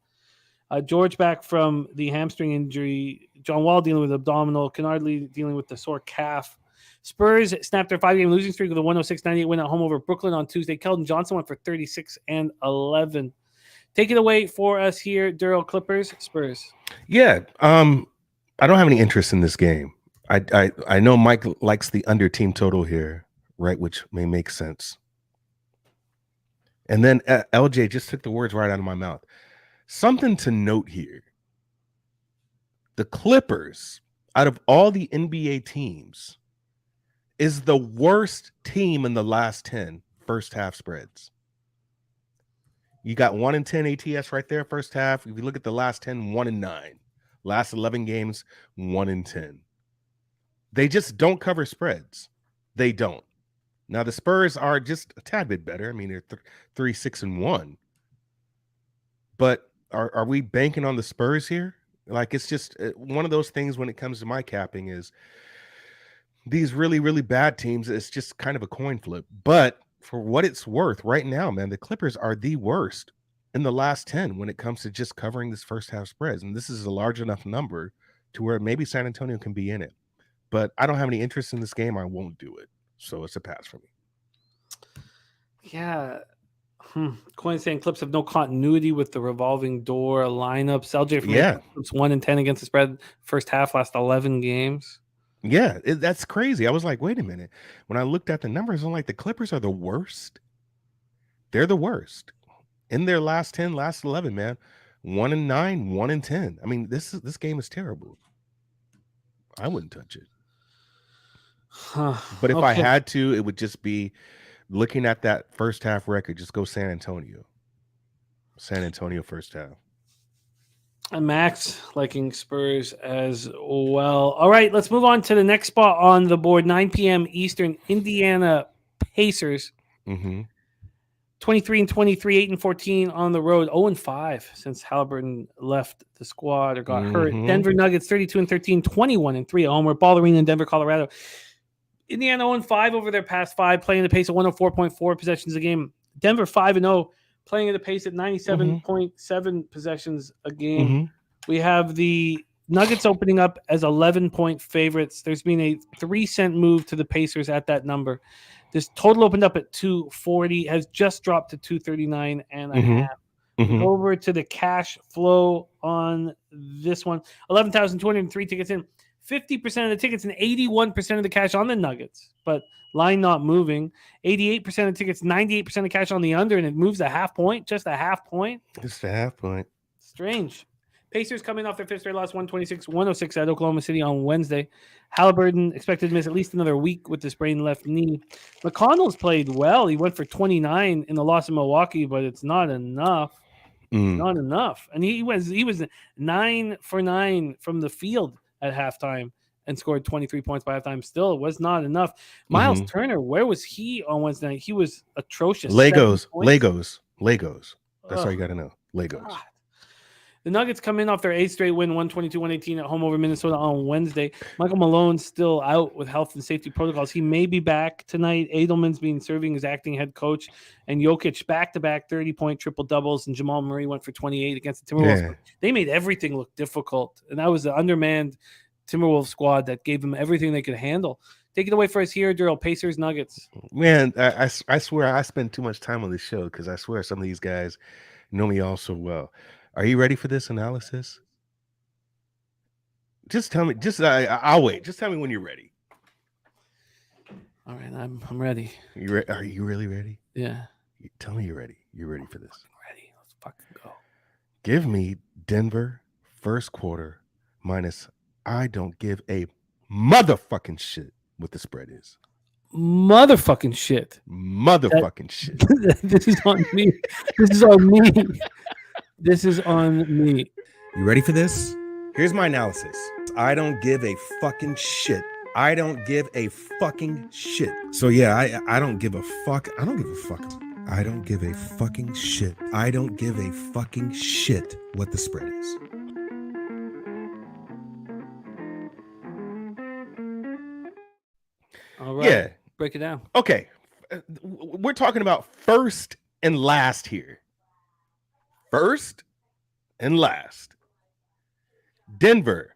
George back from the hamstring injury. John Wall dealing with abdominal. Kennard dealing with the sore calf. Spurs snapped their 5-game losing streak with a 106-98 win at home over Brooklyn on Tuesday. Keldon Johnson went for 36 and 11. Take it away for us here, Durrell. Clippers, Spurs. Yeah, I don't have any interest in this game. I know Mike likes the under team total here, right, which may make sense. And then LJ just took the words right out of my mouth. Something to note here. The Clippers, out of all the NBA teams, is the worst team in the last 10 first half spreads. You got 1-10 ATS right there, first half. If you look at the last 10, 1-9. Last 11 games, 1-10. They just don't cover spreads. They don't. Now, the Spurs are just a tad bit better. I mean, they're 3-6-1. But are we banking on the Spurs here? Like, it's just one of those things when it comes to my capping is these really, really bad teams, it's just kind of a coin flip. But for what it's worth right now, man, the Clippers are the worst in the last 10 when it comes to just covering this first half spreads. And this is a large enough number to where maybe San Antonio can be in it. But I don't have any interest in this game. I won't do it. So it's a pass for me. Yeah. Coin saying Clips have no continuity with the revolving door lineups. LJ from Clips 1-10 against the spread first half, last 11 games. Yeah, that's crazy. I was like, wait a minute. When I looked at the numbers, I'm like, the Clippers are the worst. They're the worst in their last 10, last 11, man. 1-9, 1-10. I mean, this game is terrible. I wouldn't touch it. But if I had to, it would just be looking at that first half record. Just go San Antonio. San Antonio first half. And Max liking Spurs as well. All right, let's move on to the next spot on the board. 9 p.m. Eastern, Indiana Pacers. 23-23, 8-14 on the road. 0-5 since Halliburton left the squad or got hurt. Denver Nuggets 32-13, 21-3 at home. We're at Ball Arena in Denver, Colorado. Indiana 0-5 over their past 5, playing at a pace of 104.4 possessions a game. Denver 5-0, playing at a pace at 97.7 possessions a game. We have the Nuggets opening up as 11-point favorites. There's been a 3-cent move to the Pacers at that number. This total opened up at 240, has just dropped to 239 and a half. Over to the cash flow on this one. 11,203 tickets in. 50% of the tickets and 81% of the cash on the Nuggets, but line not moving. 88% of tickets, 98% of cash on the under, and it moves a half point, just a half point. Just a half point. Strange. Pacers coming off their fifth straight loss, 126-106 at Oklahoma City on Wednesday. Halliburton expected to miss at least another week with the sprained left knee. McConnell's played well. He went for 29 in the loss in Milwaukee, but it's not enough. Not enough. And he was 9 for 9 from the field at halftime and scored 23 points by halftime. Still, it was not enough. Miles Turner, where was he on Wednesday night? He was atrocious. Legos. That's all you got to know. Legos. God. The Nuggets come in off their 8th straight win, 122-118 at home over Minnesota on Wednesday. Michael Malone's still out with health and safety protocols. He may be back tonight. Edelman's been serving as acting head coach. And Jokic back-to-back 30-point triple-doubles. And Jamal Murray went for 28 against the Timberwolves. Yeah. They made everything look difficult. And that was the undermanned Timberwolves squad that gave them everything they could handle. Take it away for us here, Daryl. Pacers, Nuggets. Man, I swear I spend too much time on this show because I swear some of these guys know me all so well. Are you ready for this analysis? Just tell me. I'll wait. Just tell me when you're ready. All right, I'm ready. Are you really ready? Yeah. Tell me you're ready. You're ready for this. I'm ready. Let's fucking go. Give me Denver first quarter minus. I don't give a motherfucking shit what the spread is. Motherfucking shit. Shit. This is on me. This is on me. This is on me. You ready for this? Here's my analysis. I don't give a fucking shit. I don't give a fucking shit. So yeah, I don't give a fuck. I don't give a fuck. I don't give a fucking shit. I don't give a fucking shit what the spread is. All right. Yeah. Break it down. Okay. We're talking about first and last here. First and last. Denver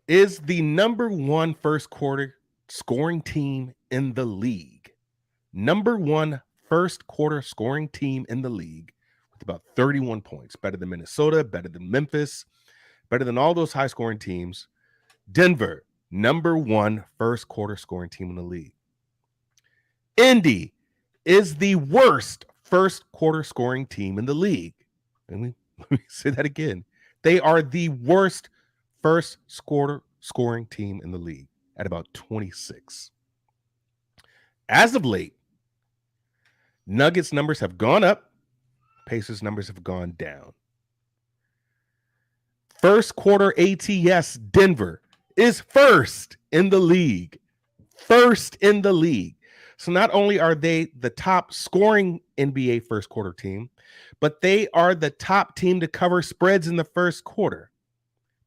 is the number 1 first quarter scoring team in the league. Number 1 first quarter scoring team in the league with about 31 points. Better than Minnesota, better than Memphis, better than all those high scoring teams. Denver, number 1 first quarter scoring team in the league. Indy is the worst first quarter scoring team in the league. Let me say that again. They are the worst first quarter scoring team in the league at about 26. As of late, Nuggets numbers have gone up. Pacers numbers have gone down. First quarter ATS, Denver is first in the league. First in the league. So not only are they the top scoring NBA first quarter team, but they are the top team to cover spreads in the first quarter.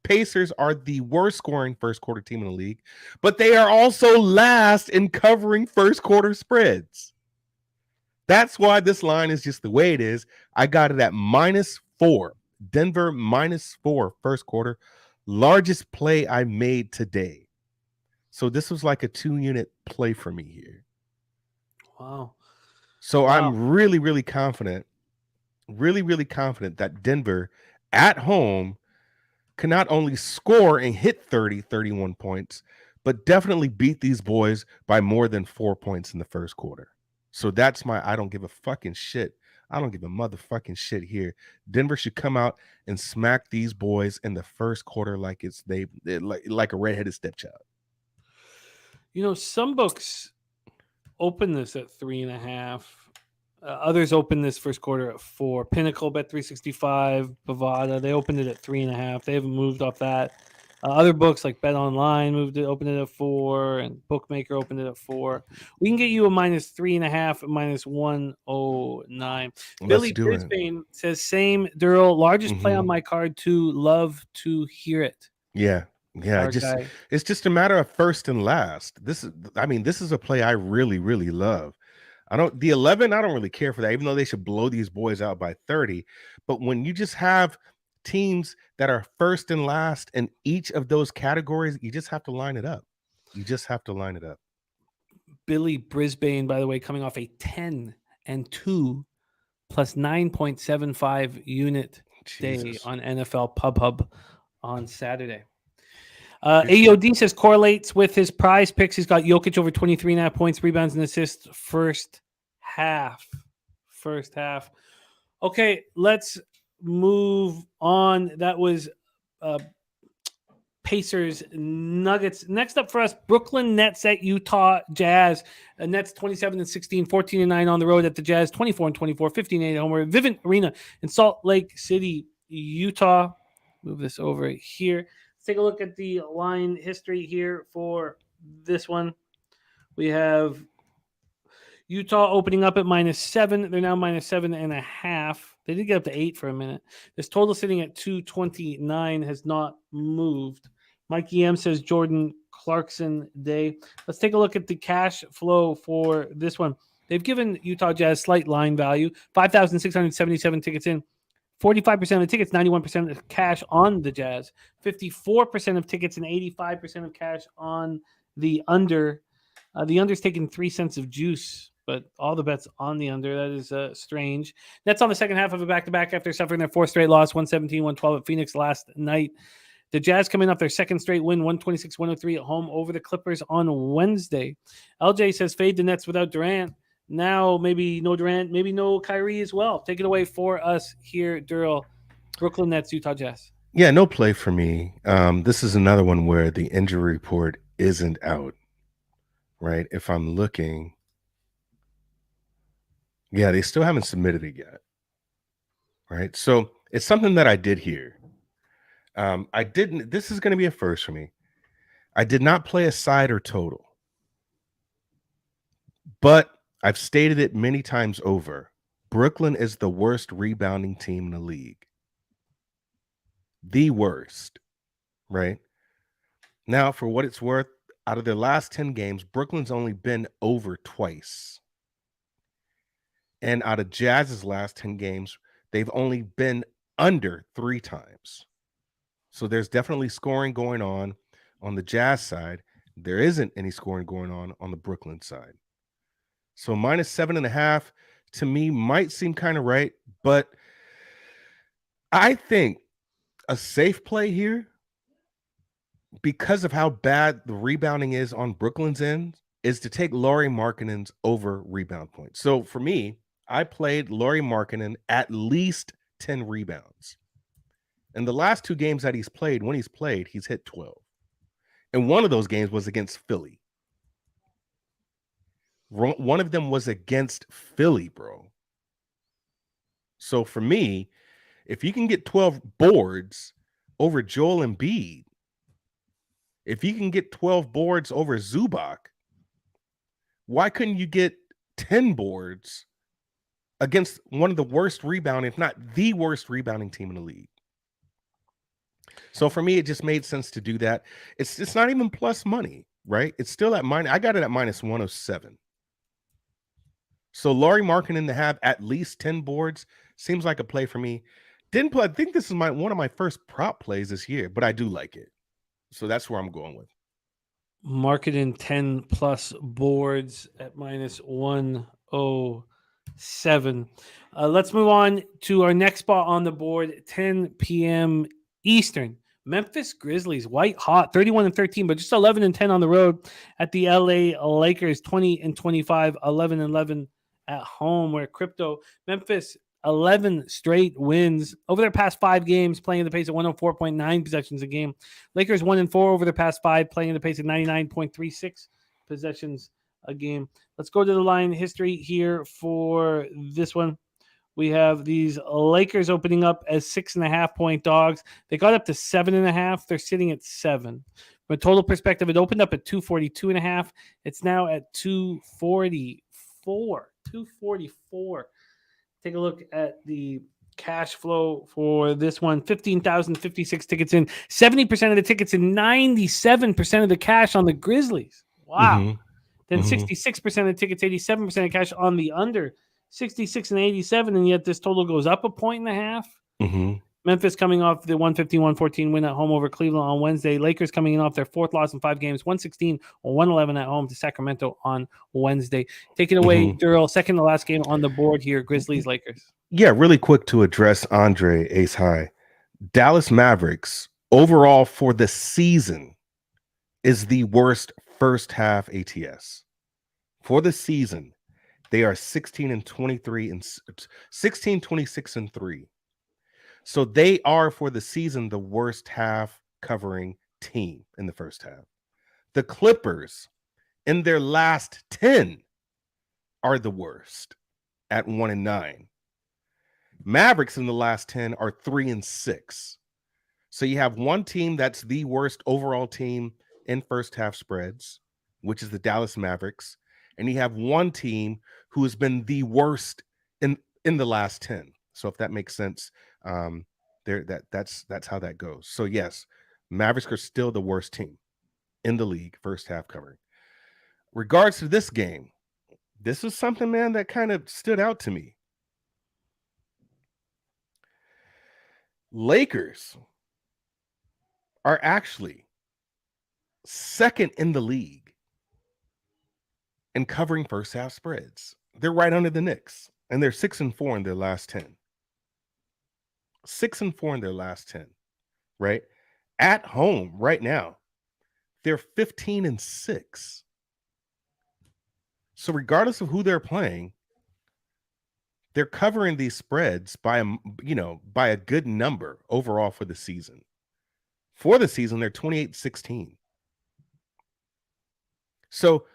Pacers are the worst scoring first quarter team in the league, but they are also last in covering first quarter spreads. That's why this line is just the way it is. I got it at -4. Denver -4 first quarter. Largest play I made today. So this was like a 2-unit play for me here. Wow. So I'm really, really confident that Denver at home can not only score and hit 30, 31 points, but definitely beat these boys by more than 4 points in the first quarter. So that's my I don't give a fucking shit. I don't give a motherfucking shit here. Denver should come out and smack these boys in the first quarter like like a redheaded stepchild. You know, some books open this at 3.5. Others open this first quarter at 4. Pinnacle bet 365. Bovada, they opened it at 3.5. They haven't moved off that. Other books like Bet Online opened it at 4, and Bookmaker opened it at 4. We can get you a -3.5 at -109. Billy Brisbane says same Durrell, largest play on my card too. Love to hear it. Yeah. It's just a matter of first and last. This is a play I really, really love. The 11, I don't really care for that, even though they should blow these boys out by 30. But when you just have teams that are first and last in each of those categories, you just have to line it up. Billy Brisbane, by the way, coming off a 10-2 plus 9.75 unit day on NFL Pub Hub on Saturday. AOD says correlates with his prize picks. He's got Jokic over 23.5 points, rebounds, and assists first half. Okay, let's move on. That was Pacers Nuggets. Next up for us, Brooklyn Nets at Utah Jazz. Nets 27-16, 14-9 on the road at the Jazz, 24-24, 15-8 at home. We're at Vivint Arena in Salt Lake City, Utah. Move this over here. Let's take a look at the line history here for this one. We have Utah opening up at -7. They're now -7.5. They did get up to 8 for a minute. This total sitting at 229 has not moved. Mikey M says Jordan Clarkson day. Let's take a look at the cash flow for this one. They've given Utah Jazz slight line value, 5,677 tickets in. 45% of the tickets, 91% of cash on the Jazz, 54% of tickets, and 85% of cash on the under. The under's taken 3 cents of juice, but all the bets on the under. That is strange. Nets on the second half of a back-to-back after suffering their 4th straight loss, 117-112 at Phoenix last night. The Jazz coming off their 2nd straight win, 126-103 at home over the Clippers on Wednesday. LJ says fade the Nets without Durant. Now maybe no Durant, maybe no Kyrie as well. Take it away for us here, Durrell. Brooklyn Nets, Utah Jazz. Yeah, no play for me. This is another one where the injury report isn't out, right? If I'm looking, yeah, they still haven't submitted it yet, right? So it's something that I did here. This is going to be a first for me. I did not play a side or total, but I've stated it many times over. Brooklyn is the worst rebounding team in the league. The worst, right? Now, for what it's worth, out of their last 10 games, Brooklyn's only been over twice. And out of Jazz's last 10 games, they've only been under 3 times. So there's definitely scoring going on the Jazz side. There isn't any scoring going on the Brooklyn side. So -7.5 to me might seem kind of right, but I think a safe play here, because of how bad the rebounding is on Brooklyn's end, is to take Lauri Markkanen's over rebound points. So for me, I played Lauri Markkanen at least 10 rebounds. In the last 2 games that he's played, when he's played, he's hit 12. And one of those games was against Philly. One of them was against Philly, bro. So for me, if you can get 12 boards over Joel Embiid, if you can get 12 boards over Zubac, why couldn't you get 10 boards against one of the worst rebounding, if not the worst rebounding team in the league? So for me, it just made sense to do that. It's not even plus money, right? It's still at I got it at -107. So Lauri Markkanen to have at least 10 boards seems like a play for me. Didn't play. I think this is one of my first prop plays this year, but I do like it. So that's where I'm going with. Markkanen 10 plus boards at -107. Let's move on to our next spot on the board, 10 p.m. Eastern. Memphis Grizzlies, white hot, 31-13, but just 11-10 on the road at the LA Lakers, 20-25, 11-11 at home. Where crypto, Memphis 11 straight wins over their past 5 games, playing at the pace of 104.9 possessions a game. Lakers 1-4 over their past 5, playing at the pace of 99.36 possessions a game. Let's go to the line history here for this one. We have these Lakers opening up as 6.5-point dogs. They got up to 7.5. They're sitting at 7. From a total perspective, it opened up at 242.5. It's now at 244. 244. Take a look at the cash flow for this one. 15,056 tickets in. 70% of the tickets and 97% of the cash on the Grizzlies. Wow. Mm-hmm. Then 66% of the tickets, 87% of cash on the under. 66 and 87, and yet this total goes up 1.5 points. Mm-hmm. Memphis coming off the 115-114 win at home over Cleveland on Wednesday. Lakers coming in off their 4th loss in 5 games, 116-111 at home to Sacramento on Wednesday. Take it away, Durrell. Second to last game on the board here, Grizzlies, Lakers. Yeah, really quick to address Andre Ace High. Dallas Mavericks overall for the season is the worst first half ATS. For the season, they are 16-23 and 16-26-3. So they are, for the season, the worst half covering team in the first half. The Clippers, in their last 10, are the worst at 1-9. Mavericks in the last 10 are 3-6. So you have one team that's the worst overall team in first half spreads, which is the Dallas Mavericks, and you have one team who has been the worst in the last 10. So if that makes sense, that's how that goes. So yes, Mavericks are still the worst team in the league first half covering. Regards to this game, this is something, man, that kind of stood out to me. Lakers are actually second in the league in covering first half spreads. They're right under the Knicks, and they're 6-4 in their last 10. 6-4 in their last 10, right? At home right now, they're 15-6. So regardless of who they're playing, they're covering these spreads by a good number overall for the season. For the season, they're 28-16. So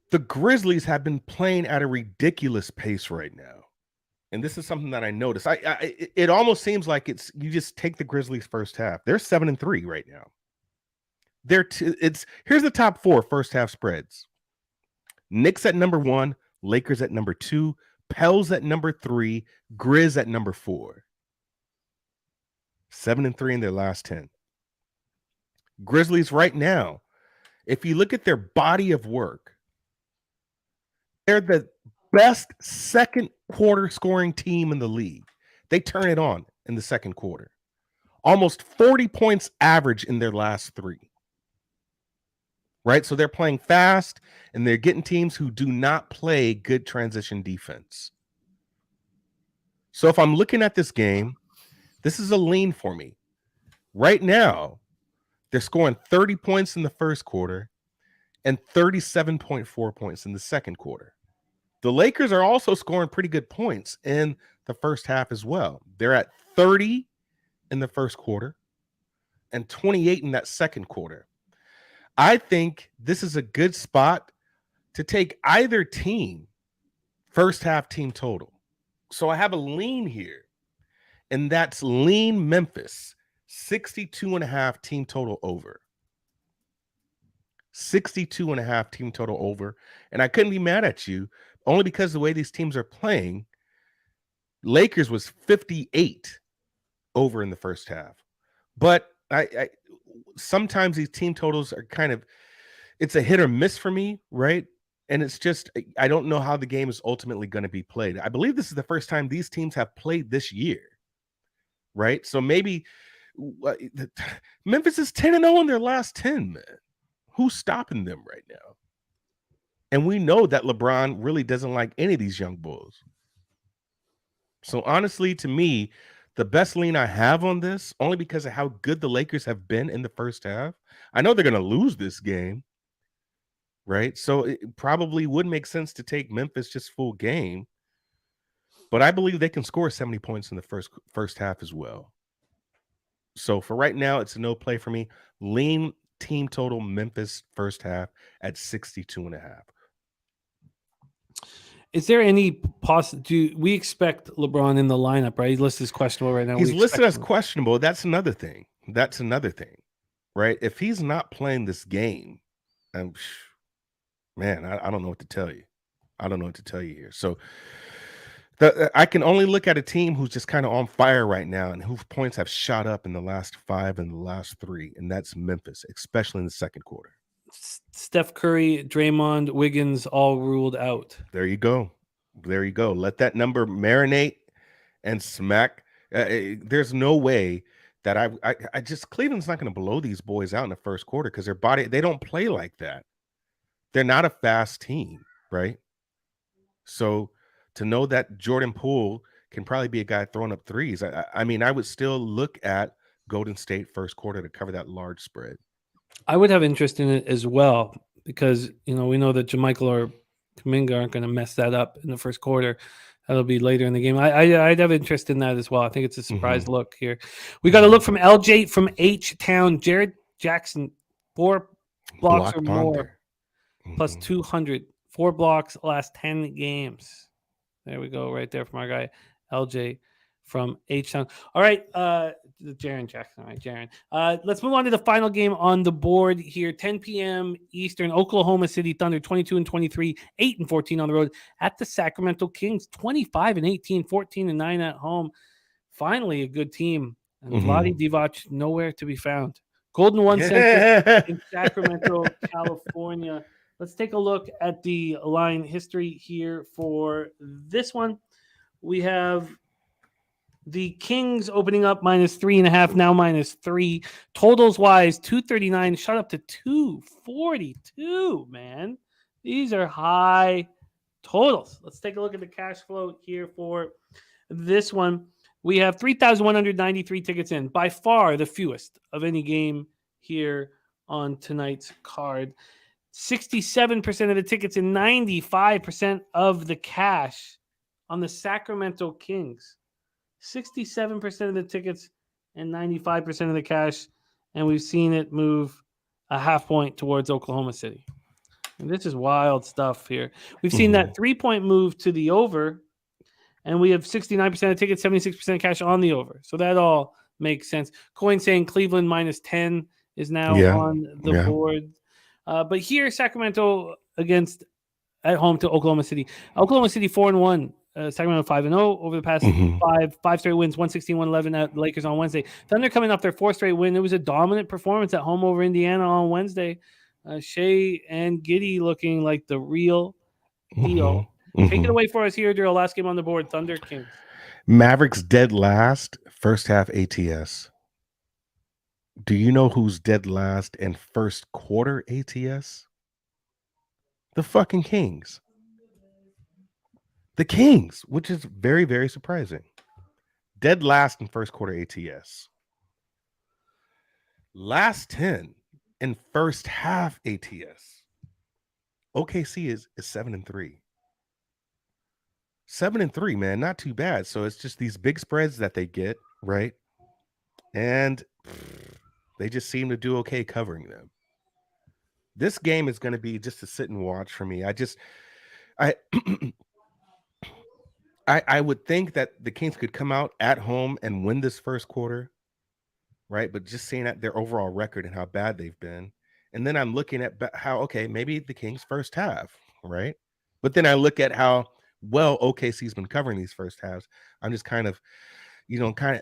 the Grizzlies have been playing at a ridiculous pace right now. And this is something that I noticed. It almost seems like you just take the Grizzlies first half. They're 7-3 right now. Here's the top 4 first half spreads. Knicks at number 1, Lakers at number 2, Pels at number 3, Grizz at number 4. 7-3 in their last 10. Grizzlies right now, if you look at their body of work, they're the best second quarter scoring team in the league. They turn it on in the second quarter. Almost 40 points average in their last 3. Right? So they're playing fast, and they're getting teams who do not play good transition defense. So if I'm looking at this game, this is a lean for me. Right now, they're scoring 30 points in the first quarter and 37.4 points in the second quarter. The Lakers are also scoring pretty good points in the first half as well. They're at 30 in the first quarter and 28 in that second quarter. I think this is a good spot to take either team first half team total. So I have a lean here, and that's lean Memphis, 62.5 team total over. 62.5 team total over. And I couldn't be mad at you, only because the way these teams are playing. Lakers was 58 over in the first half. But I sometimes these team totals are it's a hit or miss for me, right? And it's just, I don't know how the game is ultimately going to be played. I believe this is the first time these teams have played this year, right? So maybe Memphis is 10-0 in their last 10, man. Who's stopping them right now? And we know that LeBron really doesn't like any of these young bulls. So honestly, to me, the best lean I have on this, only because of how good the Lakers have been in the first half. I know they're going to lose this game, right? So it probably would make sense to take Memphis just full game. But I believe they can score 70 points in the first half as well. So for right now, it's a no play for me. Lean team total Memphis first half at 62.5. Is there any do we expect LeBron in the lineup, right? He's listed as questionable right now. He's listed as questionable. That's another thing. Right? If he's not playing this game, man, I don't know what to tell you. I don't know what to tell you here. So I can only look at a team who's just kind of on fire right now and whose points have shot up in the last 5 and the last 3, and that's Memphis, especially in the second quarter. Steph Curry, Draymond, Wiggins all ruled out. There you go. Let that number marinate and smack. There's no way that I just Cleveland's not going to blow these boys out in the first quarter because they don't play like that. They're not a fast team, right? So to know that Jordan Poole can probably be a guy throwing up threes, I mean, I would still look at Golden State first quarter to cover that large spread. I would have interest in it as well because, we know that Jermichael or Kuminga aren't going to mess that up in the first quarter. That'll be later in the game. I'd have interest in that as well. I think it's a surprise look here. We got a look from LJ from H-Town. Jared Jackson, 4 blocks or more, plus 200. 4 blocks last 10 games. There we go, right there from our guy, LJ from H-Town. All right, Jaron Jackson. All right, Jaron. Let's move on to the final game on the board here. 10 p.m. Eastern. Oklahoma City Thunder 22-23, 8-14 on the road at the Sacramento Kings. 25-18, 14-9 at home. Finally, a good team. And Vlade Divac nowhere to be found. Golden One Center in Sacramento, California. Let's take a look at the line history here for this one. We have the Kings opening up -3.5, now -3. Totals wise, 239, shot up to 242, man. These are high totals. Let's take a look at the cash flow here for this one. We have 3,193 tickets in, by far the fewest of any game here on tonight's card. 67% of the tickets and 95% of the cash on the Sacramento Kings. 67% of the tickets and 95% of the cash, and we've seen it move a half point towards Oklahoma City. And this is wild stuff here. We've seen that 3-point move to the over, and we have 69% of tickets, 76% cash on the over. So that all makes sense. Coin saying Cleveland -10 is now on the board. But here, Sacramento at home to Oklahoma City. Oklahoma City 4-1. Sacramento 5-0 over the past five straight wins, 116-111 at Lakers on Wednesday. Thunder coming off their 4th straight win. It was a dominant performance at home over Indiana on Wednesday. Shea and Giddey looking like the real deal. Take it away for us here, Daryl. Last game on the board, Thunder Kings. Mavericks dead last, first half ATS. Do you know who's dead last in first quarter ATS? The fucking Kings. The Kings, which is very, very surprising. Dead last in first quarter ATS. Last 10 in first half ATS. OKC is 7-3. 7-3, man, not too bad. So it's just these big spreads that they get, right? And they just seem to do okay covering them. This game is going to be just to sit and watch for me. I would think that the Kings could come out at home and win this first quarter, right? But just seeing at their overall record and how bad they've been. And then I'm looking at how, okay, maybe the Kings first half, right? But then I look at how well OKC's been covering these first halves. I'm just kind of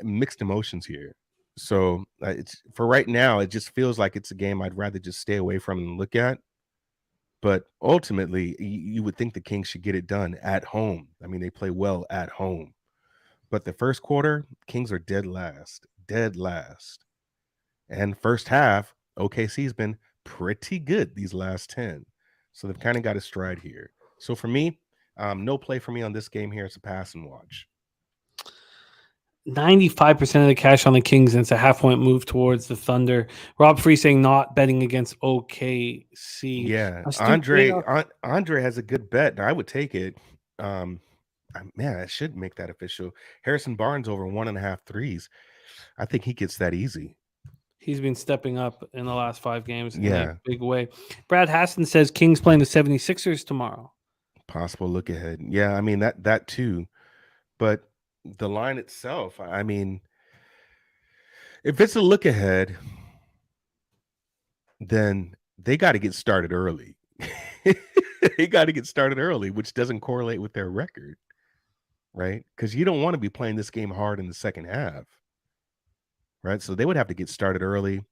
mixed emotions here. So it's for right now, it just feels like it's a game I'd rather just stay away from and look at. But ultimately, you would think the Kings should get it done at home. I mean, they play well at home. But the first quarter, Kings are dead last. And first half, OKC's been pretty good these last 10. So they've kind of got a stride here. So for me, no play for me on this game here. It's a pass and watch. 95% of the cash on the Kings, and it's a half-point move towards the Thunder. Rob Free saying not betting against OKC. Yeah, Andre has a good bet. I would take it. Man, I should make that official. Harrison Barnes over 1.5 threes. I think he gets that easy. He's been stepping up in the last 5 games in a big way. Brad Haston says Kings playing the 76ers tomorrow. Possible look ahead. Yeah, I mean that too. But the line itself, I mean, if it's a look ahead, then they got to get started early. They got to get started early, which doesn't correlate with their record, right? Because you don't want to be playing this game hard in the second half, right? So they would have to get started early,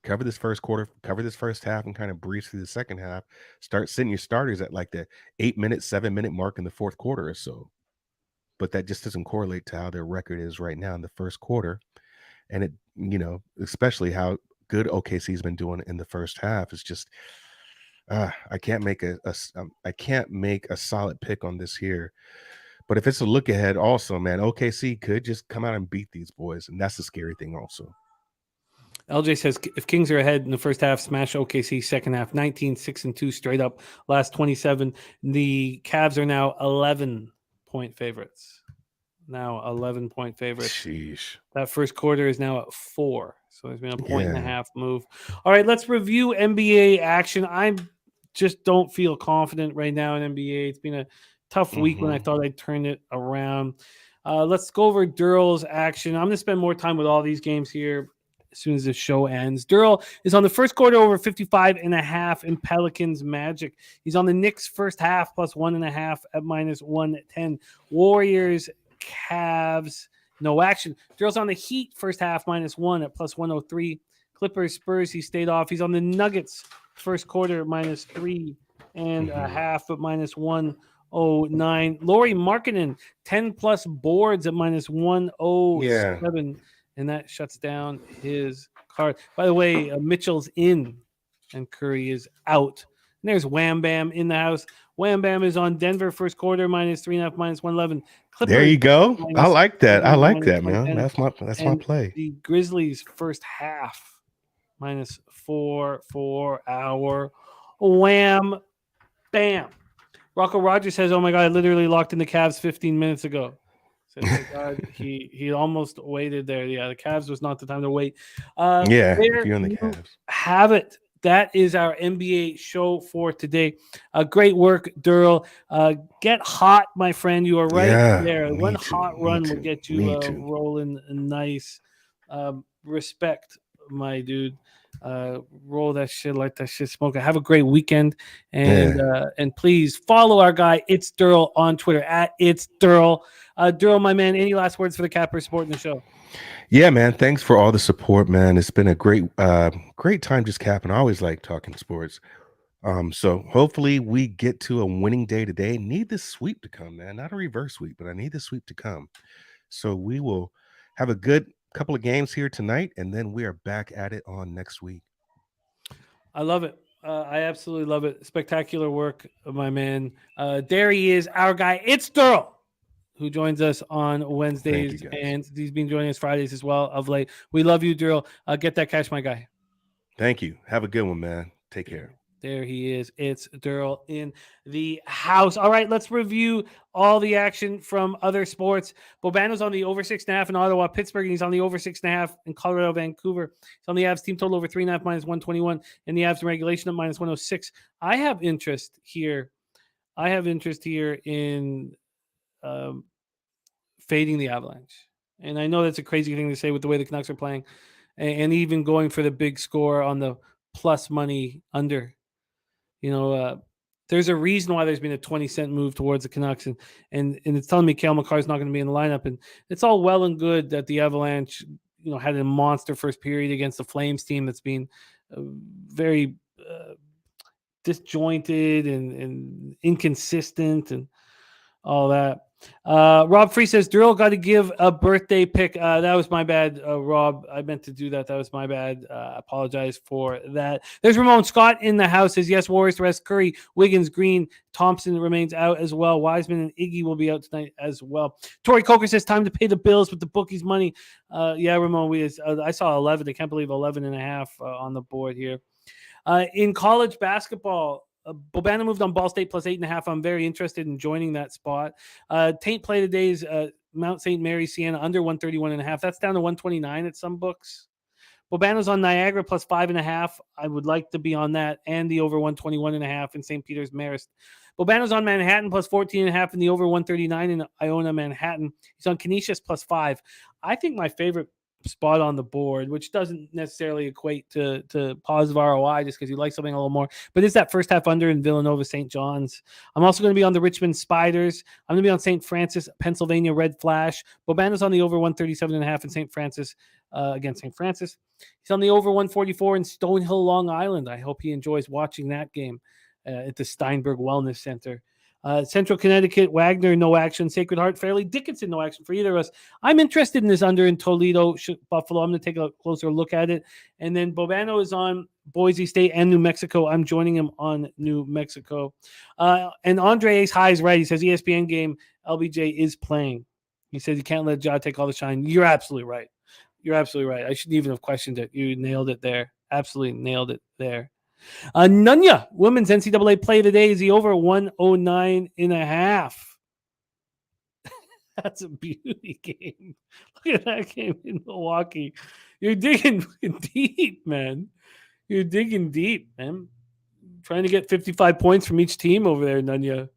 cover this first quarter, cover this first half, and kind of breeze through the second half. Start sitting your starters at like the 8-minute, 7-minute mark in the fourth quarter or so. But that just doesn't correlate to how their record is right now in the first quarter. And it, especially how good OKC's been doing in the first half is just, I can't make a solid pick on this here. But if it's a look ahead also, man, OKC could just come out and beat these boys. And that's the scary thing also. LJ says if Kings are ahead in the first half, smash OKC. Second half, 19-6-2 straight up. Last 27. The Cavs are now 11-point favorites. Now 11-point favorites. Sheesh. That first quarter is now at 4. So there's been a point and a half move. All right, let's review NBA action. I just don't feel confident right now in NBA. It's been a tough week when I thought I'd turn it around. Let's go over Durrell's action. I'm going to spend more time with all these games here as soon as the show ends. Durrell is on the first quarter over 55.5 in Pelicans Magic. He's on the Knicks first half plus 1.5 at -110. Warriors, Cavs, no action. Durrell's on the Heat first half -1 at plus 103. Clippers, Spurs, he stayed off. He's on the Nuggets first quarter -3.5 but -109. Lauri Markkanen, 10 plus boards at -107. And that shuts down his card. By the way, Mitchell's in and Curry is out. And there's Wham Bam in the house. Wham Bam is on Denver first quarter -3.5 -111. Clippers, there you go. I like that. I like that, man. That's my play. The Grizzlies first half -4 hour. Wham Bam. Rocco Rogers says, "Oh my God, I literally locked in the Cavs 15 minutes ago." Says, "Oh God, he almost waited there." Yeah, the Cavs was not the time to wait. If you're in the Cavs, have it. That is our NBA show for today. Great work, Durrell. Get hot, my friend. You are right there. One hot run will get you rolling nice. Respect, my dude. Roll that shit like that shit smoking. Have a great weekend, and please follow our guy It's Durrell on Twitter at It's Durrell. Durrell, my man, any last words for the Capper supporting the show? Yeah, man. Thanks for all the support, man. It's been a great time just capping. I always like talking sports. So hopefully we get to a winning day today. Need this sweep to come, man. Not a reverse sweep, but I need the sweep to come. So we will have a good couple of games here tonight, and then we are back at it on next week. I love it. I absolutely love it. Spectacular work, my man. There he is, our guy. It's Durrell, who joins us on Wednesdays, and he's been joining us Fridays as well of late. We love you, Durrell. Get that cash, my guy. Thank you. Have a good one, man. Take care. There he is. It's Durrell in the house. All right, let's review all the action from other sports. Bobano's on the over 6.5 in Ottawa, Pittsburgh, and he's on the over 6.5 in Colorado, Vancouver. He's on the Avs team total over 3.5 -121, and the Avs in regulation at -106. I have interest here in fading the Avalanche. And I know that's a crazy thing to say with the way the Canucks are playing, and even going for the big score on the plus money under. There's a reason why there's been a 20-cent move towards the Canucks, and it's telling me Cale Makar's not going to be in the lineup. And it's all well and good that the Avalanche, had a monster first period against the Flames team that's been very disjointed and inconsistent and all that. Rob Free says, Durrell got to give a birthday pick. That was my bad, Rob. I meant to do that. That was my bad. Apologize for that. There's Ramon Scott in the house. Says, yes, Warriors to rest Curry, Wiggins, Green, Thompson remains out as well. Wiseman and Iggy will be out tonight as well. Tori Coker says, time to pay the bills with the bookies' money. Yeah, Ramon, I saw 11. I can't believe 11.5 on the board here. In college basketball, Bobana moved on Ball State plus 8.5. I'm very interested in joining that spot. Taint play today's Mount St. Mary Siena under 131.5. That's down to 129 at some books. Bobana's on Niagara plus 5.5. I would like to be on that, and the over 121.5 in St. Peter's Marist. Bobana's on Manhattan plus 14.5 and the over 139 in Iona Manhattan. He's on Canisius plus 5. I think my favorite spot on the board, which doesn't necessarily equate to positive ROI just because you like something a little more, but it's that first half under in Villanova St. John's. I'm also going to be on the Richmond Spiders. I'm going to be on St. Francis, Pennsylvania Red Flash. Bobana's on the over 137.5 in St. Francis against St. Francis. He's on the over 144 in Stonehill, Long Island. I hope he enjoys watching that game at the Steinberg Wellness Center. Central Connecticut, Wagner, no action. Sacred Heart, Fairleigh Dickinson, no action for either of us. I'm interested in this under in Toledo, Buffalo. I'm going to take a closer look at it. And then Bobano is on Boise State and New Mexico. I'm joining him on New Mexico. And Andre Ace High is right. He says ESPN game, LBJ is playing. He says you can't let Ja take all the shine. You're absolutely right. You're absolutely right. I shouldn't even have questioned it. You nailed it there. Absolutely nailed it there. Nunya, women's NCAA play today is the over 109.5. That's a beauty game. Look at that game in Milwaukee. You're digging deep, man. You're digging deep, man. Trying to get 55 points from each team over there, Nunya.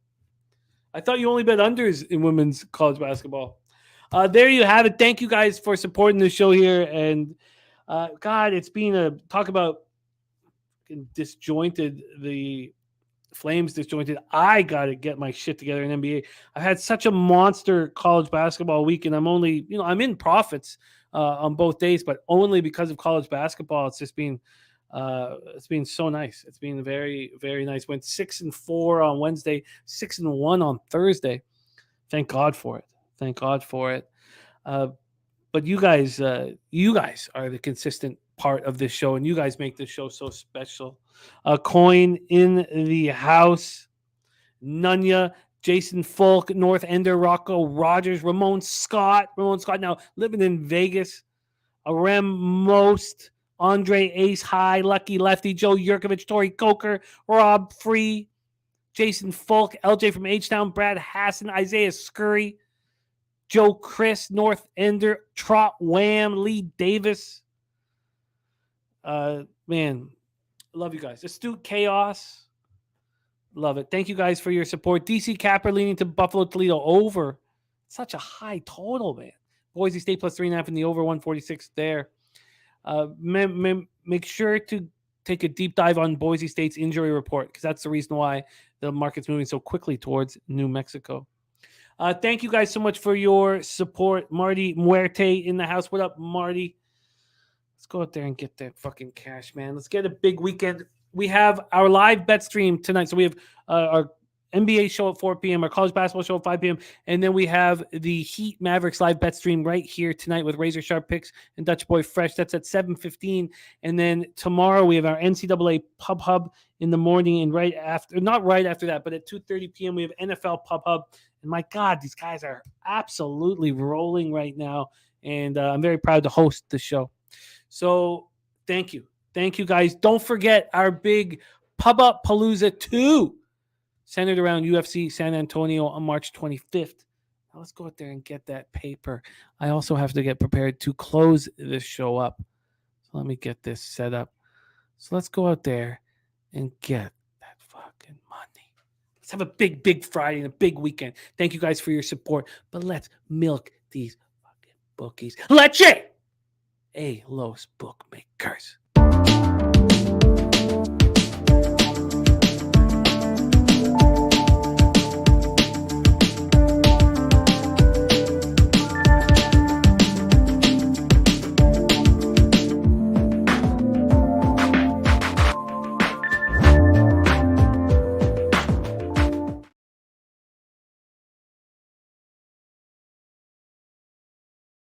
I thought you only bet unders in women's college basketball. There you have it. Thank you guys for supporting the show here. And God, it's been a talk about disjointed, the Flames disjointed. I got to get my shit together in NBA. I've had such a monster college basketball week, and I'm only, I'm in profits on both days, but only because of college basketball. It's just been, it's been so nice. It's been very, very nice. Went 6-4 on Wednesday, 6-1 on Thursday. Thank God for it. Thank God for it. But you guys are the consistent part of this show, and you guys make this show so special. Coin in the house. Nunya, Jason Folk, North Ender, Rocco Rogers, Ramon Scott now living in Vegas. Arem Most, Andre Ace High, Lucky Lefty, Joe Yurkovich, Tori Coker, Rob Free, Jason Folk, LJ from H-Town, Brad Hassan, Isaiah Scurry, Joe Chris, North Ender, Trot Wham, Lee Davis. Man, love you guys. Astute Chaos. Love it. Thank you guys for your support. DC Capper leaning to Buffalo Toledo over. Such a high total, man. Boise State plus 3.5 in the over 146 there. Make sure to take a deep dive on Boise State's injury report, because that's the reason why the market's moving so quickly towards New Mexico. Thank you guys so much for your support. Marty Muerte in the house. What up, Marty? Let's go out there and get that fucking cash, man. Let's get a big weekend. We have our live bet stream tonight. So we have our NBA show at 4 p.m., our college basketball show at 5 p.m., and then we have the Heat Mavericks live bet stream right here tonight with Razor Sharp Picks and Dutch Boy Fresh. That's at 7:15. And then tomorrow we have our NCAA Pub Hub in the morning, and not right after that, but at 2:30 p.m. we have NFL Pub Hub. And my God, these guys are absolutely rolling right now, and I'm very proud to host the show. So thank you. Thank you, guys. Don't forget our big Pub Up Palooza 2, centered around UFC San Antonio on March 25th. Now let's go out there and get that paper. I also have to get prepared to close this show up. So let me get this set up. So let's go out there and get that fucking money. Let's have a big, big Friday and a big weekend. Thank you guys for your support. But let's milk these fucking bookies. Leche! Hey, Los Bookmakers.